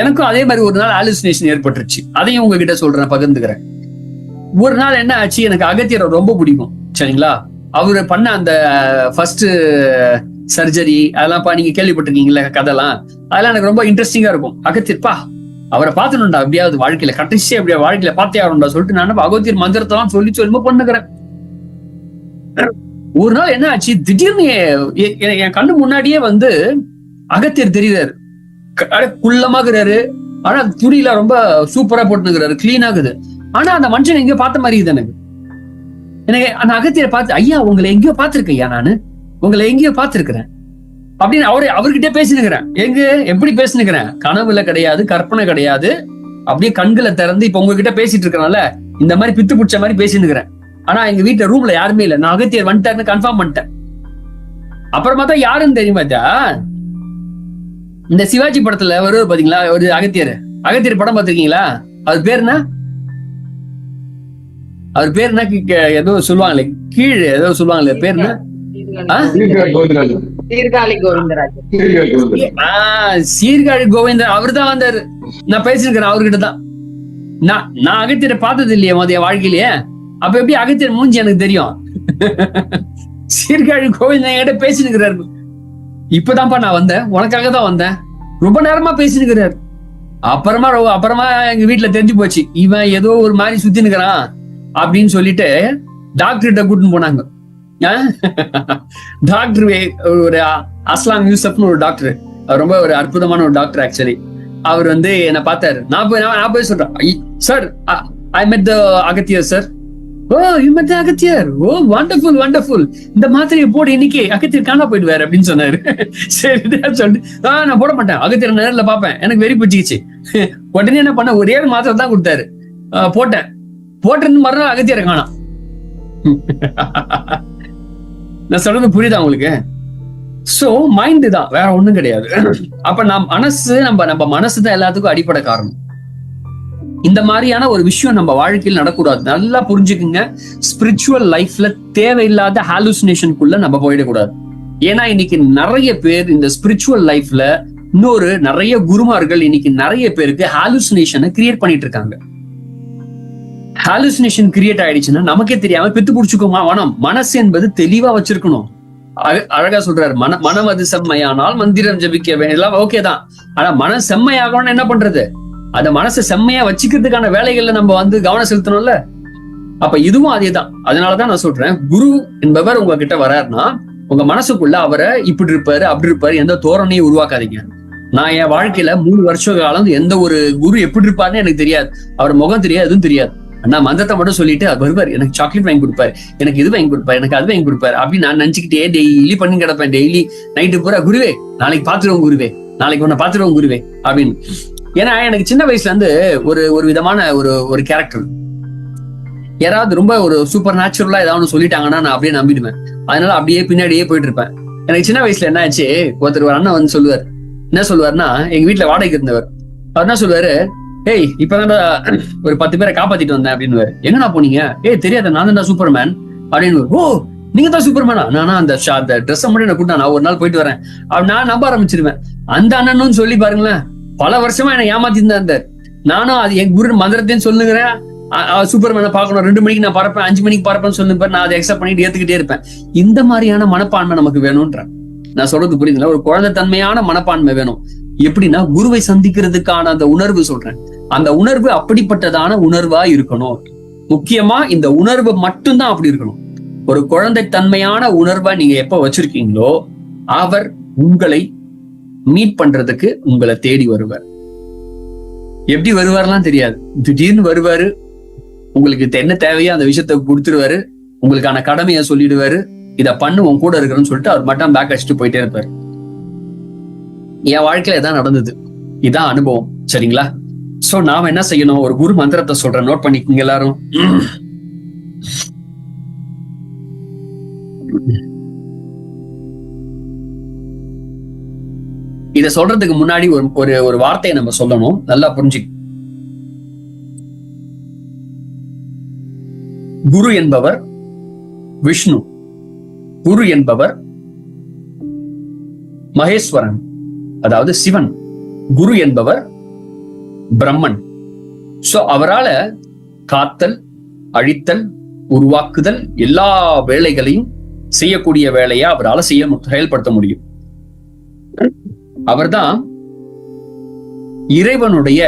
A: எனக்கும் அதே மாதிரி ஒரு நாள் ஹாலுசினேஷன் ஏற்பட்டுருச்சு, அதையும் உங்ககிட்ட சொல்றேன், பகிர்ந்துக்கிறேன். ஒரு நாள் என்ன ஆச்சு, எனக்கு அகத்தியரை ரொம்ப பிடிக்கும், சரிங்களா? அவரு பண்ண அந்த ஃபர்ஸ்ட் சர்ஜரி அதெல்லாம் நீங்க கேள்விப்பட்டிருக்கீங்களா கதைலாம், அதெல்லாம் எனக்கு ரொம்ப இன்ட்ரெஸ்டிங்கா இருக்கும். அகத்தியர்ப்பா, அவரை பார்த்துணும்டா அப்படியாவது வாழ்க்கையில, கடைசி அப்படியே வாழ்க்கையில பார்த்தே ஆகணும்டா சொல்லிட்டு நான் அகத்தியர் மந்திரத்தெல்லாம் சொல்லி பண்ணுகிறேன். ஒரு நாள் என்ன ஆச்சு, திடீர்னு என் கண்ணு முன்னாடியே வந்து அகத்தியர் தெரியுறாரு. குள்ளமாக்குறாரு, ஆனா துணியில ரொம்ப சூப்பரா போட்டுக்கிறாரு, கிளீன் ஆகுது. ஆனா அந்த மனுஷன் எங்கேயோ பார்த்த மாதிரி இது எனக்கு அந்த அகத்தியரை பார்த்து, ஐயா உங்களை எங்கேயோ பார்த்திருக்கேன் ஐயா, நானு உங்களை எங்கேயோ பார்த்திருக்கிறேன் அப்படின்னு அவர்கிட்ட பேசினுக்கிறேன். எப்படி பேசினுக்கிறேன்? கனவுல கிடையாது, கற்பனை கிடையாது, அப்படியே கண்களை திறந்து இப்ப உங்ககிட்ட பேசிட்டு இருக்கனால இந்த மாதிரி பித்து பிடிச்ச மாதிரி பேசினுக்கிறேன். ஆனா எங்க வீட்டுல ரூம்ல யாருமே இல்ல, நான் அகத்தியர் வந்துட்டாருன்னு கன்ஃபார்ம் பண்ணிட்டேன். அப்புறமா தான் யாருன்னு தெரியுமா, இந்த சிவாஜி படத்துல வருவது பாத்தீங்களா ஒரு அகத்தியர் படம் பார்த்திருக்கீங்களா? அவர் பேர் என்ன? அவர் பேர் என்ன? ஏதோ சொல்லுவாங்களே, கீழே ஏதோ சொல்லுவாங்களே, பேர் என்ன?
B: சீர்காழி கோவிந்தராஜ்.
A: சீர்காழி கோவிந்தர் அவர் தான் வந்தாரு. நான் பேசிருக்கிறேன் அவர்கிட்ட தான். நான் அகத்தியரை பார்த்தது இல்லையே மதிய வாழ்க்கையிலேயே. அப்ப எப்படி அகத்தியர் மூஞ்சி எனக்கு தெரியும்? சீர்காழி கோவிந்தன் என்கிட்ட பேசினுக்கிறாரு. இப்பதான்ப்பா நான் வந்தேன், உனக்காக தான் வந்தேன். ரொம்ப நேரமா பேசினுக்கிறாரு. அப்புறமா எங்க வீட்டுல தெரிஞ்சு போச்சு, இவன் ஏதோ ஒரு மாதிரி சுத்தி நிக்கிறான் அப்படின்னு சொல்லிட்டு டாக்டர்கிட்ட கூட்டின்னு போனாங்க. டாக்டர் ஒரு அஸ்லாம் யூசப்னு ஒரு டாக்டர், ரொம்ப ஒரு அற்புதமான ஒரு டாக்டர் ஆக்சுவலி. அவர் வந்து என்ன பார்த்தாரு. நான் போய் சொல்றேன், sir I met the Agathiyar sir. Oh you met the Agathiyar, oh wonderful wonderful, இந்த மாத்திரையை போடு, இன்னைக்கு அகத்தியர் காணா போயிடுவாரு அப்படின்னு சொன்னாரு. சரி சொல்லிட்டு நான் போட மாட்டேன், அகத்தியர் நேரில் பார்ப்பேன், எனக்கு வெறி பிடிச்சிக்கிச்சு. உடனே என்ன பண்ண, ஒரே மாத்திரை தான் கொடுத்தாரு, போட்டிருந்து மறுநாள் அகத்தியரை காணோம். நான் சொல்றது புரியுதா உங்களுக்கு? சோ மைண்ட் தான், வேற ஒண்ணும் கிடையாது. அப்ப நம்ம மனசு தான் எல்லாத்துக்கும் அடிப்படை காரணம். இந்த மாதிரியான ஒரு விஷயம் நம்ம வாழ்க்கையில் நடக்கூடாது. நல்லா புரிஞ்சுக்குங்க, ஸ்பிரிச்சுவல் லைஃப்ல தேவையில்லாத ஹாலுசினேஷனுக்குள்ள நம்ம போயிடக்கூடாது. ஏன்னா இன்னைக்கு நிறைய பேர் இந்த ஸ்பிரிச்சுவல் லைஃப்ல நிறைய குருமார்கள் இன்னைக்கு நிறைய பேருக்கு ஹாலுசினேஷனை கிரியேட் பண்ணிட்டு இருக்காங்க. ஹாலுசினேஷன் கிரியேட் ஆயிடுச்சுன்னா நமக்கே தெரியாம பித்து புடிச்சுக்குமா. மனசு என்பது தெளிவா வச்சிருக்கணும். அழகா சொல்றாரு, மனம் அது செம்மையானால் மந்திரம் ஜபிக்க வேண்டியதெல்லாம் ஓகே தான். ஆனா மனம் செம்மையாகணும்னு என்ன பண்றது? அந்த மனசை செம்மையா வச்சுக்கிறதுக்கான வேலைகள்ல நம்ம வந்து கவனம் செலுத்தணும்ல. அப்ப இதுவும் அதேதான். அதனாலதான் நான் சொல்றேன், குரு என்பவர் உங்ககிட்ட வர்றாருன்னா உங்க மனசுக்குள்ள அவரை இப்படி இருப்பாரு அப்படி இருப்பாரு எந்த தோரணையும் உருவாக்காதீங்க. நான் என் வாழ்க்கையில 3 வருஷ காலம் எந்த ஒரு குரு எப்படி இருப்பாருன்னு எனக்கு தெரியாது, அவர் முகம் தெரியாது, எதுவும் தெரியாது. ஆனா மந்திரத்தை மட்டும் சொல்லிட்டு வருவார், எனக்கு சாக்லேட் வாங்கி கொடுப்பாரு, எனக்கு இது வாங்கி கொடுப்பாரு, எனக்கு அது வாங்கி கொடுப்பாரு அப்படின்னு நான் நினைச்சுக்கிட்டே டெய்லி பண்ணி கிடப்பேன். டெய்லி நைட்டு பூரா, குருவே நாளைக்கு பாத்துருவோம் குருவே, நாளைக்கு உன்னை பாத்துருவோம் குருவே அப்படின்னு. ஏன்னா எனக்கு சின்ன வயசுல இருந்து ஒரு விதமான ஒரு கேரக்டர். யாராவது ரொம்ப ஒரு சூப்பர் நேச்சுரலா ஏதாவது சொல்லிட்டாங்கன்னா நான் அப்படியே நம்பிடுவேன். அதனால அப்படியே பின்னாடியே போயிட்டு இருப்பேன். எனக்கு சின்ன வயசுல என்ன ஆச்சு, ஒரு அண்ணன் வந்து சொல்லுவார். என்ன சொல்லுவாருன்னா, எங்க வீட்டுல வாடகைக்கு இருந்தவர். அவர் என்ன சொல்லுவாரு, ஏய் இப்பதான் ஒரு 10 பேரை காப்பாத்திட்டு வந்தேன் அப்படின்னு. எங்கண்ணா போனீங்க? தெரியாத, நான் தான் சூப்பர்மேன் அப்படின்னு. ஓ நீங்க தான் சூப்பர்மேனா? நானா அந்த ட்ரெஸ் மட்டும் என்ன கூட்டா, நான் ஒரு நாள் போயிட்டு வரேன் அப்படின்னு நான் நம்ப ஆரம்பிச்சிருவேன். அந்த அண்ணனும் சொல்லி பாருங்களேன், பல வருஷமா என்ன ஏமாத்திட்டு தான் இருந்தார். நானும் அது என் குரு மந்திரத்தையும் சொல்லுங்கிறேன், சூப்பர்மேனை பார்க்கணும், 2 மணிக்கு நான் பறப்பேன், 5 மணிக்கு பறப்பேன்னு சொல்லுப்பேன். நான் அதை எக்ஸப்ட் பண்ணிட்டு ஏத்துக்கிட்டே இருப்பேன். இந்த மாதிரியான மனப்பான்மை நமக்கு வேணும்ன்ற நான் சொல்றது புரியுதுல. ஒரு குழந்தை தன்மையான மனப்பான்மை வேணும். எப்படின்னா, குருவை சந்திக்கிறதுக்கான அந்த உணர்வு சொல்றேன், அந்த உணர்வு அப்படிப்பட்டதான உணர்வா இருக்கணும். முக்கியமா இந்த உணர்வு மட்டும்தான் அப்படி இருக்கணும். ஒரு குழந்தை தன்மையான உணர்வா நீங்க எப்ப வச்சிருக்கீங்களோ, அவர் உங்களை மீட் பண்றதுக்கு உங்களை தேடி வருவார். எப்படி வருவார்லாம் தெரியாது, திடீர்னு வருவாரு. உங்களுக்கு என்ன தேவையோ அந்த விஷயத்த கொடுத்துருவாரு, உங்களுக்கான கடமையை சொல்லிடுவாரு, இத பண்ணு உன் கூட இருக்கிறன்னு சொல்லிட்டு அவர் மட்டும் பேக் அடிச்சுட்டு போயிட்டே இருப்பாரு. என் வாழ்க்கையில இதான் நடந்தது, இதான் அனுபவம். சரிங்களா? சோ நாம என்ன செய்யணும், ஒரு குரு மந்திரத்தை சொல்றேன், நோட் பண்ணிக்கோங்க எல்லாரும். இத சொல்றதுக்கு முன்னாடி ஒரு வார்த்தையை நம்ம சொல்லணும், நல்லா புரிஞ்சு. குரு என்பவர் விஷ்ணு, குரு என்பவர் மகேஸ்வரன், அதாவது சிவன். குரு என்பவர் பிரம்மன். சோ அவரால காத்தல், அழித்தல், உருவாக்குதல் எல்லா வேலைகளையும் செய்யக்கூடிய வேலையா அவரால் செயல்படுத்த முடியும். அவர்தான் இறைவனுடைய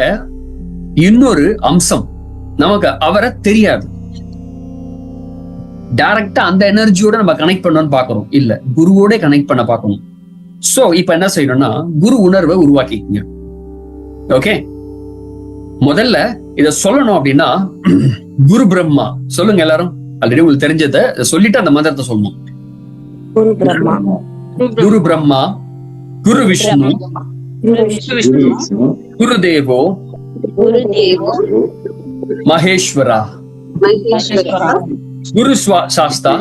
A: இன்னொரு அம்சம். நமக்கு அவரை தெரியாது. டைரக்டா அந்த எனர்ஜியோட நம்ம கனெக்ட் பண்ணணும்னு பாக்குறோம். இல்ல, குருவோட கனெக்ட் பண்ண பார்க்கணும். சோ இப்ப என்ன செய்யணும்னா குரு உணர்வை உருவாக்கிக்கங்க. ஓகே, முதல்ல இத சொல்லணும் அப்படின்னா குரு பிரம்மா சொல்லுங்க எல்லாரும். ஆல்ரெடி உங்களுக்கு தெரிஞ்சதை சொல்லிட்டு அந்த மந்திரத்தை சொல்லணும்.
D: குரு பிரம்மா,
A: குரு பிரம்மா, குரு விஷ்ணு, குரு தேவோ மகேஸ்வரா, குரு சாஸ்தா,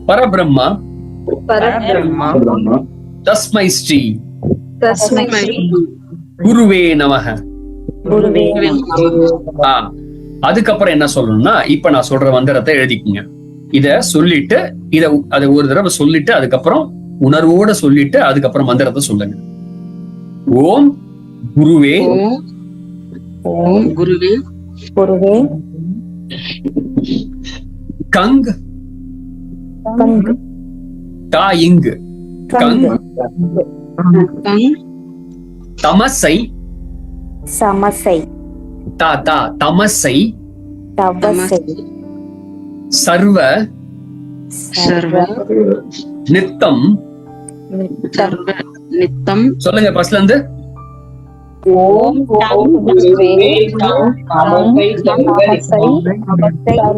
A: பரபிரம்மா, தஸ்மை ஸ்ரீ குருவே நமஹ. அதுக்கப்புறம் என்ன சொல்லணும்னா இப்ப நான் சொல்ற மந்திரத்தை எழுதிக்குங்க. இத சொல்லிட்டு அதை ஒரு தடவை சொல்லிட்டு அதுக்கப்புறம் உணர்வோட சொல்லிட்டு அதுக்கப்புறம் மந்திரத்தை சொல்லுங்க. ஓம் குருவே,
C: ஓம் குருவே,
D: குருவே
A: கங்
D: கங்
A: காயிங் கங்
C: கங்
A: தமசை
D: சமசை
A: தாத்தா தமசை
D: தவசை
A: சர்வ
C: சர்வ
A: நித்தம்.
C: சர்வ நித்தம்.
A: சொல்லுங்க ஃபர்ஸ்ட்ல இருந்து.
D: ஓம்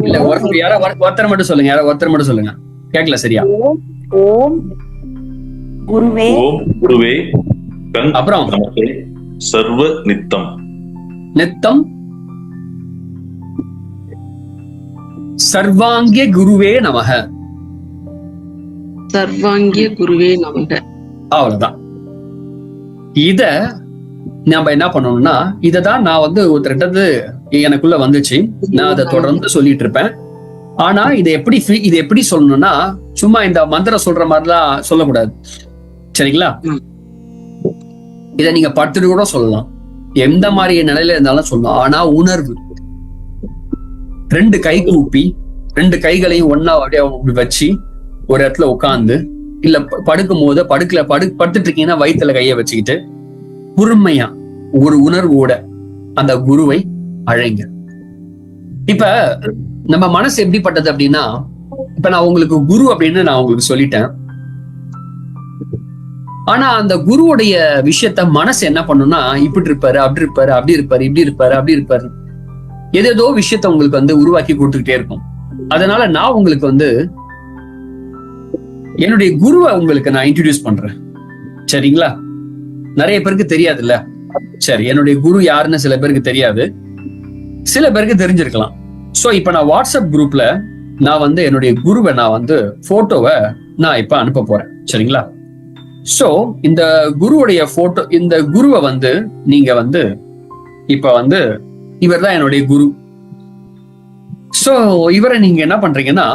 A: இல்ல ஒருத்தர் மட்டும் சொல்லுங்க. யாரோ ஒருத்தர் மட்டும் சொல்லுங்க. கேட்கல சரியா?
D: ஓம் குருவே,
E: ஓம் குருவே கங்
A: அப்புறம்
E: நமஸ்தே சர்வ நித்தம்.
A: நித்தம் சர்வாங்கிய குருவே நமக.
C: சர்வாங்கிய குருவே நமக.
A: அவ்வளவுதான். இத நம்ம என்ன பண்ணணும்னா இததான் நான் ஒருத்தர்கிட்ட எனக்குள்ள வந்துச்சு. நான் அதை தொடர்ந்து சொல்லிட்டு இருப்பேன். ஆனா இது எப்படி சொல்லணும்னா சும்மா இந்த மந்திரம் சொல்ற மாதிரிலாம் சொல்லக்கூடாது. சரிங்களா? இத நீங்க படுத்துட்டு கூட சொல்லலாம். எந்த மாதிரி நிலையில இருந்தாலும் சொல்லலாம். ஆனா உணர்வு 2 கை கூப்பி 2 கைகளையும் ஒன்னா அப்படியே வச்சு ஒரு இடத்துல உட்கார்ந்து இல்ல படுக்கும் போது படுத்துட்டு இருக்கீங்கன்னா வயிற்றுல கைய வச்சுக்கிட்டு பொறுமையா ஒரு உணர்வோட அந்த குருவை அழைங்க. இப்ப நம்ம மனசு எப்படிப்பட்டது அப்படின்னா இப்ப நான் உங்களுக்கு குரு அப்படின்னு நான் உங்களுக்கு சொல்லிட்டேன். ஆனா அந்த குருவுடைய விஷயத்த மனசு என்ன பண்ணும்னா இப்படி இருப்பாரு, அப்படி இருப்பாரு, அப்படி இருப்பாரு, இப்படி இருப்பாரு, அப்படி இருப்பாரு, ஏதேதோ விஷயத்த உங்களுக்கு உருவாக்கி கொடுத்துக்கிட்டே இருக்கும். அதனால நான் உங்களுக்கு என்னுடைய குருவை உங்களுக்கு நான் இன்ட்ரடியூஸ் பண்றேன். சரிங்களா? நிறைய பேருக்கு தெரியாதுல்ல. சரி, என்னுடைய குரு யாருன்னு சில பேருக்கு தெரியாது, சில பேருக்கு தெரிஞ்சிருக்கலாம். சோ இப்ப நான் வாட்ஸ்அப் குரூப்ல நான் என்னுடைய குருவை நான் போட்டோவை நான் இப்ப அனுப்ப போறேன். சரிங்களா? சோ இந்த குருவுடைய போட்டோ, இந்த குருவை நீங்க இப்ப இவர் தான் என்னுடைய குரு. சோ இவரை நீங்க என்ன பண்றீங்கன்னா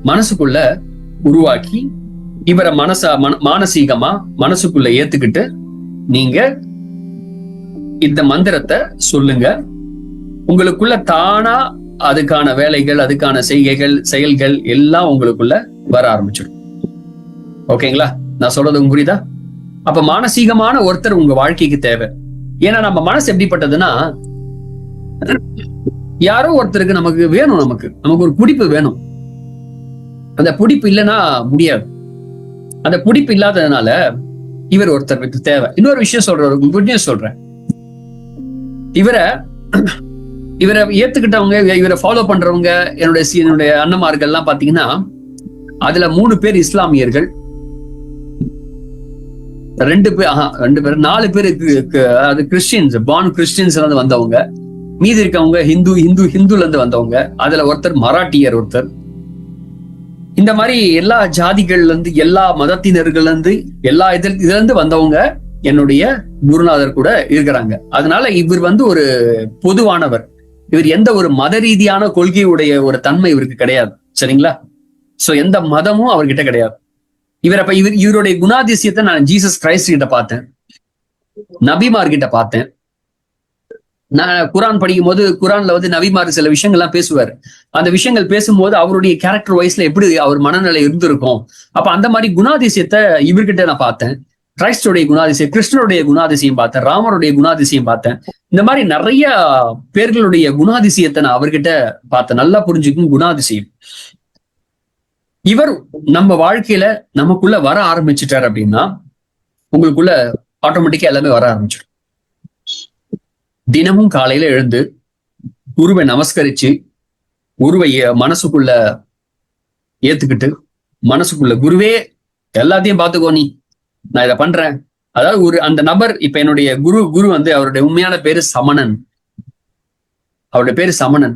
A: மனசுக்குள்ள உருவாக்கி இவரை மானசீகமா மனசுக்குள்ள ஏத்துக்கிட்டு நீங்க இந்த மந்திரத்தை சொல்லுங்க. உங்களுக்குள்ள தானா அதுக்கான வேலைகள், அதுக்கான செயல்கள் எல்லாம் உங்களுக்குள்ள வர ஆரம்பிச்சிடும். ஓகேங்களா? நான் சொல்றது புரியுதா? அப்ப மானசீகமான ஒருத்தர் உங்க வாழ்க்கைக்கு தேவை. ஏன்னா நம்ம மனசு எப்படிப்பட்டதுன்னா யாரோ ஒருத்தருக்கு நமக்கு வேணும், நமக்கு ஒரு பிடிப்பு வேணும். அந்த பிடிப்பு இல்லைன்னா முடியாது. அந்த பிடிப்பு இல்லாததுனால இவர் ஒருத்தருக்கு தேவை. இன்னொரு விஷயம் சொல்றேன், குட் நியூஸ் சொல்றேன். இவரை ஏத்துக்கிட்டவங்க, இவரை ஃபாலோ பண்றவங்க என்னுடைய அண்ணமார்கள் எல்லாம் பாத்தீங்கன்னா அதுல 3 பேர் இஸ்லாமியர்கள், 4 பேர் அது கிறிஸ்டியன்ஸ், பார்ன் கிறிஸ்டியன்ஸ் வந்தவங்க. மீதி இருக்கவங்க ஹிந்துல இருந்து வந்தவங்க. அதுல ஒருத்தர் மராட்டியர், ஒருத்தர். இந்த மாதிரி எல்லா ஜாதிகள்ல இருந்து, எல்லா மதத்தினர்கள் இருந்து, எல்லா இதுல இருந்து வந்தவங்க என்னுடைய குருநாதர் கூட இருக்கிறாங்க. அதனால இவர் ஒரு பொதுவானவர். இவர் எந்த ஒரு மத ரீதியான கொள்கையுடைய ஒரு தன்மை இவருக்கு கிடையாது. சரிங்களா? சோ எந்த மதமும் அவர்கிட்ட கிடையாது. இவருடைய குணாதிசயத்தை நான் ஜீசஸ் கிரைஸ்ட் கிட்ட பார்த்தேன், நபிமார்கிட்ட பார்த்தேன். நான் குரான் படிக்கும் போது குரான்ல நபிமார் சில விஷயங்கள்லாம் பேசுவார். அந்த விஷயங்கள் பேசும்போது அவருடைய கேரக்டர் வைஸ்ல எப்படி அவர் மனநிலை இருந்திருக்கும். அப்ப அந்த மாதிரி குணாதிசயத்தை இவர்கிட்ட நான் பார்த்தேன். கிறிஸ்டருடைய குணாதிசயம், கிருஷ்ணருடைய குணாதிசயம் பார்த்தேன், ராமருடைய குணாதிசயம் பார்த்தேன். இந்த மாதிரி நிறைய பேர்களுடைய குணாதிசயத்தை நான் அவர்கிட்ட பார்த்தேன். நல்லா புரிஞ்சுக்கும் குணாதிசயம். இவர் நம்ம வாழ்க்கையில நமக்குள்ள வர ஆரம்பிச்சுட்டார் அப்படின்னா உங்களுக்குள்ள ஆட்டோமேட்டிக்கா எல்லாமே வர ஆரம்பிச்சிடும். தினமும் காலையில எழுந்து குருவை நமஸ்கரிச்சு குருவை மனசுக்குள்ள ஏத்துக்கிட்டு மனசுக்குள்ள குருவே எல்லாத்தையும் பார்த்துக்கோ, நீ நான் இதை பண்றேன். அதாவது அந்த நபர், இப்ப என்னுடைய குரு வந்து அவருடைய உண்மையான பேரு சமணன். அவருடைய பேரு சமணன்.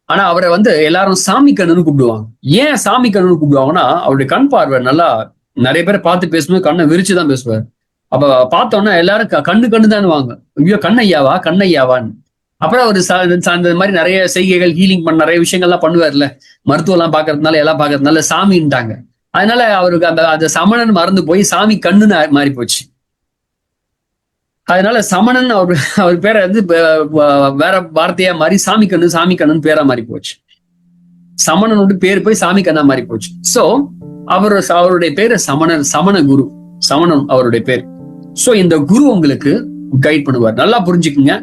A: ஆனா அவரை வந்து எல்லாரும் சாமி கண்ணுன்னு கூப்பிடுவாங்க. ஏன் சாமி கண்ணுன்னு கூப்பிடுவாங்கன்னா அவருடைய கண் பார்வை நல்லா, நிறைய பேரை பார்த்து பேசும்போது கண்ணை விரிச்சுதான் பேசுவார். அப்ப பார்த்தோம்னா எல்லாரும் கண்ணு தான் வாங்க, ஐயோ கண்ணையாவா கண்ணையாவான்னு. அப்புறம் அவர் அந்த மாதிரி நிறைய செய்கைகள், ஹீலிங் பண்ண நிறைய விஷயங்கள்லாம் பண்ணுவார்ல, மருத்துவம் எல்லாம் பாக்குறதுனால எல்லாம் பாக்குறதுனால சாமின்ட்டாங்க. அதனால அவருக்கு அந்த சமணன் மறந்து போய் சாமி கண்ணுன்னு மாறி போச்சு. அதனால சமணன் அவர் பேரை வந்து வேற வார்த்தையா மாறி சாமி கண்ணுன்னு பேரா மாறி போச்சு. சமணனோட பேர் போய் சாமி கண்ணா மாறி போச்சு. சோ அவருடைய பேரு சமண குரு, சமணன் அவருடைய பேர். சோ இந்த குரு உங்களுக்கு கைட் பண்ணுவார். நல்லா புரிஞ்சுக்குங்க,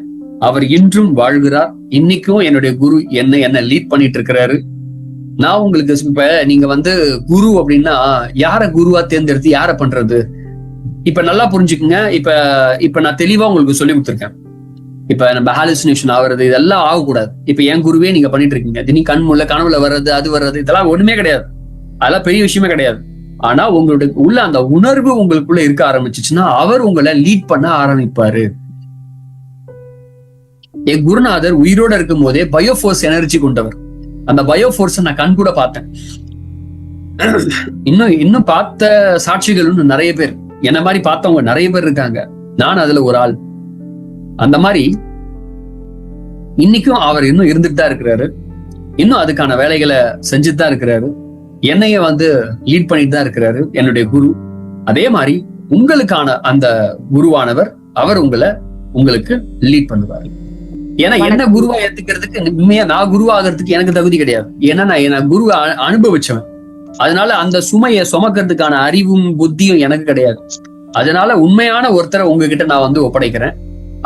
A: அவர் இன்றும் வாழ்கிறார். இன்னைக்கும் என்னுடைய குரு என்ன லீட் பண்ணிட்டு இருக்கிறாரு. நான் உங்களுக்கு இப்ப நீங்க வந்து குரு அப்படின்னா யார குருவா தேர்ந்தெடுத்து யார பண்றது, இப்ப நல்லா புரிஞ்சுக்குங்க. இப்ப நான் தெளிவா உங்களுக்கு சொல்லி கொடுத்துருக்கேன். இப்ப நம்ம ஹாலுசினேஷன் ஆகுறது இதெல்லாம் ஆகக்கூடாது. இப்ப என் குருவே நீங்க பண்ணிட்டு இருக்கீங்க, நீ கண்முள்ள கனவுல வர்றது அது வர்றது இதெல்லாம் ஒண்ணுமே கிடையாது. அதெல்லாம் பெரிய விஷயமே கிடையாது. ஆனா உங்களுடைய உள்ள அந்த உணர்வு உங்களுக்குள்ள இருக்க ஆரம்பிச்சுச்சுன்னா அவர் உங்களை லீட் பண்ண ஆரம்பிப்பாரு. என் குருநாதர் உயிரோட இருக்கும் போதே பயோஃபோர்ஸ் எனர்ஜி கொண்டவர். அந்த பயோஃபோர்ஸ் நான் கண் கூட பார்த்தேன். இன்னும் பார்த்த சாட்சிகள் நிறைய பேர், என்ன மாதிரி பார்த்தவங்க நிறைய பேர் இருக்காங்க. நான் அதுல ஒரு ஆள். அந்த மாதிரி இன்னைக்கும் அவர் இன்னும் இருந்துட்டு தான் இருக்கிறாரு. இன்னும் அதுக்கான வேலைகளை செஞ்சுட்டு தான் இருக்கிறாரு. என்னைய வந்து லீட் பண்ணிட்டு தான் இருக்கிறாரு என்னுடைய குரு. அதே மாதிரி உங்களுக்கான அந்த குருவானவர் அவர் உங்களுக்கு லீட் பண்ணுவாரு. ஏன்னா என்ன குருவா ஏத்துக்கிறதுக்கு, உண்மையா நான் குருவாகிறதுக்கு எனக்கு தகுதி கிடையாது. ஏன்னா நான் குருவை அனுபவிச்சவன். அதனால அந்த சுமையை சுமக்கிறதுக்கான அறிவும் புத்தியும் எனக்கு கிடையாது. அதனால உண்மையான ஒருத்தரை உங்ககிட்ட நான் வந்து ஒப்படைக்கிறேன்.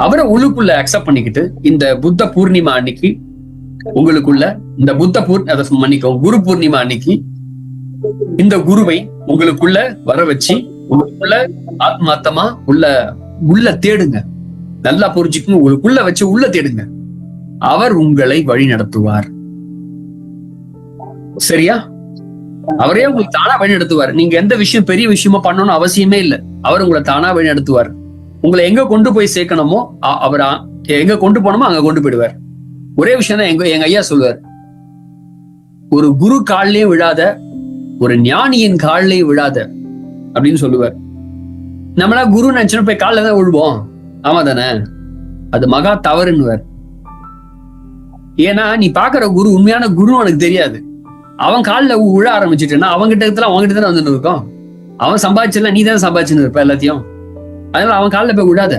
A: அவரை உள்ளுக்குள்ள அக்செப்ட் பண்ணிக்கிட்டு இந்த புத்த பூர்ணிமா அன்னைக்கு உங்களுக்குள்ள இந்த குரு பூர்ணிமா அன்னைக்கு இந்த குருவை உங்களுக்குள்ள வர வச்சு உங்களுக்குள்ள ஆத்மார்த்தமா உள்ள தேடுங்க. நல்லா புரிஞ்சுக்கணும், உங்களுக்குள்ள வச்சு உள்ள தேடுங்க. அவர் உங்களை வழி நடத்துவார். சரியா? அவரே உங்களுக்கு தானா வழி நடத்துவார். நீங்க எந்த விஷயம் பெரிய விஷயமா பண்ணணும்னு அவசியமே இல்லை. அவர் உங்களை தானா வழி நடத்துவார். உங்களை எங்க கொண்டு போய் சேர்க்கணுமோ அவர் எங்க கொண்டு போனோமோ அங்க கொண்டு போயிடுவார். ஒரே விஷயம் தான் எங்க ஐயா சொல்லுவார், ஒரு குரு காலிலையும் விழாத, ஒரு ஞானியின் காலிலையும் விழாத அப்படின்னு சொல்லுவார். நம்மளா குரு நினைச்சோம் போய் காலில தான் விழுவோம். ஆமா தானே? அது மகா தவறுன்னுவார். ஏன்னா நீ பாக்குற குரு உண்மையான குரு உனக்கு தெரியாது. அவன் காலில் விழ ஆரம்பிச்சுட்டேன்னா அவங்ககிட்ட தானே வந்துட்டு இருக்கோம். அவன் சம்பாதிச்சல நீ தானே சம்பாதிச்சுன்னு இருப்ப எல்லாத்தையும். அதனால அவன் காலில் போய் விடாத,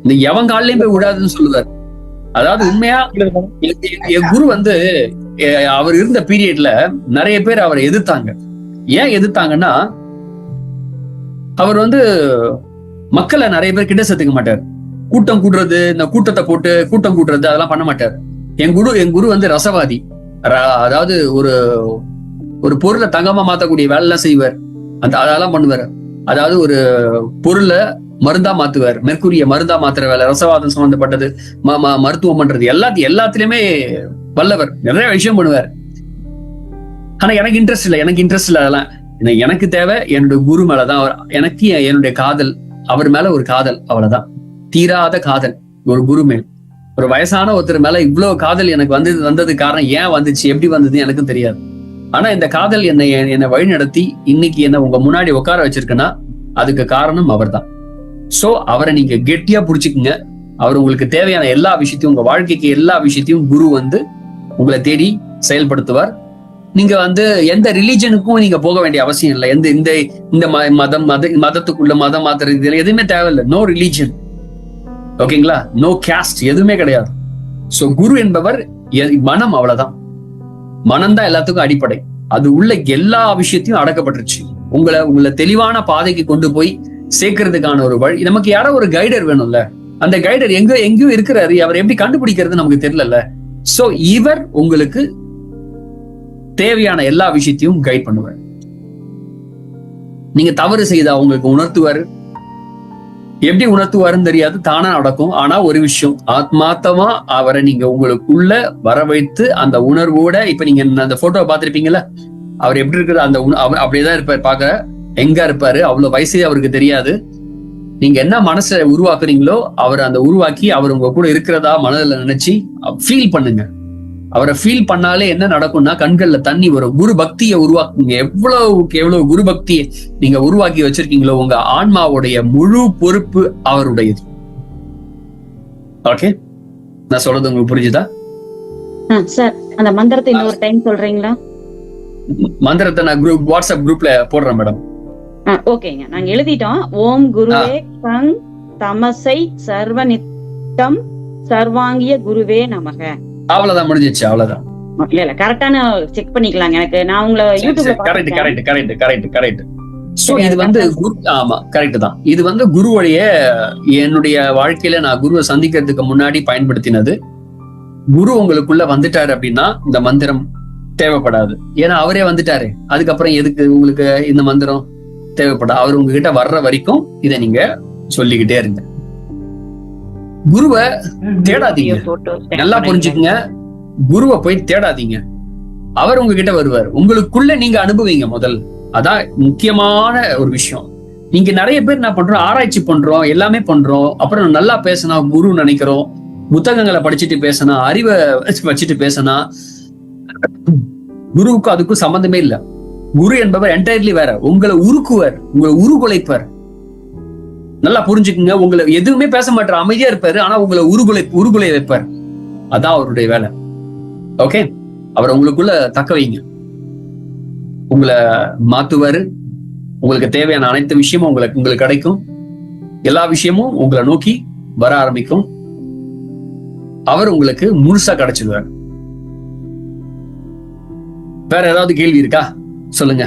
A: இந்த எவன் காலிலையும் போய் விடாதுன்னு சொல்லுவார். அதாவது உண்மையா என் குரு வந்து அவர் இருந்த பீரியட்ல நிறைய பேர் அவரை எதிர்த்தாங்க. ஏன் எதிர்த்தாங்கன்னா அவர் வந்து மக்களை நிறைய பேர் கிட்ட சேர்த்துக்க மாட்டார். கூட்டம் கூட்டுறது, இந்த கூட்டத்தை போட்டு கூட்டம் கூட்டுறது அதெல்லாம் பண்ண மாட்டார். என் குரு வந்து ரசவாதி. அதாவது ஒரு பொருளை தங்கமா மாத்தக்கூடிய வேலை எல்லாம் செய்வார். அதெல்லாம் பண்ணுவார். அதாவது ஒரு பொருளை மருந்தா மாத்துவார். மெர்க்குரிய மருந்தா மாத்துற வேலை, ரசவாதம் சம்பந்தப்பட்டது, மருத்துவம் பண்றது எல்லாத்துலயுமே வல்லவர். நிறைய விஷயம் பண்ணுவார். ஆனா எனக்கு இன்ட்ரெஸ்ட் இல்லை அதெல்லாம். எனக்கு தேவை என்னுடைய குரு மேலதான். எனக்கு என்னுடைய காதல், அவர் மேல ஒரு காதல், அவ்வளவுதான். தீராத காதல் ஒரு குரு மேல். ஒரு வயசான ஒருத்தர் மேல இவ்வளவு காதல் எனக்கு வந்தது காரணம் ஏன் வந்துச்சு, எப்படி வந்தது எனக்கும் தெரியாது. ஆனா இந்த காதல் என்னை வழி நடத்தி இன்னைக்கு என்ன உங்க முன்னாடி உட்கார வச்சிருக்குன்னா அதுக்கு காரணம் அவர் தான். சோ அவரை நீங்க கெட்டியா புடிச்சுக்குங்க. அவர் உங்களுக்கு தேவையான எல்லா விஷயத்தையும், உங்க வாழ்க்கைக்கு எல்லா விஷயத்தையும் குரு வந்து உங்களை தேடி செயல்படுத்துவார். நீங்க வந்து எந்த ரிலீஜனுக்கும் நீங்க போக வேண்டிய அவசியம் இல்லை. இந்த மதத்துக்குள்ள மதம் மாத்துறது எதுவுமே தேவையில்லை. நோ ரிலீஜன், ஓகேங்களா? நோ கேஸ்ட், எதுவுமே கிடையாது. சோ குரு என்பவர் மனம், அவ்வளவுதான். மனம்தான் எல்லாத்துக்கும் அடிப்படை. அது உள்ள எல்லா விஷயத்தையும் அடக்கப்பட்டுருச்சு. உங்களை தெளிவான பாதைக்கு கொண்டு போய் சேர்க்கறதுக்கான ஒரு வழி. நமக்கு யாரோ ஒரு கைடர் வேணும்ல, அந்த கைடர் எங்கேயோ இருக்கிறாரு, அவர் எப்படி கண்டுபிடிக்கிறது நமக்கு தெரியல. சோ இவர் உங்களுக்கு தேவையான எல்லா விஷயத்தையும் கைட் பண்ணுவார். நீங்க தவறு செய்தா உங்களுக்கு உணர்த்துவாரு. எப்படி உணர்த்துவாருன்னு தெரியாது, தானா நடக்கும். ஆனா ஒரு விஷயம், ஆத்மார்த்தமா அவரை நீங்க உங்களுக்குள்ள வர வைத்து அந்த உணர்வோட, இப்ப நீங்க அந்த போட்டோவை பார்த்திருப்பீங்கல்ல, அவர் எப்படி இருக்கிற அந்த அவர் அப்படியேதான் இருப்பார். பார்க்க எங்க இருப்பாரு, அவ்வளவு வயசே அவருக்கு தெரியாது. நீங்க என்ன மனசை உருவாக்குறீங்களோ அவர் அந்த உருவாக்கி அவர் உங்க கூட இருக்கிறதா மனதில் நினைச்சு ஃபீல் பண்ணுங்க. அவரை ஃபீல் பண்ணாலே என்ன நடக்கும்னா கண்கள்ல தண்ணி வரும். குரு பக்தியை உருவாக்குங்க. எவ்வளவு குரு பக்தியை நீங்க உருவாக்கி வச்சிருக்கீங்களோ உங்க ஆன்மாவுடைய முழு பொறுப்பு அவருடையது. ஓகே, நான் சொல்றது உங்களுக்கு புரிஞ்சுதா?
B: சார் அந்த மந்திரத்தை இன்னொரு டைம் சொல்றீங்களா?
A: மந்திரத்தை நான் வாட்ஸ்அப் குரூப்ல போடுறேன் மேடம்.
B: ஓகேங்க, நாங்க எழுதிட்டோம். ஓம் குருவே கங் தமசை சர்வ நித்தம் சர்வாங்கிய குருவே நமக.
A: அவ்வளவுதான், முடிஞ்சிச்சு, அவ்வளவுதான்.
B: இல்ல கரெக்டான செக் பண்ணிக்கலாங்க. எனக்கு நான் உங்களை யூடியூப்ல
A: கரெக்ட். சோ இது வந்து ஆமா கரெக்ட் தான். இது வந்து குருவுடைய என்னுடைய வாழ்க்கையில நான் குருவை சந்திக்கிறதுக்கு முன்னாடி பயன்படுத்தினது. குரு உங்களுக்குள்ள வந்துட்டாரு அப்படின்னா இந்த மந்திரம் தேவைப்படாது. ஏன்னா அவரே வந்துட்டாரு. அதுக்கப்புறம் எதுக்கு உங்களுக்கு இந்த மந்திரம் தேவைப்படாது. அவர் உங்ககிட்ட வர்ற வரைக்கும் இதை நீங்க சொல்லிக்கிட்டே இருங்க. குருவை தேடாதீங்க. நல்லா புரிஞ்சுக்குங்க, குருவை போய் தேடாதீங்க. அவர் உங்ககிட்ட வருவார். உங்களுக்குள்ள நீங்க அனுபவிங்க முதல். அதான் முக்கியமான ஒரு விஷயம். நீங்க நிறைய பேர் என்ன பண்றோம், ஆராய்ச்சி பண்றோம், எல்லாமே பண்றோம். அப்புறம் நல்லா பேசினா குரு நினைக்கிறோம், புத்தகங்களை படிச்சுட்டு பேசினா, அறிவை வச்சுட்டு பேசினா, குருவுக்கும் அதுக்கும் சம்பந்தமே இல்லை. குரு என்பவர் என்டையர்லி வேற. உங்களை உருக்குவர், உங்களை உருகுலைப்பர். நல்லா புரிஞ்சுக்குங்க. உங்களை எதுவுமே பேச மாட்டார், அமைதியா இருப்பாரு. ஆனா உங்களை உருகுலை வைப்பார். அதான் அவருடைய வேலை. ஓகே, அவரை உங்களுக்குள்ள தக்க வைங்க. உங்களை மாத்துவாரு. உங்களுக்கு தேவையான அனைத்து விஷயமும் உங்களுக்கு கிடைக்கும். எல்லா விஷயமும் உங்களை நோக்கி வர ஆரம்பிக்கும். அவர் உங்களுக்கு முழுசா கிடைச்சிடுவார். வேற ஏதாவது கேள்வி இருக்கா? சொல்லுங்க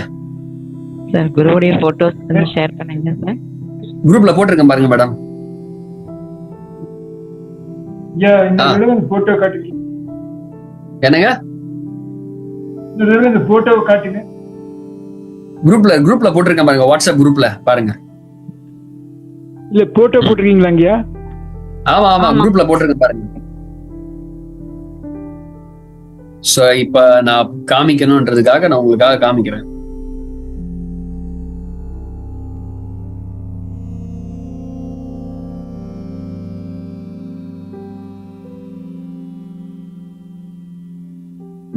F: சார். குருவுடைய போட்டோஸ் ஷேர் பண்ணுங்க சார்.
A: குரூப்ல போட்டிருக்கேன் பாருங்க மேடம்.
G: போட்டோ காட்டுங்க.
A: என்னங்க
G: இந்த போட்டோவை காட்டுங்க.
A: குரூப்ல போட்டிருக்கேன் பாருங்க, வாட்ஸ்அப் குரூப்ல பாருங்க.
G: இல்ல போட்டோ போட்டிருக்கீங்களா?
A: ஆமா குரூப்ல போட்டிருக்கேன் பாருங்க. சோ இப்ப நான் காமிக்கணும்ன்றதுக்காக நான் உங்களுக்காக காமிக்கிறேன்.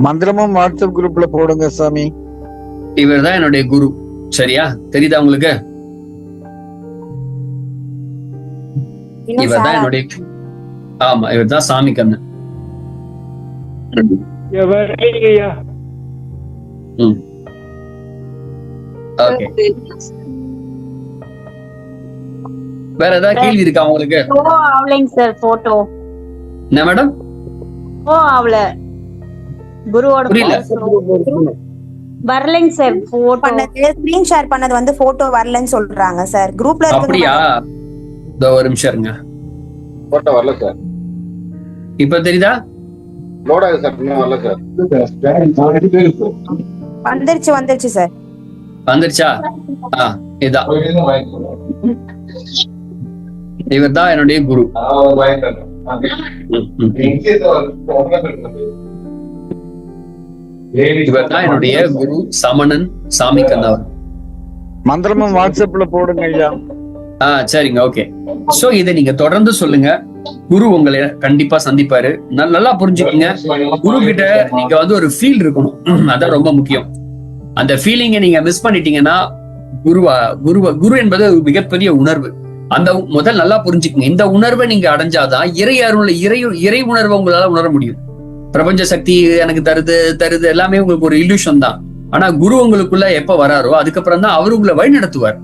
H: மந்திரமும் வாட்ஸ்அப் குரூப்ல போடுங்க சாமி.
A: இவர் தான் என்னுடைய குரு. சரியா? தெரியுதா உங்களுக்கு? இவர் தான் என்னுடைய, ஆமா இவர் தான் சாமி கண்ணு. வேற ஏதாவது கேள்வி இருக்கா உங்களுக்கு?
D: சார் போட்டோ
A: என்ன மேடம்?
D: குருவோட
I: வரலைங்க சார். போட்டோ
D: ஸ்கிரீன் ஷேர் பண்ணது வந்து போட்டோ வரலன்னு சொல்றாங்க சார் குரூப்ல.
A: அப்படியா? ஒரு நிமிஷம் இருங்க.
J: போட்டோ வரல சார்.
A: இப்ப தெரியுதா?
J: லோட் ஆகுது சார். இன்னும் வரல சார்.
D: வந்துருச்சு சார்.
A: வந்துருச்சா? இதான் இவர் தான் என்னுடைய குரு. இவர் தான் என்னுடைய குரு சமணன் சாமி கண்ணவர்.
H: மந்திரமும் வாட்ஸ்அப்ல போடுங்க ஐயா.
A: சரிங்க, ஓகே. சோ இதை நீங்க தொடர்ந்து சொல்லுங்க. குரு உங்களை கண்டிப்பா சந்திப்பாரு. நல்லா புரிஞ்சுக்கீங்க. குரு கிட்ட நீங்க வந்து ஒரு ஃபீல் இருக்கணும். அதான் ரொம்ப முக்கியம். அந்த ஃபீலிங்கை நீங்க மிஸ் பண்ணிட்டீங்கன்னா குரு என்பது மிகப்பெரிய உணர்வு. அந்த முதல் நல்லா புரிஞ்சுக்கங்க. இந்த உணர்வை நீங்க அடைஞ்சாதான் இறை உணர்வை உங்களால உணர முடியும். பிரபஞ்ச சக்தி எனக்கு தருது எல்லாமே உங்களுக்கு ஒரு இல்யூஷன் தான். ஆனா குரு உங்களுக்குள்ள எப்ப வராரோ அதுக்கப்புறம் தான் அவரு உங்களை வழி நடத்துவார்.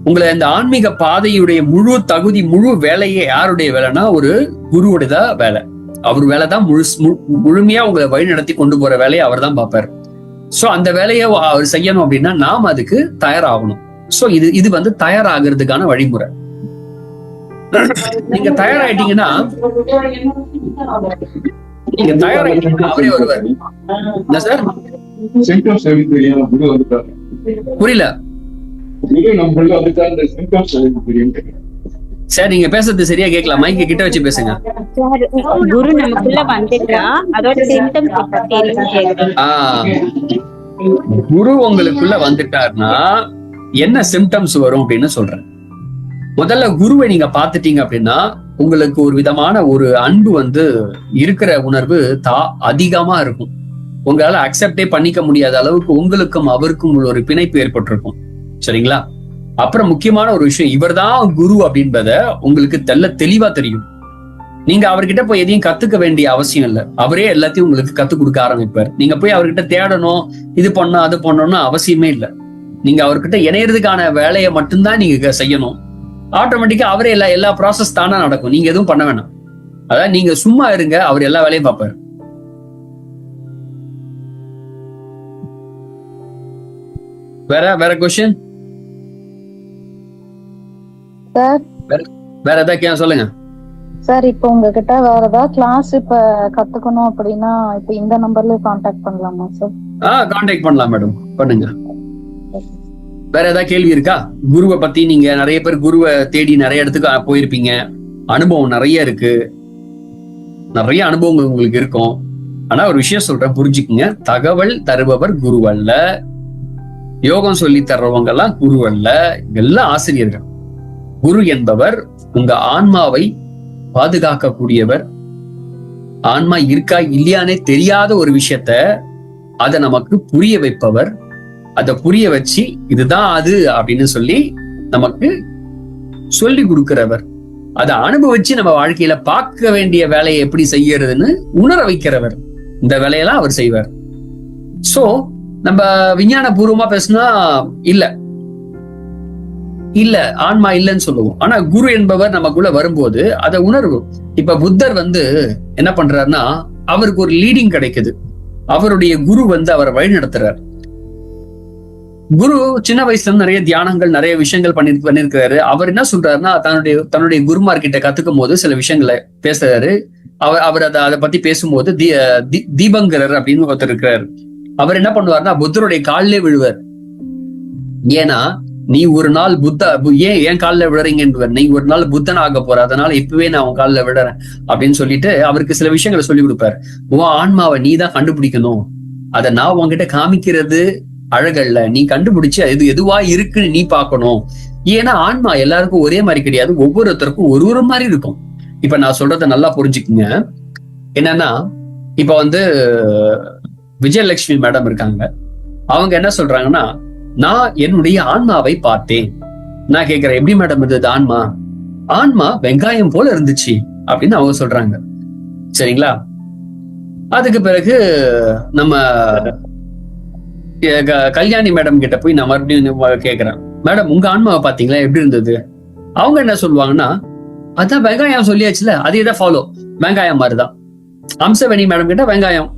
A: உங்களை இந்த ஆன்மீக பாதையுடைய முழு தகுதி, முழு வேலையே யாருடைய வேலைன்னா ஒரு குருவுடைய வேலை. அவர் வேலைதான் முழுமையா உங்களை வழி நடத்தி கொண்டு போற வேலையை அவர் தான் பார்ப்பாரு. சோ அந்த வேலையை அவர் செய்யணும் அப்படின்னா நாம் அதுக்கு தயாராகணும். சோ இது வந்து தயாராகிறதுக்கான வழிமுறை. நீங்க தயாராயிட்டீங்கன்னா அவரே வருவார். என்ன சார் புரியல சார்? நீங்க பேசுறது சரியா கேட்கலாம், மைக்க கிட்ட வச்சு பேசுங்க.
I: குரு நமக்குள்ள வந்துட்டா அதோட சிம்டம்ஸ்
A: குரு உங்களுக்குள்ள வந்துட்டாருன்னா என்ன சிம்டம்ஸ் வரும் அப்படின்னு சொல்றேன். முதல்ல குருவை நீங்க பாத்துட்டீங்க அப்படின்னா உங்களுக்கு ஒரு விதமான ஒரு அன்பு வந்து இருக்கிற உணர்வு அதிகமா இருக்கும். உங்களால அக்செப்டே பண்ணிக்க முடியாத அளவுக்கு உங்களுக்கும் அவருக்கும் ஒரு பிணைப்பு ஏற்பட்டிருக்கும். சரிங்களா? அப்புறம் முக்கியமான ஒரு விஷயம், இவர்தான் குரு அப்படின்றத உங்களுக்கு தெளிவா தெரியும். நீங்க அவர்கிட்ட போய் எதையும் கத்துக்க வேண்டிய அவசியம் இல்லை. அவரே எல்லாத்தையும் உங்களுக்கு கத்துக் கொடுக்க ஆரம்பிப்பார். நீங்க போய் அவர்கிட்ட தேடணும், இது பண்ணணும் அது பண்ணணும்னு அவசியமே இல்லை. நீங்க அவர்கிட்ட இணையறதுக்கான வேலையை மட்டும்தான் நீங்க செய்யணும். ஆட்டோமேட்டிக்கா அவரே எல்லா ப்ராசஸ் தானா நடக்கும். நீங்க எதுவும் பண்ண வேணாம். அதாவது நீங்க சும்மா இருங்க, அவர் எல்லா வேலையும் பார்ப்பாரு. வேற கொஸ்டின்? வேற ஏதாவது சொல்லுங்க
B: சார். இப்போ உங்ககிட்ட வேற ஏதாவது கிளாஸ் இப்ப கத்துக்கணும் அப்படின்னா இப்ப இந்த நம்பர்ல கான்டாக்ட் பண்ணலாமா சார்?
A: கான்டாக்ட் பண்ணலாம் மேடம், பண்ணுங்க. வேற ஏதாவது கேள்வி இருக்கா? குருவை பத்தி நீங்க நிறைய பேர் குருவை தேடி நிறைய இடத்துக்கு போயிருப்பீங்க, அனுபவம் நிறைய இருக்கு, நிறைய அனுபவங்கள் உங்களுக்கு இருக்கும். ஆனா ஒரு விஷயம் சொல்றேன், புரிஞ்சுக்குங்க. தகவல் தருபவர் குரு அல்ல, யோகம் சொல்லி தர்றவங்க எல்லாம் குரு அல்ல, எல்லாம் ஆசிரியர்கள். குரு என்பவர் உங்க ஆன்மாவை பாதுகாக்கக்கூடியவர். ஆன்மா இருக்கா இல்லையானே தெரியாத ஒரு விஷயத்த அதை நமக்கு புரிய வைப்பவர். அதை புரிய வச்சு இதுதான் அது அப்படின்னு சொல்லி நமக்கு சொல்லி கொடுக்கிறவர். அதை அனுபவிச்சு நம்ம வாழ்க்கையில பார்க்க வேண்டிய வேலையை எப்படி செய்யறதுன்னு உணர வைக்கிறவர். இந்த வேலையெல்லாம் அவர் செய்வார். சோ நம்ம விஞ்ஞான பூர்வமா பேசினா இல்ல ஆன்மா இல்லைன்னு சொல்லுவோம். ஆனா குரு என்பவர் நமக்குள்ள வரும்போது அதை உணர்வு. இப்ப புத்தர் வந்து என்ன பண்றாருன்னா அவருக்கு ஒரு லீடிங் கிடைக்குது. அவருடைய குரு வந்து அவரை வழி நடத்துறாரு. குரு சின்ன வயசுல இருந்து நிறைய தியானங்கள் நிறைய விஷயங்கள் பண்ணிருக்கிறாரு. அவர் என்ன சொல்றாருன்னா தன்னுடைய குருமார்கிட்ட கத்துக்கும் போது சில விஷயங்களை பேசுறாரு. அவர் அதை பத்தி பேசும்போது தீபங்கரர் அப்படின்னு ஒருத்தர் இருக்கிறாரு. அவர் என்ன பண்ணுவாருன்னா புத்தருடைய காலிலே விழுவார். ஏன்னா நீ ஒரு நாள் ஏன் என் காலில் விழுறீங்கன்னு, நீ ஒரு நாள் புத்தன் ஆக போற, அதனால இப்பவே நான் உன் காலில் விடுறேன் அப்படின்னு சொல்லிட்டு அவருக்கு சில விஷயங்களை சொல்லி கொடுப்பாரு. உன் ஆன்மாவை நீ தான் கண்டுபிடிக்கணும், அதை நான் உன்கிட்ட காமிக்கிறது அழகல்ல, நீ கண்டுபிடிச்சு அது எதுவா இருக்குன்னு நீ பார்க்கணும். ஏன்னா ஆன்மா எல்லாருக்கும் ஒரே மாதிரி கிடையாது, ஒவ்வொருத்தருக்கும் ஒரு மாதிரி இருக்கும். இப்ப நான் சொல்றதை நல்லா புரிஞ்சுக்குங்க. என்னன்னா இப்ப வந்து விஜயலட்சுமி மேடம் இருக்காங்க. அவங்க என்ன சொல்றாங்கன்னா, நான் என்னுடைய ஆன்மாவை பார்த்தேன். நான் கேட்கிறேன், எப்படி மேடம் இது ஆன்மா வெங்காயம் போல இருந்துச்சு அப்படின்னு அவங்க சொல்றாங்க. சரிங்களா? அதுக்கு பிறகு நம்ம கல்யாணி மேடம் கிட்ட போய் நான் மறுபடியும் கேட்கிறேன், மேடம் உங்க ஆன்மாவை பாத்தீங்களா, எப்படி இருந்தது? அவங்க என்ன சொல்லுவாங்கன்னா, அதான் வெங்காயம் சொல்லியாச்சுல, அதே தான் ஃபாலோ, வெங்காயம் மாதிரிதான். அம்சவேணி மேடம் கிட்ட வெங்காயம்,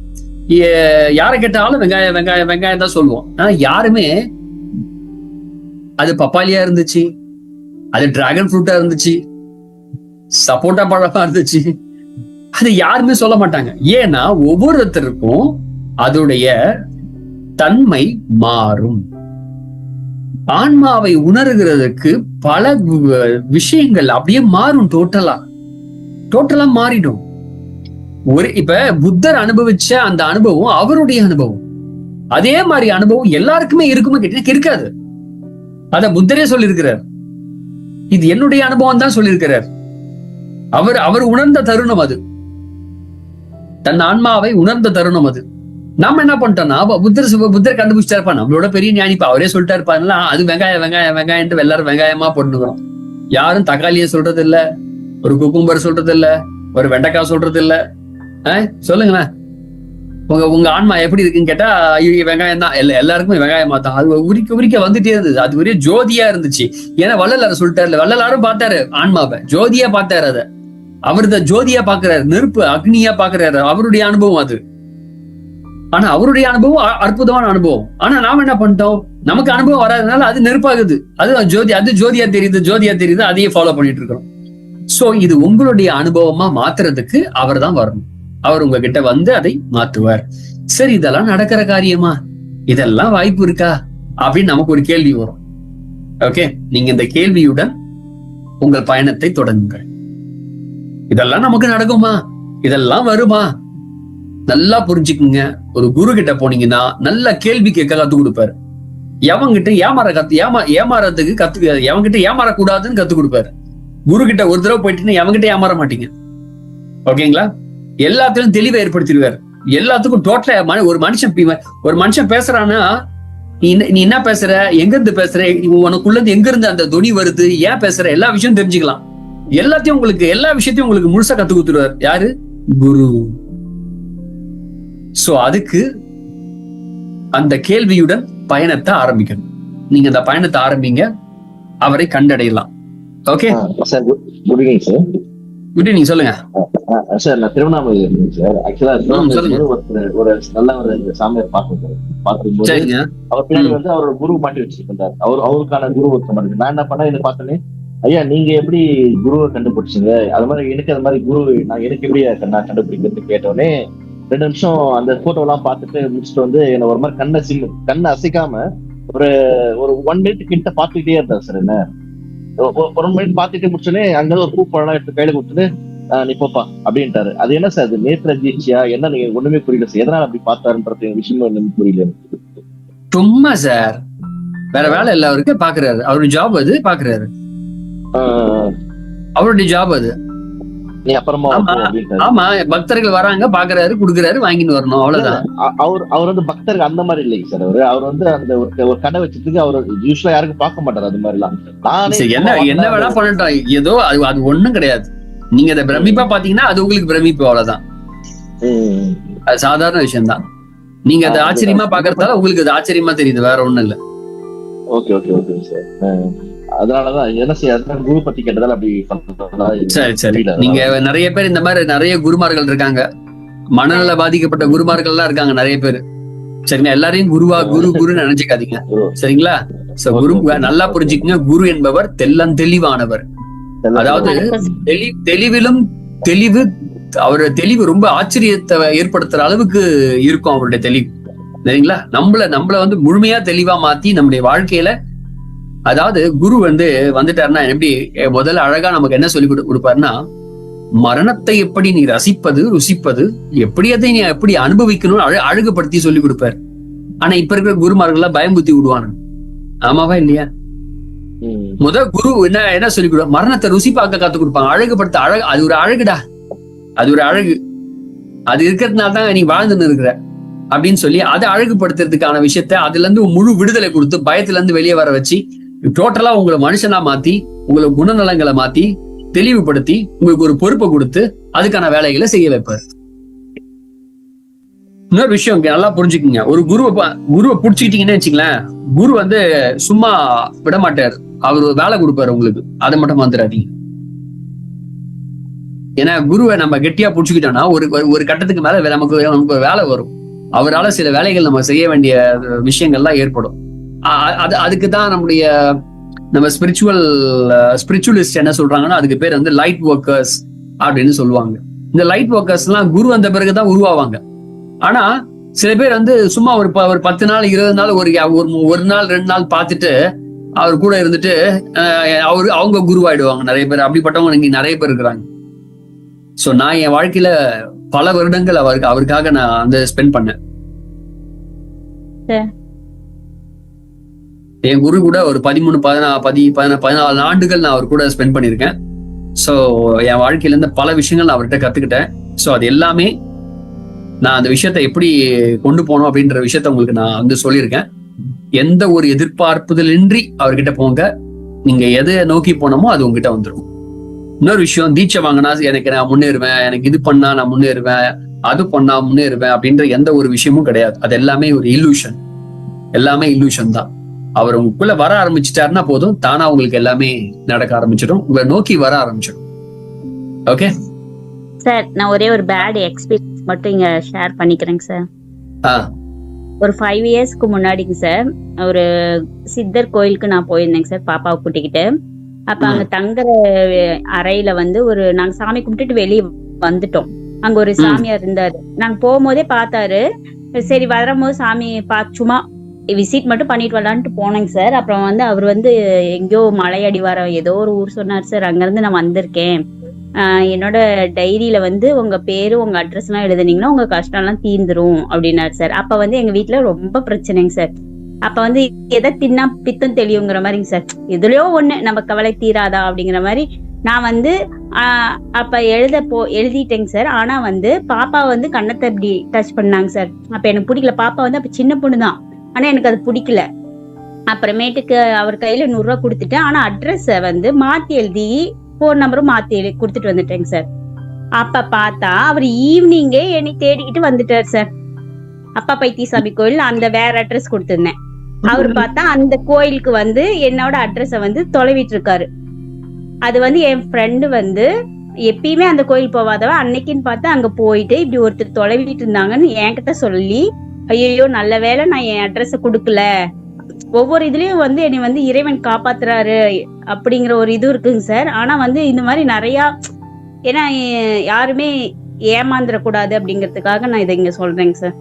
A: யாரை கேட்டாலும் வெங்காயம் வெங்காயம் வெங்காயம் தான் சொல்லுவோம். ஆனா யாருமே அது பப்பாளியா இருந்துச்சு, அது டிராகன் ஃப்ரூட்டா இருந்துச்சு, சப்போட்டா பழமா இருந்துச்சு, அது யாருமே சொல்ல மாட்டாங்க. ஏன்னா ஒவ்வொருத்தருக்கும் அதோடைய தன்மை மாறும். ஆன்மாவை உணர்கிறதுக்கு பல விஷயங்கள் அப்படியே மாறும், டோட்டலா மாறிடும். இப்ப புத்தர் அனுபவிச்ச அந்த அனுபவம் அவருடைய அனுபவம். அதே மாதிரி அனுபவம் எல்லாருக்குமே இருக்குமே கேட்டீங்கன்னா இருக்காது. அத புத்தரே சொல்லியிருக்கிறார். இது என்னுடைய அனுபவம் தான் சொல்லியிருக்கிறார். அவர் உணர்ந்த தருணம் அது, தன் ஆன்மாவை உணர்ந்த தருணம் அது. நம்ம என்ன பண்ணிட்டோம்னா, புத்தர் கண்டுபிடிச்சா இருப்பா, நம்மளோட பெரிய ஞானிப்பா, அவரே சொல்லிட்டா இருப்பாங்களா, அது வெங்காயம் வெங்காயம் வெங்காயம் எல்லாரும் வெங்காயமா போட்டுக்கிறோம். யாரும் தக்காளியை சொல்றது இல்ல, ஒரு குக்கும்பர் சொல்றது இல்ல, ஒரு வெண்டைக்காய் சொல்றது இல்ல. சொல்லுங்களேன், உங்க ஆன்மா எப்படி இருக்குன்னு கேட்டா வெங்காயம் தான், எல்லாருக்குமே வெங்காயமா தான். அது உரிக்க வந்துட்டே இருந்தது. அது ஒரே ஜோதியா இருந்துச்சு. ஏன்னா வள்ளலார் சொல்லிட்டாரு, வள்ளலாரும் பார்த்தாரு ஆன்மாவை, ஜோதியா பார்த்தாரு. அத அவர்த ஜோதியா பாக்குறாரு, நெருப்பு அக்னியா பாக்குறாரு. அவருடைய அனுபவம் அது. ஆனா அவருடைய அனுபவம் அற்புதமான அனுபவம். ஆனா நாம என்ன பண்ணிட்டோம், நமக்கு அனுபவம் வராதனால அது நெருப்பாகுது, அது ஜோதியா தெரியுது, அதையே ஃபாலோ பண்ணிட்டு இருக்கோம். சோ இது உங்களுடைய அனுபவமா மாத்துறதுக்கு அவர் தான் வரணும். அவர் உங்ககிட்ட வந்து அதை மாத்துவார். சரி, இதெல்லாம் நடக்கிற காரியமா, இதெல்லாம் வாய்ப்பு இருக்கா அப்படின்னு நமக்கு ஒரு கேள்வி வரும். ஓகே, நீங்க இந்த கேள்வியுடன் உங்கள் பயணத்தை தொடங்குங்கள். இதெல்லாம் நமக்கு நடக்குமா, இதெல்லாம் வருமா? நல்லா புரிஞ்சுக்குங்க. ஒரு குரு கிட்ட போனீங்கன்னா நல்ல கேள்வி கேட்க கத்து கொடுப்பாரு. எவங்கிட்ட எவங்கிட்ட ஏமாறக்கூடாதுன்னு கத்து கொடுப்பாரு. குரு கிட்ட ஒரு தடவை போயிட்டீங்கன்னா எவங்கிட்ட ஏமாற மாட்டீங்க. ஓகேங்களா? எல்லாத்திலும் தெளிவை ஏற்படுத்திடுவார். எல்லாத்துக்கும் டோட்டலா ஒரு மனுஷன் பேசுறான்னா, நீ என்ன பேசுற, எங்க இருந்து பேசுற, உனக்குள்ள இருந்து எங்க இருந்து அந்த துணி வருது, ஏன் பேசுற, எல்லா விஷயம் தெரிஞ்சுக்கலாம். எல்லா விஷயத்தையும் உங்களுக்கு முழுசா கத்து கொடுத்துருவார். யாரு? குரு. சோ அதுக்கு அந்த கேள்வியுடன் பயணத்தை ஆரம்பிக்கணும். நீங்க அந்த பயணத்தை ஆரம்பிங்க, அவரை கண்டடையலாம். Okay
K: sir, good evening sir.
A: Good evening, சொல்லுங்க
K: சார். நான் திருவண்ணாமலை இருந்தேன் சார். ஆக்சுவலா ஒரு நல்ல ஒரு சாமியார் பார்க்கும்போது அவர் பின்னாடி வந்து அவரோட குரு மாட்டி வச்சிருந்தார். அவருக்கான குரு ஒருத்தம் இருக்கு. நான் என்ன பண்ணேன், இதை பார்த்தோன்னே, ஐயா நீங்க எப்படி குருவை கண்டுபிடிச்சீங்க, அது மாதிரி எனக்கு அது மாதிரி குரு எனக்கு எப்படி நான் கண்டுபிடிக்கிறது கேட்டோடனே 2 நிமிஷம் அந்த போட்டோ எல்லாம் பார்த்துட்டு முடிச்சுட்டு வந்து என்ன ஒரு மாதிரி கண்ணை அசைக்காம ஒரு 1 மினிட் கிட்ட பார்த்துக்கிட்டே இருந்தார் சார். என்ன 1 மினிட் பார்த்துட்டு முடிச்சோடனே அங்க ஒரு பூப்பழம் எடுத்து கையில கொடுத்துட்டு நீ போப்பா அப்படின்ட்டாரு. அது என்ன சார், அது நேற்று அதிர்ச்சியா என்ன, நீங்க ஒண்ணுமே புரியல சார். எதனால அப்படி பார்த்தாருன்றது விஷயம் ஒண்ணுமே புரியல.
A: சும்மா சார், வேற வேலை இல்ல அவருக்கு, பாக்குறாரு. அவருடைய ஜாப் அது, பாக்குறாரு. அவருடைய ஜாப் அது.
K: நீ அப்புறமா
A: ஆமா, பக்தர்கள் வராங்க, பாக்குறாரு, குடுக்குறாரு, வாங்கிட்டு வரணும், அவ்வளவுதான்.
K: அவர் வந்து பக்தர்கள் அந்த மாதிரி இல்லைங்க சார். அவர் வந்து அந்த ஒரு கடை வச்சதுக்கு அவர் யூஸ்வலா யாருக்கும் பார்க்க மாட்டாரு. அது மாதிரி எல்லாம்
A: என்ன வேணா பண்ணட்டும், ஏதோ அது ஒண்ணும் கிடையாது. நீங்க அதை பிரமிப்பா பாத்தீங்கன்னா அது உங்களுக்கு பிரமிப்பு, அவ்வளவுதான். அது சாதாரண விஷயம் தான். நீங்க அதை ஆச்சரியமா பாக்குறதால உங்களுக்கு அது ஆச்சரியமா தெரியுது, வேற ஒண்ணும் இல்ல.
K: Okay okay okay sir. அதனாலதான் என்ன செய்ய குரு பத்தி கேட்டதால அப்படி பண்றதா.
A: சரி, நீங்க நிறைய பேர் இந்த மாதிரி நிறைய குருமார்கள் இருக்காங்க, மனநல பாதிக்கப்பட்ட குருமார்கள் எல்லாம் இருக்காங்க நிறைய பேர். சரிங்களா? எல்லாரையும் குருன்னு நினைச்சுக்காதீங்க. சரிங்களா? குரு நல்லா புரிஞ்சுக்கங்க. குரு என்பவர் தெளிவானவர். அதாவது அவருடைய தெளிவு ரொம்ப ஆச்சரியத்தை ஏற்படுத்துற அளவுக்கு இருக்கும் அவருடைய தெளிவு. சரிங்களா? நம்மள வந்து முழுமையா தெளிவா மாத்தி நம்முடைய வாழ்க்கையில, அதாவது குரு வந்துட்டாருன்னா எப்படி முதல்ல அழகா நமக்கு என்ன சொல்லி கொடுப்பாருன்னா, மரணத்தை எப்படி நீ ருசிப்பது, எப்படி அதை நீ எப்படி அனுபவிக்கணும் அழகுபடுத்தி சொல்லி கொடுப்பாரு. ஆனா இப்ப இருக்கிற குருமார்கள் பயம்புத்தி விடுவானு. ஆமாவா இல்லையா? குரு என்ன சொல்லி கொடுப்பாங்க, மரணத்தை ருசி பார்க்க கத்து கொடுப்பாங்க, அழகுபடுத்த. அது ஒரு அழகுடா, அது ஒரு அழகு, அது இருக்கிறதுனால தான் நீ வாழ்ந்துன்னு இருக்கிற அப்படின்னு சொல்லி அதை அழகுபடுத்துறதுக்கான விஷயத்த அதுல இருந்து முழு விடுதலை கொடுத்து பயத்துல இருந்து வெளியே வர வச்சு டோட்டலா உங்களை மனுஷனா மாத்தி, உங்களை குணநலங்களை மாத்தி, தெளிவுபடுத்தி, உங்களுக்கு ஒரு பொறுப்பை கொடுத்து அதுக்கான வேலைகளை செய்ய வைப்பார். இன்னொரு விஷயம் நல்லா புரிஞ்சுக்குங்க. ஒரு குருவை புடிச்சுக்கிட்டீங்கன்னு வச்சுங்களேன், குரு சும்மா விட மாட்டார். அவர் வேலை கொடுப்பாரு உங்களுக்கு, அதை மட்டும் வந்துடாதீங்க. ஏன்னா குருவை நம்ம கெட்டியா புடிச்சுக்கிட்டோம்னா ஒரு கட்டத்துக்கு மேல நமக்கு வேலை வரும். அவரால் சில வேலைகள் நம்ம செய்ய வேண்டிய விஷயங்கள்லாம் ஏற்படும். அதுக்குதான் நம்ம ஸ்பிரிச்சுவலிஸ்ட் என்ன சொல்றாங்கன்னா, அதுக்கு பேர் லைட் ஒர்க்கர்ஸ் அப்படின்னு சொல்லுவாங்க. இந்த லைட் ஒர்க்கர்ஸ் எல்லாம் குரு வந்த பிறகுதான் உருவாவாங்க. ஆனா சில பேர் சும்மா ஒரு 10 நாள் 20 நாள் ஒரு நாள் 2 நாள் பார்த்துட்டு அவர் கூட இருந்துட்டு அவங்க குருவாயிடுவாங்க. நிறைய பேர் அப்படிப்பட்டவங்க இங்க நிறைய பேர் இருக்கிறாங்க. சோ நான் என் வாழ்க்கையில பல வருடங்கள் அவருக்காக நான் ஸ்பெண்ட் பண்ணேன். என் குரு கூட ஒரு 13-14 ஆண்டுகள் நான் அவர் கூட ஸ்பெண்ட் பண்ணியிருக்கேன். சோ என் வாழ்க்கையில இருந்து பல விஷயங்கள் நான் அவர்கிட்ட கத்துக்கிட்டேன். சோ அது எல்லாமே நான் அந்த விஷயத்த எப்படி கொண்டு போனோம் அப்படின்ற விஷயத்த உங்களுக்கு நான் சொல்லியிருக்கேன். எந்த ஒரு எதிர்பார்ப்புதலின்றி அவர்கிட்ட போங்க. நீங்க எதை நோக்கி போனோமோ அது உங்ககிட்ட வந்துடும். இன்னொரு விஷயம், தீட்சை வாங்கினா நான் முன்னேறுவேன், எனக்கு இது பண்ணா நான் முன்னேறுவேன், அது பண்ணா முன்னேறுவேன் அப்படின்ற எந்த ஒரு விஷயமும் கிடையாது. அது எல்லாமே ஒரு இல்லூஷன் தான். அவர் உங்களுக்குள்ள வர ஆரம்பிச்சுட்டாருன்னா போதும், தானா உங்களுக்கு எல்லாமே நடக்க ஆரம்பிச்சிடும், உங்களை நோக்கி வர ஆரம்பிச்சிடும். ஓகே
I: சார், நான் ஒரே ஒரு பேட் எக்ஸ்பீரியன்ஸ் மட்டும் இங்க ஷேர் பண்ணிக்கிறேங்க சார். ஒரு 5 இயர்ஸ்க்கு முன்னாடிங்க சார் ஒரு சித்தர் கோயிலுக்கு நான் போயிருந்தேங்க சார் பாப்பாவை கூட்டிக்கிட்டு. அப்ப அங்க தங்குற அறையில வந்து நாங்க சாமி கும்பிட்டுட்டு வெளியே வந்துட்டோம். அங்க ஒரு சாமியார் இருந்தாரு. நாங்க போகும்போதே பார்த்தாரு. சரி வரும்போது சாமி சும்மா விசிட் மட்டும் பண்ணிட்டு வரலான்ட்டு போனேங்க சார். அப்புறம் வந்து அவர் வந்து எங்கேயோ மலை அடிவாரம் ஏதோ ஒரு ஊர் சொன்னார் சார். அங்கிருந்து நான் வந்திருக்கேன், என்னோட டைரியில வந்து உங்க பேரு உங்க அட்ரஸ் எல்லாம் எழுதுனீங்கன்னா உங்க கஷ்டம் எல்லாம் தீர்ந்துரும் அப்படின்னாரு சார். அப்ப வந்து எங்க வீட்டுல ரொம்ப பிரச்சனைங்க சார். அப்ப வந்து எதை தின்னா பித்தம் தெளிவுங்கிற மாதிரிங்க சார். எதுலயோ ஒண்ணு நம்ம கவலை தீராதா அப்படிங்கிற மாதிரி நான் வந்து அப்ப எழுதிட்டேங்க சார். ஆனா வந்து பாப்பா வந்து கண்ணத்தை இப்படி டச் பண்ணாங்க சார். அப்ப எனக்கு பிடிக்கல. பாப்பா வந்து அப்ப சின்ன பொண்ணுதான், ஆனா எனக்கு அது பிடிக்கல. அப்புறமேட்டுக்கு அவர் கையில 100 ரூபாய் கொடுத்துட்டேன். ஆனா அட்ரஸ வந்து மாத்தி எழுதி போன் நம்பரும் மாத்தி கொடுத்துட்டு வந்துட்டேங்க சார். அப்ப பார்த்தா அவர் ஈவினிங்கே என்னை தேடிக்கிட்டு வந்துட்டார் சார். அப்பா பைத்தியசாமி கோயில் அந்த வேற அட்ரஸ் கொடுத்திருந்தேன். அவர் பார்த்தா அந்த கோயிலுக்கு வந்து என்னோட அட்ரஸ வந்து தொலைவிட்டு இருக்காரு. அது வந்து என் ஃப்ரெண்டு வந்து எப்பயுமே அந்த கோயில் போவாதவ அன்னைக்குன்னு பார்த்து அங்க போயிட்டு இப்படி ஒருத்தர் தொலைவிட்டு இருந்தாங்கன்னு என்கிட்ட சொல்லி, ஐயோ நல்ல வேலை நான் என் அட்ரஸ கொடுக்கல. ஒவ்வொரு இதுலயும் வந்து என்னை வந்து இறைவன் காப்பாத்துறாரு அப்படிங்கிற ஒரு இது இருக்குங்க சார். ஆனா வந்து இந்த மாதிரி நிறைய ஏன்னா யாருமே ஏமாந்துடக்கூடாது அப்படிங்கிறதுக்காக நான் இதை இங்க சொல்றேங்க சார்.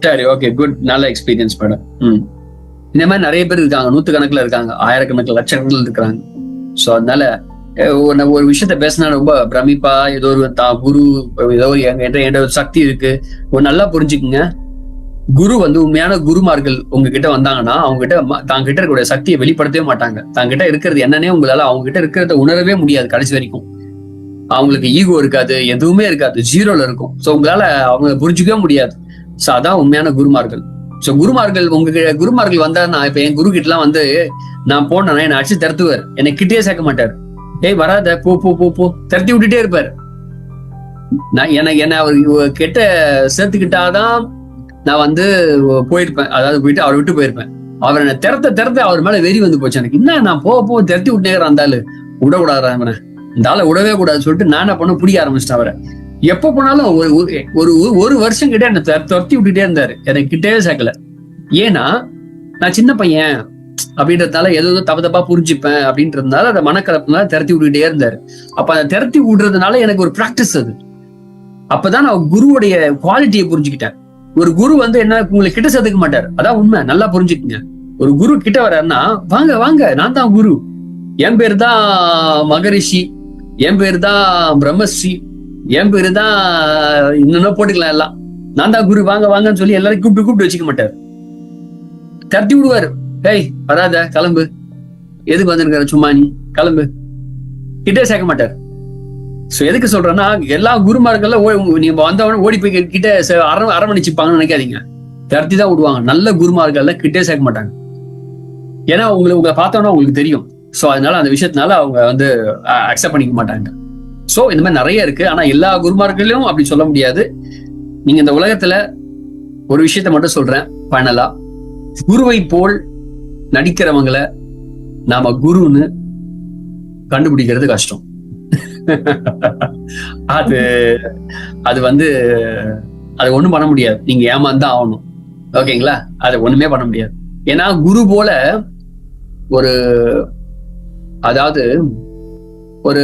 A: சரி, ஓகே, குட். நல்ல எக்ஸ்பீரியன்ஸ் மேடம். இந்த மாதிரி நிறைய பேர் இருக்காங்க, 100கணக்கில் இருக்காங்க, 1000கணக்கில் லட்சக்கணக்கில் இருக்கிறாங்க. ஸோ அதனால நம்ம ஒரு விஷயத்த பேசினா ரொம்ப பிரமிப்பா ஏதோ ஒரு குரு ஏதோ என்கிட்ட ஒரு சக்தி இருக்கு. ஒரு நல்லா புரிஞ்சுக்குங்க, குரு வந்து உண்மையான குருமார்கள் உங்ககிட்ட வந்தாங்கன்னா அவங்க கிட்ட தாங்கிட்ட இருக்கக்கூடிய சக்தியை வெளிப்படுத்தவே மாட்டாங்க. தாங்கிட்ட இருக்கிறது என்னன்னே உங்களால அவங்க கிட்ட இருக்கிறத உணரவே முடியாது. கடைசி வரைக்கும் அவங்களுக்கு ஈகோ இருக்காது, எதுவுமே இருக்காது, ஜீரோல இருக்கும். ஸோ உங்களால அவங்க புரிஞ்சுக்கவே முடியாது. ஸோ அதான் உண்மையான குருமார்கள். ஸோ குருமார்கள் குருமார்கள் வந்தாருன்னா, இப்ப என் குரு கிட்ட எல்லாம் வந்து நான் போனேன்னா என்னை அடிச்சு திறத்துவார், என்னை கிட்டே சேர்க்க மாட்டார். ஏய் வராத, போ போ போ போ திரட்டி விட்டுட்டே இருப்பாரு. நான் என்ன அவர் கிட்ட சேர்த்துக்கிட்டாதான் நான் வந்து போயிருப்பேன், அதாவது போயிட்டு அவரை விட்டு போயிருப்பேன். அவர் என்ன திறத்த அவர் மேல வெறி வந்து போச்சு எனக்கு. என்ன நான் போ திரட்டி விட்டுனேங்கிறேன், அந்த ஆளு விடக்கூடாது, அவனை இந்த ஆளை விடவே கூடாதுன்னு சொல்லிட்டு நான் என்ன பண்ண பிடிக்க ஆரம்பிச்சிட்டேன் அவரை. எப்ப போனாலும் ஒரு வருஷம் கிட்ட என்ன துரத்தி விட்டுட்டே இருந்தாரு, எனக்கு கிட்டவே சேர்க்கல. ஏன்னா நான் சின்ன பையன் அப்படின்றதுனால ஏதோ தப்பா புரிஞ்சுப்பேன் அப்படின்றதுனால அந்த மனக்கலப்புனால திரட்டி விட்டுட்டே இருந்தாரு. அப்ப அந்த திரட்டி விடுறதுனால எனக்கு ஒரு பிராக்டிஸ் அது. அப்பதான் நான் குருவுடைய குவாலிட்டியை புரிஞ்சுக்கிட்டேன். ஒரு குரு வந்து என்ன உங்களை கிட்ட சேர்த்துக்க மாட்டார், அதான் உண்மை. நல்லா புரிஞ்சுக்குங்க. ஒரு குரு கிட்ட வர்றாருன்னா வாங்க வாங்க நான் தான் குரு, என் பேரு தான் மகரிஷி, என் பேரு தான் பிரம்மஸ்ரீ, என் பேரு தான் இன்னும் போட்டுக்கலாம், எல்லாம் நான் தான் குரு, வாங்க வாங்கன்னு சொல்லி எல்லாரும் கூப்பிட்டு வச்சுக்க மாட்டார். தட்டி விடுவாரு, ஏய் வராத கிளம்பு, எதுக்கு வந்திருக்காரு சும்மா நீ கிளம்பு, கிட்டே சேர்க்க மாட்டார். சோ எதுக்கு சொல்றேன்னா எல்லா குருமார்கள்ல நீங்க வந்தவன ஓடி போய் கிட்ட அரவணைச்சுப்பாங்கன்னு நினைக்காதீங்க. தரத்தி தான் விடுவாங்க. நல்ல குருமார்கள்ல கிட்டே சேர்க்க மாட்டாங்க. ஏன்னா உங்களை பார்த்தோன்னா உங்களுக்கு தெரியும். சோ அதனால அந்த விஷயத்தினால அவங்க வந்து அக்செப்ட் பண்ணிக்க மாட்டாங்க. சோ இந்த மாதிரி நிறைய இருக்கு. ஆனா எல்லா குருமார்களையும் அப்படி சொல்ல முடியாது. நீங்க இந்த உலகத்துல ஒரு விஷயத்த மட்டும் சொல்றேன், பண்ணலாம். குருவை போல் நடிக்கிறவங்களை நாம குருன்னு கண்டுபிடிக்கிறது கஷ்டம். அது வந்து அது ஒண்ணும் பண்ண முடியாது. நீங்க ஏமாந்தான் ஆகணும். ஓகேங்களா? அது ஒண்ணுமே பண்ண முடியாது. ஏன்னா குரு போல ஒரு அதாவது ஒரு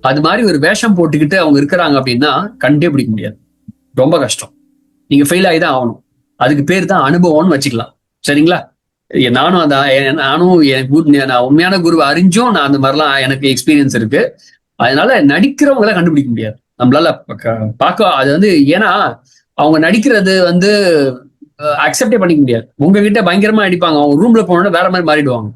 A: அது மாதிரி ஒரு வேஷம் போட்டுக்கிட்டு அவங்க இருக்கிறாங்க அப்படின்னா கண்டே பிடிக்க முடியாது. ரொம்ப கஷ்டம். நீங்க ஃபெயில் ஆகி தான் ஆகணும். அதுக்கு பேர் தான் அனுபவம்னு வச்சுக்கலாம். சரிங்களா? நானும் நான் உண்மையான குருவை அறிஞ்சும் நான் அந்த மாதிரிலாம் எனக்கு எக்ஸ்பீரியன்ஸ் இருக்கு. அதனால நடிக்கிறவங்களை கண்டுபிடிக்க முடியாது. நம்மளால பார்க்க அது வந்து ஏன்னா அவங்க நடிக்கிறது வந்து அக்செப்டே பண்ணிக்க முடியாது. உங்ககிட்ட பயங்கரமா அடிப்பாங்க, அவங்க ரூம்ல போனோன்னா வேற மாதிரி மாறிடுவாங்க.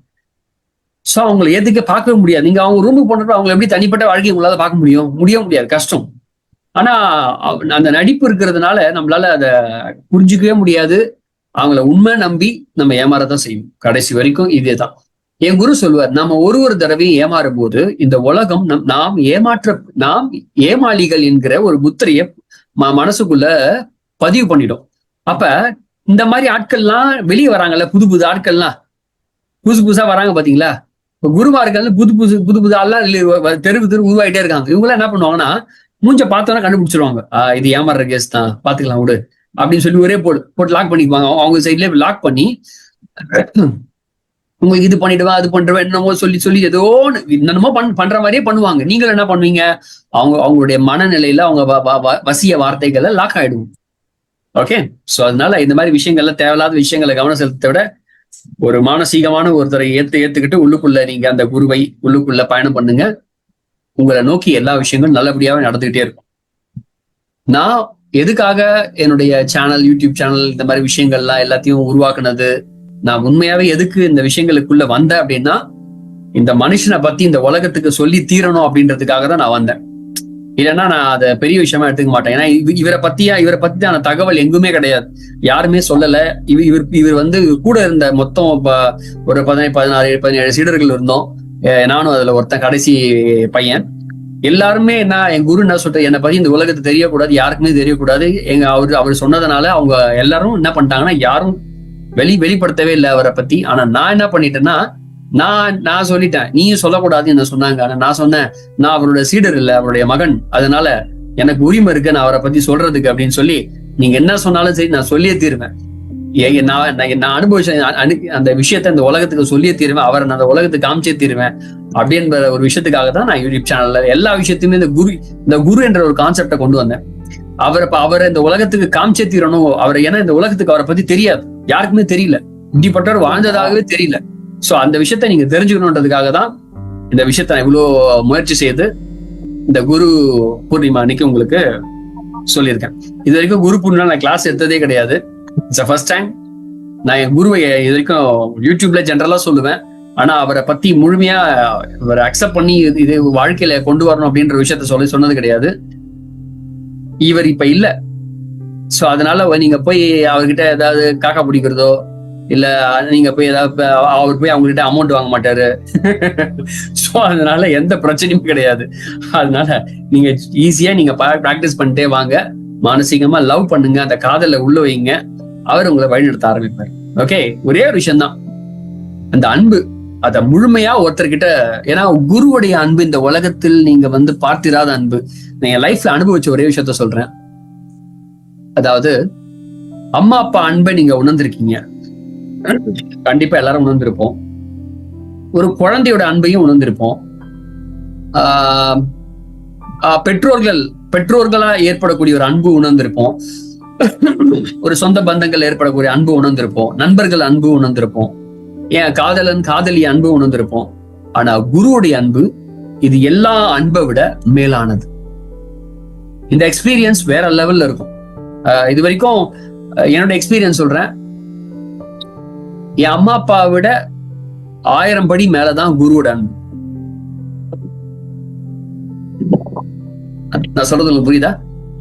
A: சோ அவங்களை எதுக்கு பார்க்கவே முடியாது. நீங்க அவங்க ரூமுக்கு போனப்ப அவங்களை எப்படி தனிப்பட்ட வாழ்க்கையை உங்களால பார்க்க முடியாது, கஷ்டம். ஆனா அந்த நடிப்பு இருக்கிறதுனால நம்மளால அதை புரிஞ்சுக்கவே முடியாது. அவங்கள உண்மை நம்பி நம்ம ஏமாறதான் செய்வோம் கடைசி வரைக்கும். இதேதான் என் குரு சொல்வார், நம்ம ஒரு தடவையும் ஏமாறும் போது இந்த உலகம் நாம் ஏமாளிகள் என்கிற ஒரு முத்திரையை மனசுக்குள்ள பதிவு பண்ணிடும். அப்ப இந்த மாதிரி ஆட்கள்லாம் வெளியே வராங்கல்ல, புது ஆட்கள்லாம் புதுசா வராங்க பாத்தீங்களா? இப்ப குருமார்கள் புது ஆள்லாம் தெரு உருவாயிட்டே இருக்காங்க. இவங்களாம் என்ன பண்ணுவாங்கன்னா மூஞ்ச பார்த்தோன்னா கண்டுபிடிச்சிருவாங்க. இது ஏமாற கேஸ் தான், பாத்துக்கலாம் விடு அப்படின்னு சொல்லி ஒரே போட்டு லாக் பண்ணிக்குவாங்க. அவங்க சைட்லயே லாக் பண்ணி உங்களுக்கு இது பண்ணிடுவா அது பண்றவா என்னமோ சொல்லி ஏதோ என்னமோ பண்ற மாதிரியே பண்ணுவாங்க. நீங்களும் என்ன பண்ணுவீங்க, அவங்களுடைய மனநிலையில அவங்க வசிய வார்த்தைகளை லாக் ஆயிடுவோம். ஓகே, சோ அதனால இந்த மாதிரி விஷயங்கள்ல தேவையில்லாத விஷயங்களை கவனம் செலுத்த விட ஒரு மானசீகமான ஒருத்தரை ஏத்துக்கிட்டு உள்ளுக்குள்ள நீங்க அந்த குருவை உள்ளுக்குள்ள பயணம் பண்ணுங்க. உங்களை நோக்கி எல்லா விஷயங்களும் நல்லபடியாவே நடந்துகிட்டே இருக்கும். நான் எதுக்காக என்னுடைய சேனல், யூடியூப் சேனல், இந்த மாதிரி விஷயங்கள்லாம் எல்லாத்தையும் உருவாக்குனது, நான் உண்மையாவே எதுக்கு இந்த விஷயங்களுக்குள்ள வந்தேன் அப்படின்னா, இந்த மனுஷனை பத்தி இந்த உலகத்துக்கு சொல்லி தீரணும் அப்படின்றதுக்காக தான் நான் வந்தேன். இல்லைன்னா நான் அதை பெரிய விஷயமா எடுத்துக்க மாட்டேன். ஏன்னா இவரை பத்தியான தகவல் எங்குமே கிடையாது, யாருமே சொல்லல. இவர் வந்து கூட இருந்த மொத்தம் ஒரு 16-17 சீடர்கள் இருந்தோம். நானும் அதுல ஒருத்தன் கடைசி பையன். எல்லாருமே என் குரு என்ன சொல்றது, என்னை பத்தி இந்த உலகத்தை தெரியக்கூடாது, யாருக்குமே தெரியக்கூடாது. அவர் சொன்னதுனால அவங்க எல்லாரும் என்ன பண்ணிட்டாங்கன்னா, யாரும் வெளிப்படுத்தவே இல்லை அவரை பத்தி. ஆனா நான் என்ன பண்ணிட்டேன்னா, நான் சொல்லிட்டேன், நீயும் சொல்லக்கூடாதுன்னு என்ன சொன்னாங்க. ஆனா நான் சொன்னேன், நான் அவருடைய சீடர் இல்லை, அவருடைய மகன், அதனால எனக்கு உரிமை இருக்கு நான் அவரை பத்தி சொல்றதுக்கு அப்படின்னு சொல்லி, நீங்க என்ன சொன்னாலும் சரி நான் சொல்லியே தீருவேன். நான் அனுபவிச்ச அந்த விஷயத்த இந்த உலகத்துக்கு சொல்லியே தீருவேன், அவரை நான் அந்த உலகத்துக்கு காமிச்சே தீருவேன் அப்படின்ற ஒரு விஷயத்துக்காக தான் நான் யூடியூப் சேனல்ல எல்லா விஷயத்தையுமே இந்த குரு என்ற ஒரு கான்செப்டை கொண்டு வந்தேன். அவரை இந்த உலகத்துக்கு காமிச்சே தீரணும் அவரை. ஏன்னா இந்த உலகத்துக்கு அவரை பத்தி தெரியாது, யாருக்குமே தெரியல, இப்படிப்பட்டவர் வாழ்ந்ததாகவே தெரியல. சோ அந்த விஷயத்த நீங்க தெரிஞ்சுக்கணுன்றதுக்காக தான் இந்த விஷயத்த நான் இவ்வளோ முயற்சி செய்து இந்த குரு பூர்ணிமா அன்னைக்கு உங்களுக்கு சொல்லியிருக்கேன். இது வரைக்கும் குரு பூர்ணிமா நான் கிளாஸ் எடுத்ததே கிடையாது. It's first time. நான் என் குருவை இது வரைக்கும் யூடியூப்ல ஜென்ரலா சொல்லுவேன், ஆனா அவரை பத்தி முழுமையா அவரை அக்செப்ட் பண்ணி இது வாழ்க்கையில கொண்டு வரணும் அப்படின்ற விஷயத்த சொன்னது கிடையாது. இவர் இப்ப இல்ல. சோ அதனால நீங்க போய் அவர்கிட்ட ஏதாவது காக்கா பிடிக்கிறதோ, இல்ல நீங்க போய் ஏதாவது அவர் போய் அவங்க கிட்ட அமௌண்ட் வாங்க மாட்டாரு. சோ அதனால எந்த பிரச்சனையும் கிடையாது. அதனால நீங்க ஈஸியா நீங்க பிராக்டிஸ் பண்ணிட்டே வாங்க, மானசீகமா லவ் பண்ணுங்க, அந்த காதல உள்ள வைங்க, அவர் உங்களை வழிநடத்த ஆரம்பிப்பார். ஓகே, ஒரே ஒரு விஷயம் தான், அந்த அன்பு அத முழுமையா ஒருத்தர்கிட்ட. ஏன்னா குருவுடைய அன்பு இந்த உலகத்தில் நீங்க வந்து பார்த்திராத அன்பு. நீங்க லைஃப்ல அனுபவிச்ச ஒரே விஷயத்த சொல்றேன். அதாவது அம்மா அப்பா அன்பை நீங்க உணர்ந்திருக்கீங்க, கண்டிப்பா எல்லாரும் உணர்ந்திருப்போம். ஒரு குழந்தையோட அன்பையும் உணர்ந்திருப்போம். பெற்றோர்களா ஏற்படக்கூடிய ஒரு அன்பு உணர்ந்திருப்போம். ஒரு சொந்த பந்தங்கள் ஏற்படக்கூடிய அன்பு உணர்ந்திருப்போம். நண்பர்கள் அன்பு உணர்ந்திருப்போம். ஏன் காதலி அன்பு உணர்ந்திருப்போம். ஆனா குருவுடைய அன்பு இது எல்லா அன்பை விட மேலானது. இந்த எக்ஸ்பீரியன்ஸ் வேற லெவல்ல இருக்கும். இது வரைக்கும் என்னோட எக்ஸ்பீரியன்ஸ் சொல்றேன், என் அம்மா அப்பாவை விட 1000 படி மேலதான் குருவோட அன்பு. நான் சொல்றது உங்களுக்கு புரியுதா?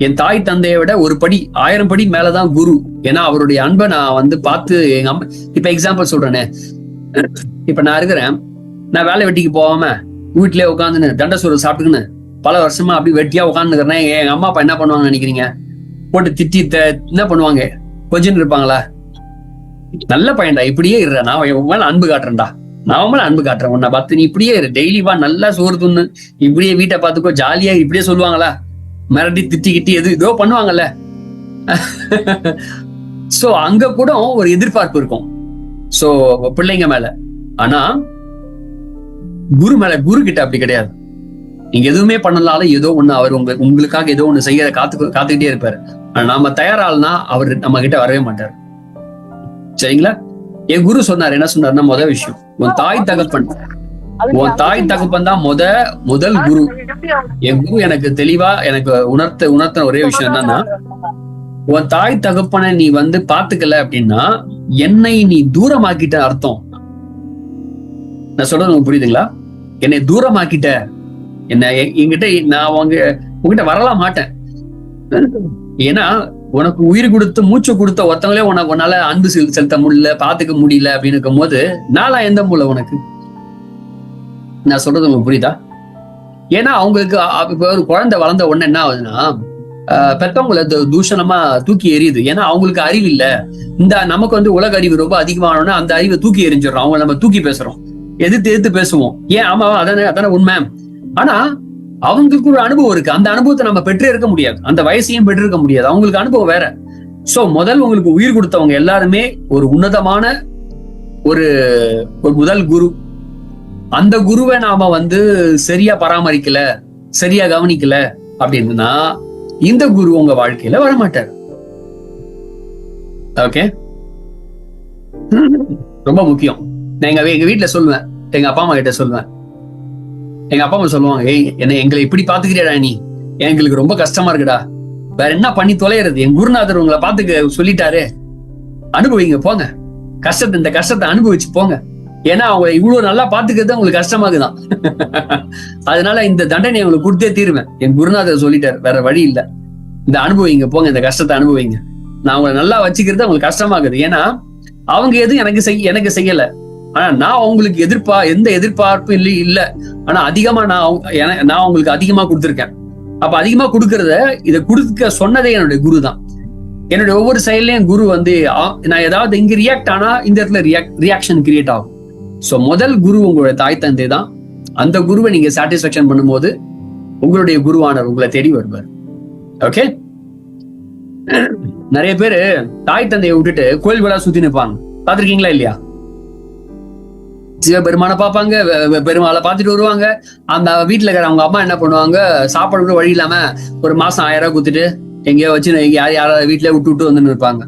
A: என் தாய் தந்தையை விட ஒரு படி 1000 படி மேலதான் குரு. ஏன்னா அவருடைய அன்பை நான் வந்து பார்த்து எங்க அம்மா. இப்ப எக்ஸாம்பிள் சொல்றேனே, இப்ப நான் இருக்கிறேன், நான் வேலை வெட்டிக்கு போகாம வீட்லயே உட்காந்துன்னு தண்டசோறு சாப்பிட்டுக்குன்னு பல வருஷமா அப்படி வெட்டியா உட்காந்துக்கிறேன். எங்க அம்மா அப்பா என்ன பண்ணுவாங்கன்னு நினைக்கிறீங்க? போட்டு திட்டி என்ன பண்ணுவாங்க? கொஞ்சம் இருப்பாங்களா? நல்ல பையன்டா, இப்படியே இருற, நான் மேல அன்பு காட்டுறேன்டா, நான் மேல அன்பு காட்டுறேன், உன்னை பார்த்து நீ இப்படியே இரு, டெய்லி வா, நல்லா சோறு துண்ணு, இப்படியே வீட்டை பார்த்துக்கோ, ஜாலியா, இப்படியே சொல்லுவாங்களா? மிரட்டி திட்டிக்கிட்டு ஏதோ பண்ணுவாங்கல்ல. சோ அங்க கூட ஒரு எதிர்பார்ப்பு இருக்கும் சோ பிள்ளைங்க மேல. ஆனா குரு கிட்ட அப்படி கிடையாது. நீங்க எதுவுமே பண்ணலாலும் ஏதோ ஒண்ணு அவர் உங்களுக்காக ஏதோ ஒண்ணு செய்ய காத்துக்கிட்டே இருப்பாரு. ஆனா நாம தயாராலனா அவர் நம்ம கிட்ட வரவே மாட்டாரு. சரிங்களா? என் குரு சொன்னார், என்ன சொன்னாருன்னா, முதல் விஷயம், உன் தாய் தகப்பன் தான் முதல் குரு. என் குரு எனக்கு தெளிவா எனக்கு உணர்த்த ஒரே விஷயம் என்னன்னா, உன் தாய் தகப்பனை நீ வந்து பாத்துக்கல அப்படின்னா என்னை நீ தூரமாக்கிட்ட அர்த்தம். நான் சொல்றது உங்களுக்கு புரியுதுங்களா? என்னை தூரமாக்கிட்ட, என்ன என்கிட்ட நான் உங்ககிட்ட வரலாம் மாட்டேன். ஏன்னா உனக்கு உயிர் கொடுத்து மூச்சு கொடுத்த ஒருத்தவங்களே உன்னால அன்பு செலுத்த முடியல, பாத்துக்க முடியல அப்படின்னு இருக்கும் போது நாளா எந்த மூல உனக்கு? நான் சொல்றது உங்களுக்கு புரியுதா? ஏன்னா அவங்களுக்கு இப்ப ஒரு குழந்தை வளர்ந்த உடனே என்ன ஆகுதுன்னா, பெத்தவங்களை தூஷணமா தூக்கி எறியுது. ஏன்னா அவங்களுக்கு அறிவு இல்ல. இந்த நமக்கு வந்து உலக அறிவு ரொம்ப அதிகமானோன்னா அந்த அறிவை தூக்கி எறிஞ்சிடறோம். அவங்க நம்ம தூக்கி பேசுறோம், எதிர்த்து பேசுவோம். ஏன்? ஆமா, அதானே உண்மை. ஆனா அவங்களுக்கு ஒரு அனுபவம் இருக்கு. அந்த அனுபவத்தை நம்ம பெற்றே இருக்க முடியாது, அந்த வயசையும் பெற்றிருக்க முடியாது. அவங்களுக்கு அனுபவம் வேற. சோ முதல் உங்களுக்கு உயிர் கொடுத்தவங்க எல்லாருமே ஒரு உன்னதமான ஒரு முதல் குரு. அந்த குருவை நாம சரியா பராமரிக்கல, சரியா கவனிக்கல அப்படின்னா இந்த குரு உங்க வாழ்க்கையில வரமாட்டார். ஓகே, ரொம்ப முக்கியம். நான் எங்க வீட்டுல சொல்லுவேன், எங்க அப்பா அம்மா கிட்ட சொல்லுவேன். எங்க அப்பா அம்மா சொல்லுவாங்க, ஏய் எங்களை இப்படி பாத்துக்கிறியாடா நீ, எங்களுக்கு ரொம்ப கஷ்டமா இருக்குடா, வேற என்ன பண்ணி தொலைறது, என் குருநாதர் உங்களை பாத்துக்க சொல்லிட்டாரு, அனுபவிங்க போங்க, இந்த கஷ்டத்தை அனுபவிச்சு போங்க. ஏன்னா அவங்க இவ்வளவு நல்லா பாத்துக்கிறது உங்களுக்கு கஷ்டமாகுதான். அதனால இந்த தண்டனை உங்களுக்கு கொடுத்தே தீருவேன், என் குருநாதர் சொல்லிட்டாரு, வேற வழி இல்ல, இந்த அனுபவிங்க போங்க, இந்த கஷ்டத்தை அனுபவிங்க. நான் அவங்களை நல்லா வச்சுக்கிறது உங்களுக்கு கஷ்டமாகுது. ஏன்னா அவங்க எதுவும் எனக்கு செய்யல, ஆனா நான் அவங்களுக்கு எந்த எதிர்பார்ப்பும் இல்ல. ஆனா அதிகமா நான் அவங்களுக்கு அதிகமா கொடுத்துருக்கேன். அப்ப அதிகமா கொடுக்கறத இதை கொடுக்க சொன்னதே என்னுடைய குரு தான். என்னுடைய ஒவ்வொரு செயலையும் குரு நான் ஏதாவது இங்க ரியாக்ட் ஆனா இந்த இடத்துல ரியாக்ஷன் கிரியேட் ஆகும். சோ முதல் குரு உங்களுடைய தாய் தந்தை தான். அந்த குருவை நீங்க சாட்டிஸ்பாக்சன் பண்ணும்போது உங்களுடைய குருவானவர் உங்களை தேடி வருவார். ஓகே, நிறைய பேரு தாய் தந்தையை விட்டுட்டு கோயில் விழா சுத்தி நிற்பாங்க, பாத்திருக்கீங்களா இல்லையா? சிவபெருமான பார்ப்பாங்க, பெருமாளை பார்த்துட்டு வருவாங்க. அந்த வீட்டுல இருக்கிற அவங்க அம்மா என்ன பண்ணுவாங்க, சாப்பாடு கூட வழி இல்லாம ஒரு மாசம் 1000 ரூபாய் குத்துட்டு எங்கேயோ வச்சு யாராவது வீட்டுல விட்டு வந்து இருப்பாங்க.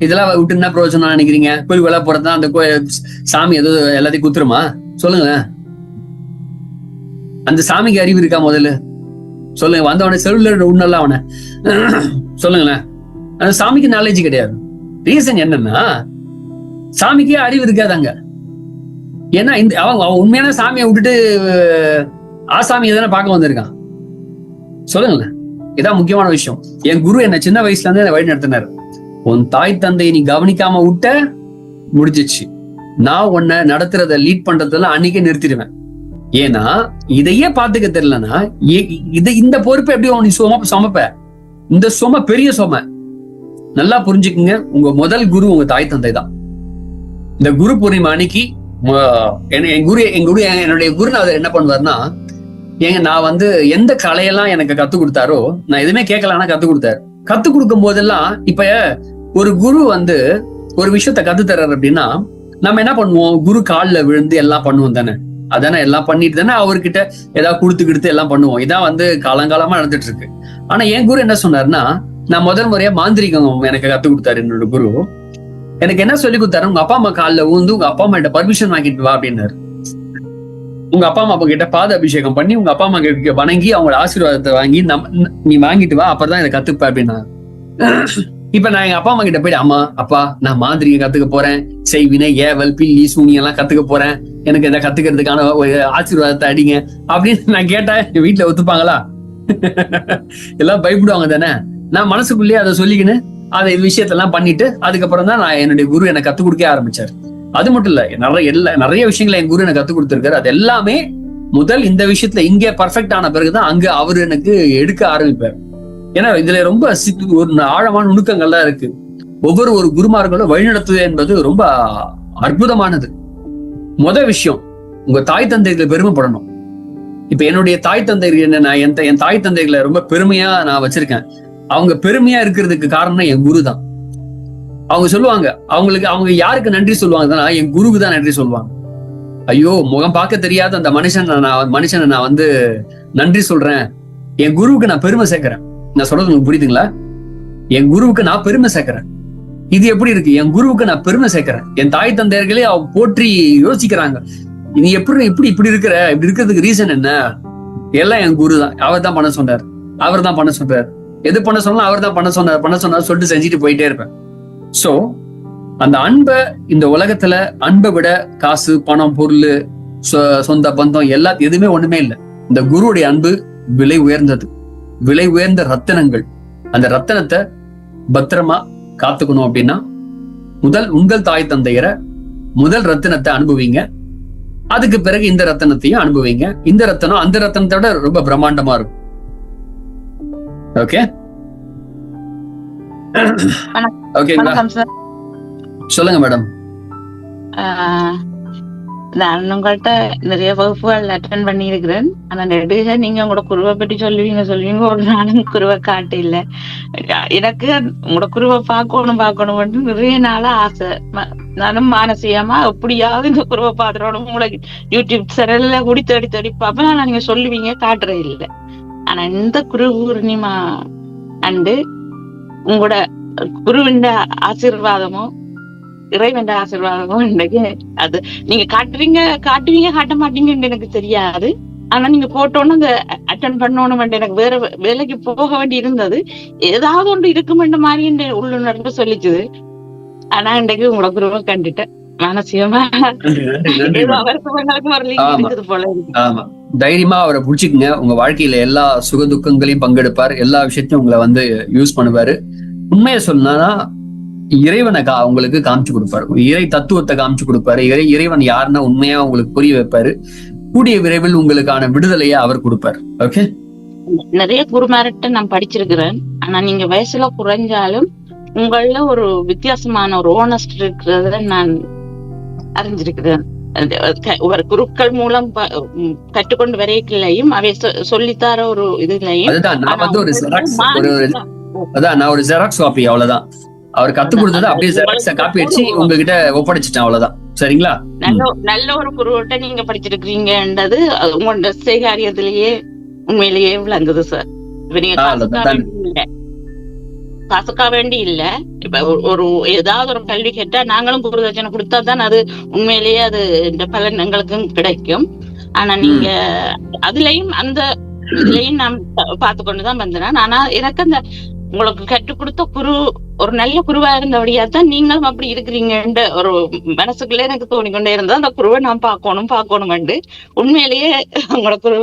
A: இதெல்லாம் விட்டு என்ன பிரயோஜனம் நினைக்கிறீங்க? கோயில் விழா போறதுதான் அந்த சாமி ஏதோ எல்லாத்தையும் குத்துருமா? சொல்லுங்க. அந்த சாமிக்கு அறிவு இருக்கா முதல்ல? சொல்லுங்க. வந்தவன செல்லுல உன்னெல்லாம் அவனை சொல்லுங்களேன். அந்த சாமிக்கு நாலேஜ் கிடையாது. ரீசன் என்னன்னா சாமிக்கே அறிவு இருக்காதாங்க. ஏன்னா அவங்க உண்மையான சாமியை விட்டுட்டு ஆசாமியை தானே பார்க்க வந்திருக்கான். சொல்லுங்களேன், இதான் முக்கியமான விஷயம். என் குரு என்ன சின்ன வயசுல இருந்து என்னை வழி நடத்தினார். உன் தாய் தந்தையை நீ கவனிக்காம விட்ட முடிஞ்சிச்சு, நான் உன்னை நடத்துறத லீட் பண்றதெல்லாம் அன்னைக்கே நிறுத்திடுவேன். ஏன்னா இதையே பாத்துக்க தெரியலன்னா இந்த பொறுப்பை எப்படி நீ சுமப்ப? இந்த சும பெரிய சும. நல்லா புரிஞ்சுக்குங்க, உங்க முதல் குரு உங்க தாய் தந்தை தான். இந்த குரு பூர்ணிமா அன்னைக்கு என்னுடைய குருநாதர் என்ன பண்ணுவார்னா, நான் எந்த கலையெல்லாம் எனக்கு கத்து கொடுத்தாரோ, நான் எதுவுமே கேட்கலான்னா கத்து கொடுத்தாரு. கத்து கொடுக்கும் போதெல்லாம் இப்ப ஒரு குரு ஒரு விஷயத்த கத்து தர்றாரு அப்படின்னா நம்ம என்ன பண்ணுவோம்? குரு காலில் விழுந்து எல்லாம் பண்ணுவோம் தானே? அதானே எல்லாம் பண்ணிட்டு தானே அவர்கிட்ட ஏதாவது கொடுத்து எல்லாம் பண்ணுவோம். இதான் காலங்காலமா நடந்துட்டு இருக்கு. ஆனா என் குரு என்ன சொன்னாருன்னா, நான் முதல் முறையா மாந்திரிகம் எனக்கு கத்து கொடுத்தாரு. என்னோட குரு எனக்கு என்ன சொல்லி கொடுத்தாரு, உங்க அப்பா அம்மா காலில் ஊந்து உங்க அப்பா அம்மா கிட்ட பர்மிஷன் வாங்கிட்டு வா அப்படின்னாரு. உங்க அப்பா அம்மா கிட்ட பாத அபிஷேகம் பண்ணி உங்க அப்பா அம்மா கிட்ட வணங்கி அவங்களோட ஆசீர்வாதத்தை வாங்கி நீ வாங்கிட்டு வா, அப்பதான் இதை கத்துப்ப அப்படின்னா. இப்ப நான் எங்க அப்பா அம்மா கிட்ட போயிட்டு, அம்மா அப்பா நான் மாந்திரிகம் கத்துக்க போறேன், செய்வினை ஏவல் பில்லி சூனி எல்லாம் கத்துக்க போறேன், எனக்கு இதை கத்துக்கிறதுக்கான ஆசீர்வாதத்தை அடிங்க அப்படின்னு நான் கேட்டா வீட்டுல ஒத்துப்பாங்களா? எல்லாம் பயப்படுவாங்க தானே. நான் மனசுக்குள்ளேயே அதை சொல்லிக்கின்னு அதை விஷயத்தெல்லாம் பண்ணிட்டு அதுக்கப்புறம் தான் நான் என்னுடைய குரு எனக்கு கத்துக் கொடுக்க ஆரம்பிச்சாரு. அது மட்டும் இல்ல, நிறைய விஷயங்களை என் குரு எனக்கு கத்துக் கொடுத்திருக்காரு. அது எல்லாமே முதல் இந்த விஷயத்துல இங்க பர்ஃபெக்ட் ஆன பிறகுதான் அங்க அவரு எனக்கு எடுக்க ஆரம்பிப்பார். ஏன்னா இதுல ரொம்ப ஒரு ஆழமான நுணுக்கங்கள்லாம் இருக்கு. ஒரு குருமார்களும் வழிநடத்துவது என்பது ரொம்ப அற்புதமானது. விஷயம், உங்க தாய் தந்தைகளை பெருமைப்படணும். இப்ப என்னுடைய தாய் தந்தைகள் என்ன, என் தாய் தந்தைகளை ரொம்ப பெருமையா நான் வச்சிருக்கேன். அவங்க பெருமையா இருக்கிறதுக்கு காரணம் என் குரு தான். அவங்க சொல்லுவாங்க, அவங்க யாருக்கு நன்றி சொல்லுவாங்கன்னா என் குருவுக்கு தான் நன்றி சொல்லுவாங்க. ஐயோ, முகம் பார்க்க தெரியாத அந்த மனுஷனை நான் நன்றி சொல்றேன், என் குருவுக்கு நான் பெருமை சேர்க்கிறேன். நான் சொல்றது உங்களுக்கு புரியுதுங்களா? என் குருவுக்கு நான் பெருமை சேர்க்கிறேன். இது எப்படி இருக்கு? என் குருவுக்கு நான் பெருமை சேர்க்கிறேன். என் தாய் தந்தையர்களே போற்றி யோசிக்கிறாங்க, நீ இப்படி இருக்கிறதுக்கு ரீசன் என்ன? எல்லாம் என் குரு தான். அவர் தான் பண்ண சொன்னார், அவர் தான் பண்ண சொல்றாரு. எது பண்ண சொன்னா அவர் தான் பண்ண சொன்னார் சொல்லிட்டு செஞ்சுட்டு போயிட்டே இருப்பேன். சோ அந்த அன்பை, இந்த உலகத்துல அன்பை விட காசு பணம் பொருள் சொந்த பந்தம் எதுவுமே ஒண்ணுமே இல்லை. இந்த குருவுடைய அன்பு விலை உயர்ந்தது, விலை உயர்ந்த ரத்தினங்கள். அந்த ரத்தினத்தை பத்திரமா காத்துக்கணும் அப்படின்னா உங்கள் தாய் தந்தையரை முதல் ரத்தினத்தை அனுபவிங்க. அதுக்கு பிறகு இந்த ரத்தினத்தையும் அனுபவிங்க. இந்த ரத்தினம் அந்த ரத்தினத்தோட ரொம்ப பிரம்மாண்டமா இருக்கும். ஓகே, ஓகேங்களா? சொல்லுங்க மேடம்.
F: நான் உங்கள்கிட்ட நிறைய வகுப்புகள் அட்டன் பண்ணி இருக்கிறேன். ஆனா நெடுக நீங்க உங்களோட குருவை பற்றி சொல்லுவீங்க ஒரு நாளும் குருவை காட்டு இல்ல. எனக்கு உங்களோட குருவை பார்க்கணும் நிறைய நாளா ஆசை. நானும் மானசீகமா எப்படியாவது இந்த குருவை பாத்துறோம் உங்களுக்கு யூடியூப் சேனல்ல கூடி தேடி பார்ப்பேன். ஆனா நீங்க சொல்லுவீங்க காட்டுறே இல்லை. ஆனா இந்த குரு பூர்ணிமா அண்டு உங்களோட குருவின் ஆசீர்வாதமோ இறைவன் ஆசீர்வாதமோ இன்னைக்கு அது நீங்க காட்டுவீங்க காட்ட மாட்டீங்கன்னு எனக்கு தெரியாது. ஆனா நீங்க போட்டோன்னு அந்த அட்டன் பண்ணணும் எனக்கு வேற வேலைக்கு போக வேண்டி இருந்தது. ஏதாவது ஒன்று இருக்குமென்ற மாதிரி உள்ளுணர்வு சொல்லிச்சுது. ஆனா இன்றைக்கு உங்களோட குருவை கண்டுட்டேன். மானசீகமா இருக்குது போல இருக்கு.
A: ஆமா, தைரியமா அவரை புடிச்சுக்குங்க. உங்க வாழ்க்கையில எல்லா சுக துக்கங்களையும் பங்கெடுப்பார். எல்லா விஷயத்தையும் உங்களை வந்து யூஸ் பண்ணுவாரு. உண்மையை சொன்னா இறைவனை உங்களுக்கு காமிச்சு கொடுப்பாரு. இறை தத்துவத்தை காமிச்சு கொடுப்பாரு. இறைவன் யாருன்னா உண்மையா உங்களுக்கு புரிய வைப்பாரு. கூடிய விரைவில் உங்களுக்கான விடுதலையை அவர் கொடுப்பார். ஓகே,
F: நிறைய குருமார்கிட்ட நான் படிச்சிருக்கிறேன். ஆனா நீங்க வயசுல குறைஞ்சாலும் உங்கள ஒரு வித்தியாசமான ஒரு ஓனஸ்ட் இருக்கிறத நான் அறிஞ்சிருக்கிறேன். ஒரு குருக்கள் மூலம் கற்றுக்கொண்டு வரையிலையும் அவை சொல்லித்தார ஒரு இதுலையும்
A: நான் ஒரு ஜெராக்ஸ் காப்பி, அவ்வளவுதான். அவர் கத்து கொடுத்தது அப்படியே ஜெராக்ஸ காப்பி அடிச்சு உங்ககிட்ட ஒப்படைச்சிட்டேன், அவ்வளவுதான். சரிங்களா?
F: நல்ல ஒரு குருவிட்ட நீங்க படிச்சிருக்கீங்கன்றது உங்களோட செய்காரியத்திலேயே உண்மையிலேயே விளங்குது சார். இப்ப நீங்க காசுக்கா வேண்டி இல்ல. இப்ப ஒரு ஏதாவது ஒரு கல்வி கேட்டா நாங்களும் குரு தட்சணை கொடுத்தா தான் அது உண்மையிலேயே அது இந்த பலன் எங்களுக்கும் கிடைக்கும். ஆனா நீங்க அதுலயும் அந்த இதுலயும் நான் பார்த்து கொண்டுதான் வந்தேன். ஆனா எனக்கு அந்த உங்களுக்கு கற்றுக் கொடுத்த குரு ஒரு நல்ல குருவா இருந்தபடியா தான் நீங்களும் அப்படி இருக்கிறீங்கன்ற ஒரு மனசுக்குள்ளே எனக்கு தோணிக்கொண்டே இருந்தா அந்த குருவை நான் பார்க்கணும் உண்மையிலேயே உங்களோட குரு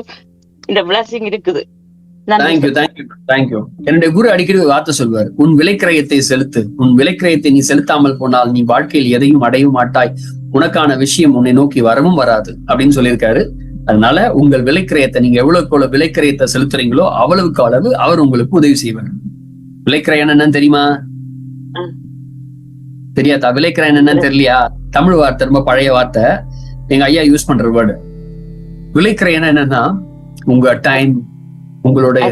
F: இந்த பிளஸிங் இருக்குது.
A: தேங்க்யூ. என்னுடைய குரு அடிக்கடி ஒரு வார்த்தை சொல்வார், உன் விலைக்கிரயத்தை செலுத்து. உன் விலைக்கிரயத்தை நீ செலுத்தாமல் போனால் நீ வாழ்க்கையில் எதையும் அடையவும் மாட்டாய். உனக்கான விஷயம் உன்னை நோக்கி வரவும் வராது அப்படின்னு சொல்லியிருக்காரு. அதனால உங்கள் விலைக்கிரயத்தை நீங்க எவ்வளவுக்கு விலைக்கிரயத்தை செலுத்துறீங்களோ அவ்வளவுக்கு அளவு அவர் உங்களுக்கு உதவி செய்வார். விலைக்கிரயம் என்னன்னு தெரியுமா? தெரியாதா? விலைக்கிரயம் என்னன்னு தெரியலையா? தமிழ் வார்த்தை, ரொம்ப பழைய வார்த்தை, எங்க ஐயா யூஸ் பண்ற வேர்டு. விலைக்கிரயம் என்னன்னா உங்க டைம், உங்களுடைய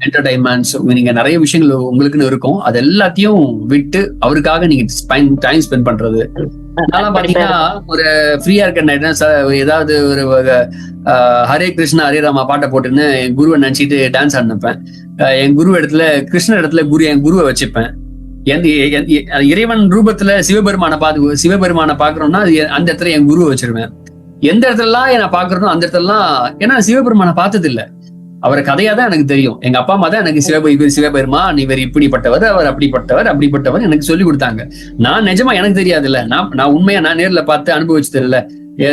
A: என்டர்டைன்மெண்ட்ஸ், நீங்க நிறைய விஷயங்கள் உங்களுக்குன்னு இருக்கும், அது எல்லாத்தையும் விட்டு அவருக்காக நீங்க டைம் ஸ்பெண்ட் பண்றது. அதனால பாத்தீங்கன்னா ஒரு ஃப்ரீயா இருக்க ஏதாவது ஒரு ஹரே கிருஷ்ணா ஹரே ராமா பாட்டை போட்டுன்னு என் குருவை நினைச்சிட்டு டான்ஸ் ஆடிப்பேன். என் குரு இடத்துல கிருஷ்ண இடத்துல என் குருவை வச்சுப்பேன். இறைவன் ரூபத்துல சிவபெருமான பாக்குறோம்னா அந்த இடத்துல என் குருவை வச்சிருவேன். எந்த இடத்துலலாம் என்ன பாக்குறோம் அந்த இடத்துலலாம், ஏன்னா சிவபெருமான பார்த்தது இல்ல, அவரை கதையா தான் எனக்கு தெரியும். எங்க அப்பா அம்மா தான் எனக்கு சிவபெருமான் இவர் இப்படிப்பட்டவர், அவர் அப்படிப்பட்டவர் எனக்கு சொல்லி கொடுத்தாங்க. நான் நிஜமா எனக்கு தெரியாது இல்ல, நான் உண்மையா நான் நேர்ல பார்த்து அனுபவிச்சு தெரியல.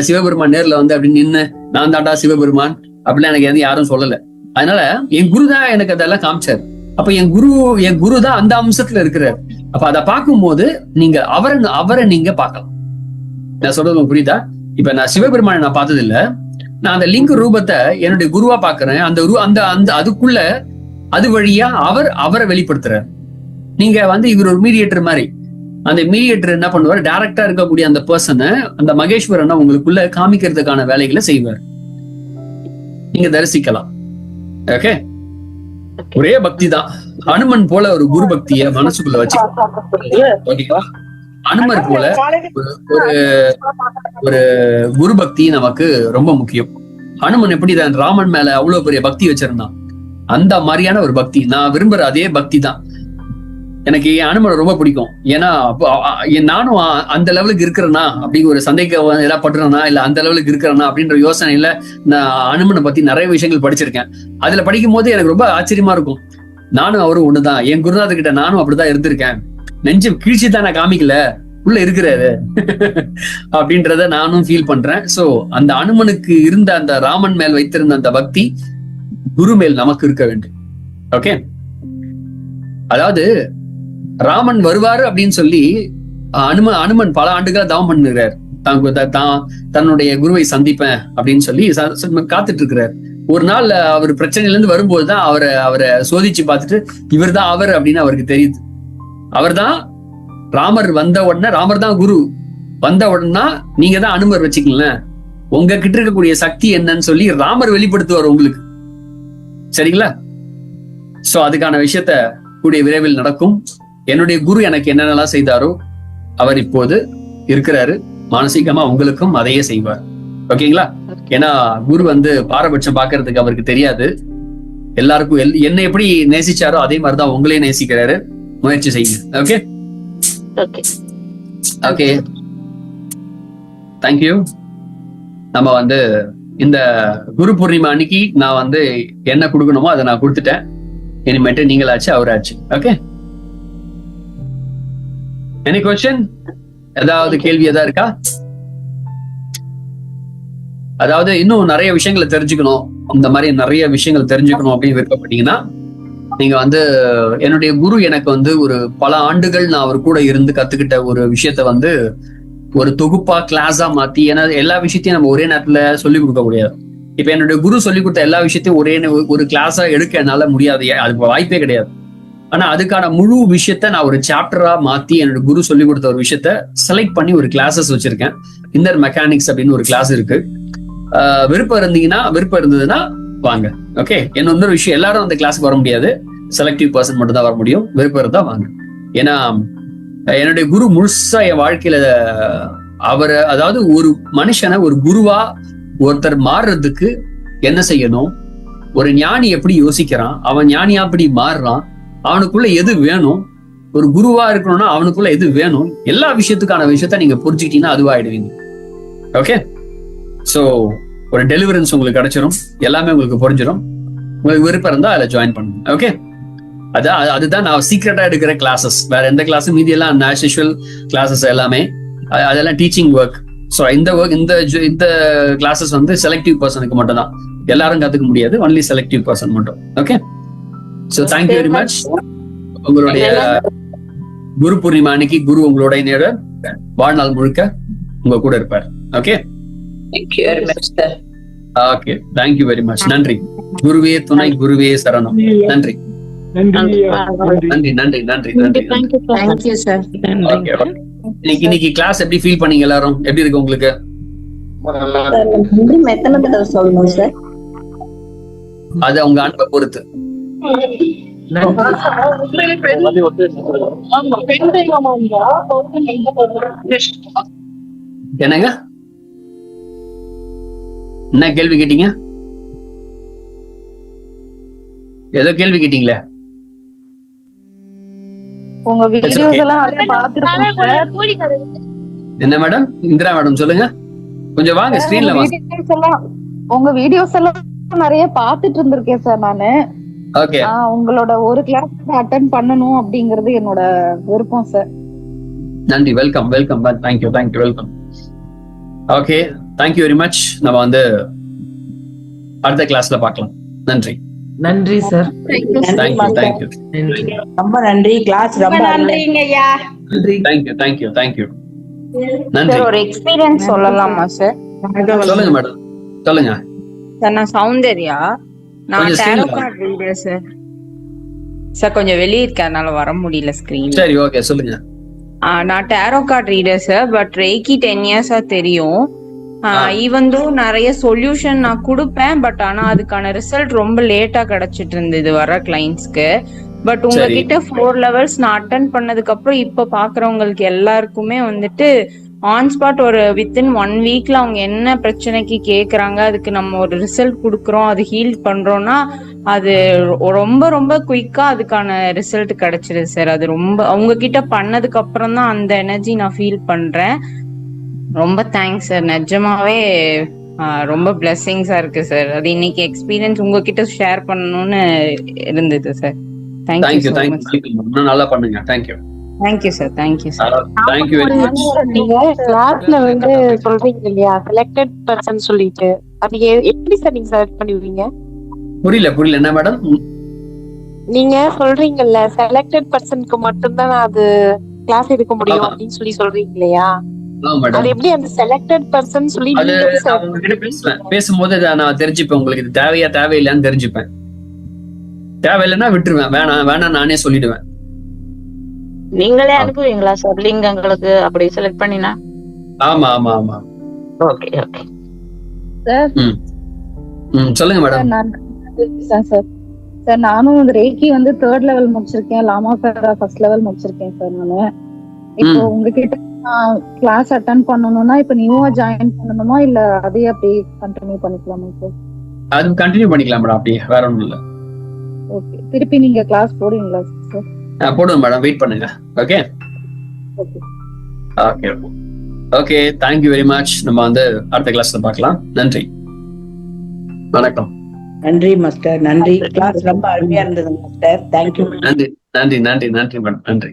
A: சிவபெருமான் நேர்ல வந்து அப்படின்னு நின்று நான் தாண்டா சிவபெருமான் அப்படிலாம் எனக்கு யாரும் சொல்லல. அதனால என் குரு தான் எனக்கு அதெல்லாம் காமிச்சாரு. அப்ப என் குரு தான் அந்த அம்சத்துல இருக்கிறார். அப்ப அதை பார்க்கும்போது நீங்க அவரை நீங்க பார்க்கலாம். நான் சொல்றது புரியுதா? இப்ப நான் சிவபெருமானை நான் பார்த்தது இல்ல, நான் அந்த லிங்க ரூபத்தை என்னுடைய குருவா பாக்குறேன். அந்த அதுக்குள்ள அது வழியா அவரை வெளிப்படுத்துறாரு. நீங்க வந்து இவர் ஒரு மீடியேட்டர் மாதிரி. அந்த மீடியேட்டர் என்ன பண்ணுவார், டைரக்டா இருக்கக்கூடிய அந்த பர்சனை, அந்த மகேஸ்வரனை உங்களுக்குள்ள காமிக்கிறதுக்கான வேலைகளை செய்வார். நீங்க தரிசிக்கலாம். ஓகே, ஒரே பக்தி தான். அனுமன் போல ஒரு குரு பக்திய மனசுக்குள்ள வச்சு, அனுமர் போல ஒரு குரு பக்தி நமக்கு ரொம்ப முக்கியம். ஹனுமன் எப்படிதான் ராமன் மேல அவ்வளவு பெரிய பக்தி வச்சிருந்தான், அந்த மாதிரியான ஒரு பக்தி நான் விரும்புற அதே பக்தி தான். எனக்கு அனுமனை ரொம்ப பிடிக்கும். ஏன்னா நானும் அந்த லெவலுக்கு இருக்கிறேன்னா அப்படிங்கிற ஒரு சந்தேகம் ஏதாவது பட்டுறேன்னா, இல்ல அந்த லெவலுக்கு இருக்கிறேன்னா அப்படின்ற யோசனையில நான் அனுமனை பத்தி நிறைய விஷயங்கள் படிச்சிருக்கேன். அதுல படிக்கும் போது எனக்கு ரொம்ப ஆச்சரியமா இருக்கும். நானும் அவரும் ஒண்ணுதான், என் குருநாதர் கிட்ட நானும் அப்படிதான் இருந்திருக்கேன். நெஞ்சு கீழ்ச்சி தான் நான் காமிக்கல, உள்ள இருக்கிறாரு அப்படின்றத நானும் ஃபீல் பண்றேன். சோ அந்த அனுமனுக்கு இருந்த அந்த ராமன் மேல் வைத்திருந்த அந்த பக்தி குரு மேல் நமக்கு இருக்க வேண்டும். ஓகே, அதாவது ராமன் வருவாரு அப்படின்னு சொல்லி அனுமன் பல ஆண்டுகளா தவம் பண்ணுகிறார். தன்னுடைய குருவை சந்திப்பேன் அப்படின்னு சொல்லி காத்துட்டு இருக்கிறார். ஒரு நாள் அவர் பிரச்சனையில இருந்து வரும்போதுதான் அவரை சோதிச்சு பார்த்துட்டு இவர் தான் அவர் அப்படின்னு அவருக்கு தெரியுது. அவர் தான் ராமர் வந்த உடனே ராமர் தான் குரு. வந்த உடனே நீங்க தான் அனுமர் வச்சுக்கங்களேன், உங்ககிட்ட இருக்கக்கூடிய சக்தி என்னன்னு சொல்லி ராமர் வெளிப்படுத்துவார் உங்களுக்கு. சரிங்களா? சோ அதுக்கான விஷயத்த கூடிய விரைவில் நடக்கும். என்னுடைய குரு எனக்கு என்னென்னலாம் செய்தாரோ அவர் இப்போது இருக்கிறாரு, மானசீகமா உங்களுக்கும் அதையே செய்வார். ஓகேங்களா? ஏன்னா குரு வந்து பாரபட்சம் பாக்குறதுக்கு அவருக்கு தெரியாது. எல்லாருக்கும் என்னை எப்படி நேசிச்சாரோ அதே மாதிரிதான் உங்களையும் நேசிக்கிறாரு. முயற்சி செய்யுங்க. Okay
F: okay
A: okay, thank you. நம்ம வந்து இந்த குரு பூர்ணிமா அன்னைக்கு நான் வந்து என்ன கொடுக்கணுமோ அதை நான் கொடுத்துட்டேன். இனிமேட்டு நீங்களாச்சு அவராச்சு. Okay, any question? ஏதாவது கேள்வி ஏதாவது இருக்கா? அதாவது இன்னும் நிறைய விஷயங்களை தெரிஞ்சுக்கணும், இந்த மாதிரி நிறைய விஷயங்கள் தெரிஞ்சுக்கணும் அப்படின்னு விருப்பப்பட்டீங்கன்னா நீங்க வந்து என்னுடைய குரு எனக்கு வந்து ஒரு பல ஆண்டுகள் நான் அவர் கூட இருந்து கத்துக்கிட்ட ஒரு விஷயத்த வந்து ஒரு தொகுப்பா கிளாஸா மாத்தி, ஏன்னா எல்லா விஷயத்தையும் நம்ம ஒரே நேரத்துல சொல்லிக் கொடுக்க முடியாது. இப்ப என்னுடைய குரு சொல்லிக் கொடுத்த எல்லா விஷயத்தையும் ஒரு கிளாஸா எடுக்க என்னால முடியாது, அதுக்கு வாய்ப்பே கிடையாது. ஆனா அதுக்கான முழு விஷயத்த நான் ஒரு சாப்டரா மாத்தி என்னோட குரு சொல்லிக் கொடுத்த ஒரு விஷயத்த செலக்ட் பண்ணி ஒரு கிளாஸஸ் வச்சிருக்கேன். இன்னர் மெக்கானிக்ஸ் அப்படின்னு ஒரு கிளாஸ் இருக்கு. விருப்பம் இருந்ததுன்னா வாங்க. ஓகே, இன்னொரு விஷயம், எல்லாரும் அந்த கிளாஸ்க்கு வர முடியாது, செலக்டிவ் பர்சன் மட்டும் தான் வர முடியும். விருப்பம் இருந்தா வாங்க. ஏன்னா என்னுடைய குரு முழுசா என் வாழ்க்கையில அவரை, அதாவது ஒரு மனுஷனை ஒரு குருவா ஒருத்தர் மாறுறதுக்கு என்ன செய்யணும், ஒரு ஞானி எப்படி யோசிக்கிறான், அவன் ஞானியா அப்படி மாறுறான், அவனுக்குள்ள எது வேணும், ஒரு குருவா இருக்கணும்னா அவனுக்குள்ள எது வேணும், எல்லா விஷயத்துக்கான விஷயத்த நீங்க புரிஞ்சுக்கிட்டீங்கன்னா அதுவாயிடுவீங்க. ஓகே, சோ ஒரு டெலிவரன்ஸ் உங்களுக்கு கிடைச்சிரும், எல்லாமே உங்களுக்கு புரிஞ்சிடும். உங்களுக்கு விருப்பம் இருந்தா அதில் ஜாயின் பண்ணுங்க. ஓகே, அதுதான் நான் சீக்ரெட்டா எடுக்கிற கிளாஸஸ். வேற எந்த கிளாஸும், மீதி எல்லாம் நேச்சுரல் கிளாஸஸ் எல்லாமே அதெல்லாம் டீச்சிங் ஒர்க். ஸோ இந்த கிளாஸஸ் வந்து செலக்டிவ் பர்சனுக்கு மட்டும் தான், எல்லாரும் கத்துக்க முடியாது, ஒன்லி செலக்டிவ் பர்சன் மட்டும். Okay, so thank you very much. உங்களுடைய குரு பூர்ணிமா அன்னைக்கு குரு உங்களோட வாழ்நாள் முழுக்க உங்க கூட இருப்பார். Okay, okay, thank you very much. நன்றி. குருவே துணை, குருவே சரணம். நன்றி நன்றி நன்றி நன்றி நன்றி நன்றி.
C: Thank you sir.
A: இன்னைக்கு கிளாஸ் எப்படி ஃபீல் பண்ணீங்க? எல்லாரும் எப்படி இருக்கு உங்களுக்கு?
B: சொல்லணும் சார்,
A: அது அவங்க அன்பை பொறுத்து. என்னங்க, என்ன கேள்வி கேட்டீங்க? ஏதோ கேள்வி கேட்டீங்களே.
B: உங்க வீடியோஸ் எல்லாம் நிறைய பாத்துருக்கேன் சார்.
A: என்ன மேடம்? இந்திரா மேடம் சொல்லுங்க, கொஞ்சம் வாங்க ஸ்கிரீன்ல வாங்க.
B: உங்க வீடியோஸ் எல்லாம் நிறைய பாத்துட்டு இருந்திருக்கேன் சார் நானு.
A: ஓகே,
B: உங்களோட ஒரு கிளாஸ் அட்டெண்ட் பண்ணணும் அப்படிங்கறது என்னோட விருப்பம் சார்.
A: நன்றி, welcome welcome, thank you thank you, welcome. Okay, thank you very much. நம்ம வந்து அடுத்த கிளாஸ்ல பார்க்கலாம். நன்றி
C: நன்றி சார்.
A: தேங்க்யூ தேங்க்யூ,
C: ரொம்ப நன்றி. கிளாஸ் ரொம்ப
B: நன்றிங்கய்யா.
A: தேங்க்யூ தேங்க்யூ தேங்க்யூ, நன்றி.
L: ஒரு எக்ஸ்பீரியன்ஸ் சொல்லலாமா சார்?
A: சொல்லுங்க மேடம், சொல்லுங்க.
L: சார் நான் சௌந்தர்யா, நான்
A: கொஞ்சம்
L: டேரோ
A: screen ல
L: கார்டு ரீடர் சார். சார் கொஞ்சம் வெளியே இருக்கறனால வர முடியல ஸ்கிரீன்.
A: சரி, ஓகே, சொல்லுங்க.
L: நான் tarot card reader sir, but reiki 10 இயர்ஸா தெரியும். ஈவன் தோ நிறைய சொல்யூஷன் நான் கொடுப்பேன், பட் ஆனா அதுக்கான ரிசல்ட் ரொம்ப லேட்டா கிடைச்சிட்டு இருந்தது வர கிளைண்ட்ஸ்க்கு. பட் உங்ககிட்ட 4 லெவல்ஸ் நான் அட்டென்ட் பண்ணதுக்கு அப்புறம் இப்ப பாக்குறவங்களுக்கு எல்லாருக்குமே வந்துட்டு ஆன் ஸ்பாட் ஒரு வித்தின் 1 வீக்ல அவங்க என்ன பிரச்சனைக்கு கேக்குறாங்க, அதுக்கு நம்ம ஒரு ரிசல்ட் கொடுக்குறோம், அது ஹீல் பண்றோம்னா அது ரொம்ப ரொம்ப குயிக்கா அதுக்கான ரிசல்ட் கிடைச்சிருது சார். அது ரொம்ப உங்ககிட்ட பண்ணதுக்கு அப்புறம் தான் அந்த எனர்ஜி நான் ஃபீல் பண்றேன். ரொம்ப தேங்க்ஸ் சார், நிஜமாவே ரொம்ப பிளெஸிங்ஸா இருக்கு சார். அது இன்னைக்கு எக்ஸ்பீரியன்ஸ் உங்ககிட்ட ஷேர் பண்ணணும்னு இருந்தது சார்.
A: தேங்க்யூ தேங்க்யூ, நல்லா பண்ணுங்க. Thank you
L: thank you sir. Thank you sir.
A: Thank you very much.
B: நீங்க கிளாஸ்ல வந்து சொல்றீங்க இல்லையா செலக்டட் பர்சன் சொல்லிட்டு, அது எப்படி சார் நீங்க செலக்ட் பண்ணுவீங்க?
A: புரியல என்ன மேடம்?
B: நீங்க சொல்றீங்கல்ல செலக்டட் பர்சனுக்கு மட்டும் தான் அது கிளாஸ் எடுக்க முடியும் அப்படின்னு சொல்றீங்க இல்லையா, அது எப்படி அந்த செலக்டட் பர்சன் சொல்லி
A: பேசும்போது நான் தெரிஞ்சுப்பேன், உங்களுக்கு இது தேவையா தேவையில்லையான்னு தெரிஞ்சுப்பேன். தேவையில்லைன்னா விட்டுருவேன், வேணாம் நானே சொல்லிடுவேன்.
F: நீங்களே அனுப்புவீங்களா சார் லிங்க் எங்களுக்கு அப்படி செலக்ட் பண்ணினா?
A: ஆமா ஆமா ஆமா.
F: ஓகே ஓகே
M: சார்
A: சொல்லுங்க மேடம்.
M: சார் சார் நானும் வந்து ரேக்கி வந்து 3rd லெவல் முடிச்சிருக்கேன், லாமா ஃபெரா 1st லெவல் முடிச்சிருக்கேன் சார். நானு இப்போ உங்ககிட்ட கிளாஸ் அட்டெண்ட் பண்ணணும்னா இப்ப நியூவா ஜாயின் பண்ணணுமா இல்ல அதே அப்படியே கண்டினியூ பண்ணிக்கலாமா சார்?
A: அது கண்டினியூ பண்ணிக்கலாம் மேடம், அப்படியே வேற ஒண்ணும் இல்ல.
M: ஓகே, திருப்பி நீங்க கிளாஸ் போடுவீங்களா சார்?
A: போடுங்க மேடம், வெயிட் பண்ணுங்க. Okay
M: okay
A: okay okay, thank you very much. நம்ம வந்து அடுத்த கிளாஸ்ல பார்க்கலாம். நன்றி, வணக்கம்.
C: நன்றி மாஸ்டர், நன்றி. கிளாஸ் ரொம்ப அருமையா இருந்தது மாஸ்டர். தேங்க்யூ.
A: நன்றி நன்றி நன்றி நன்றி மேடம், நன்றி.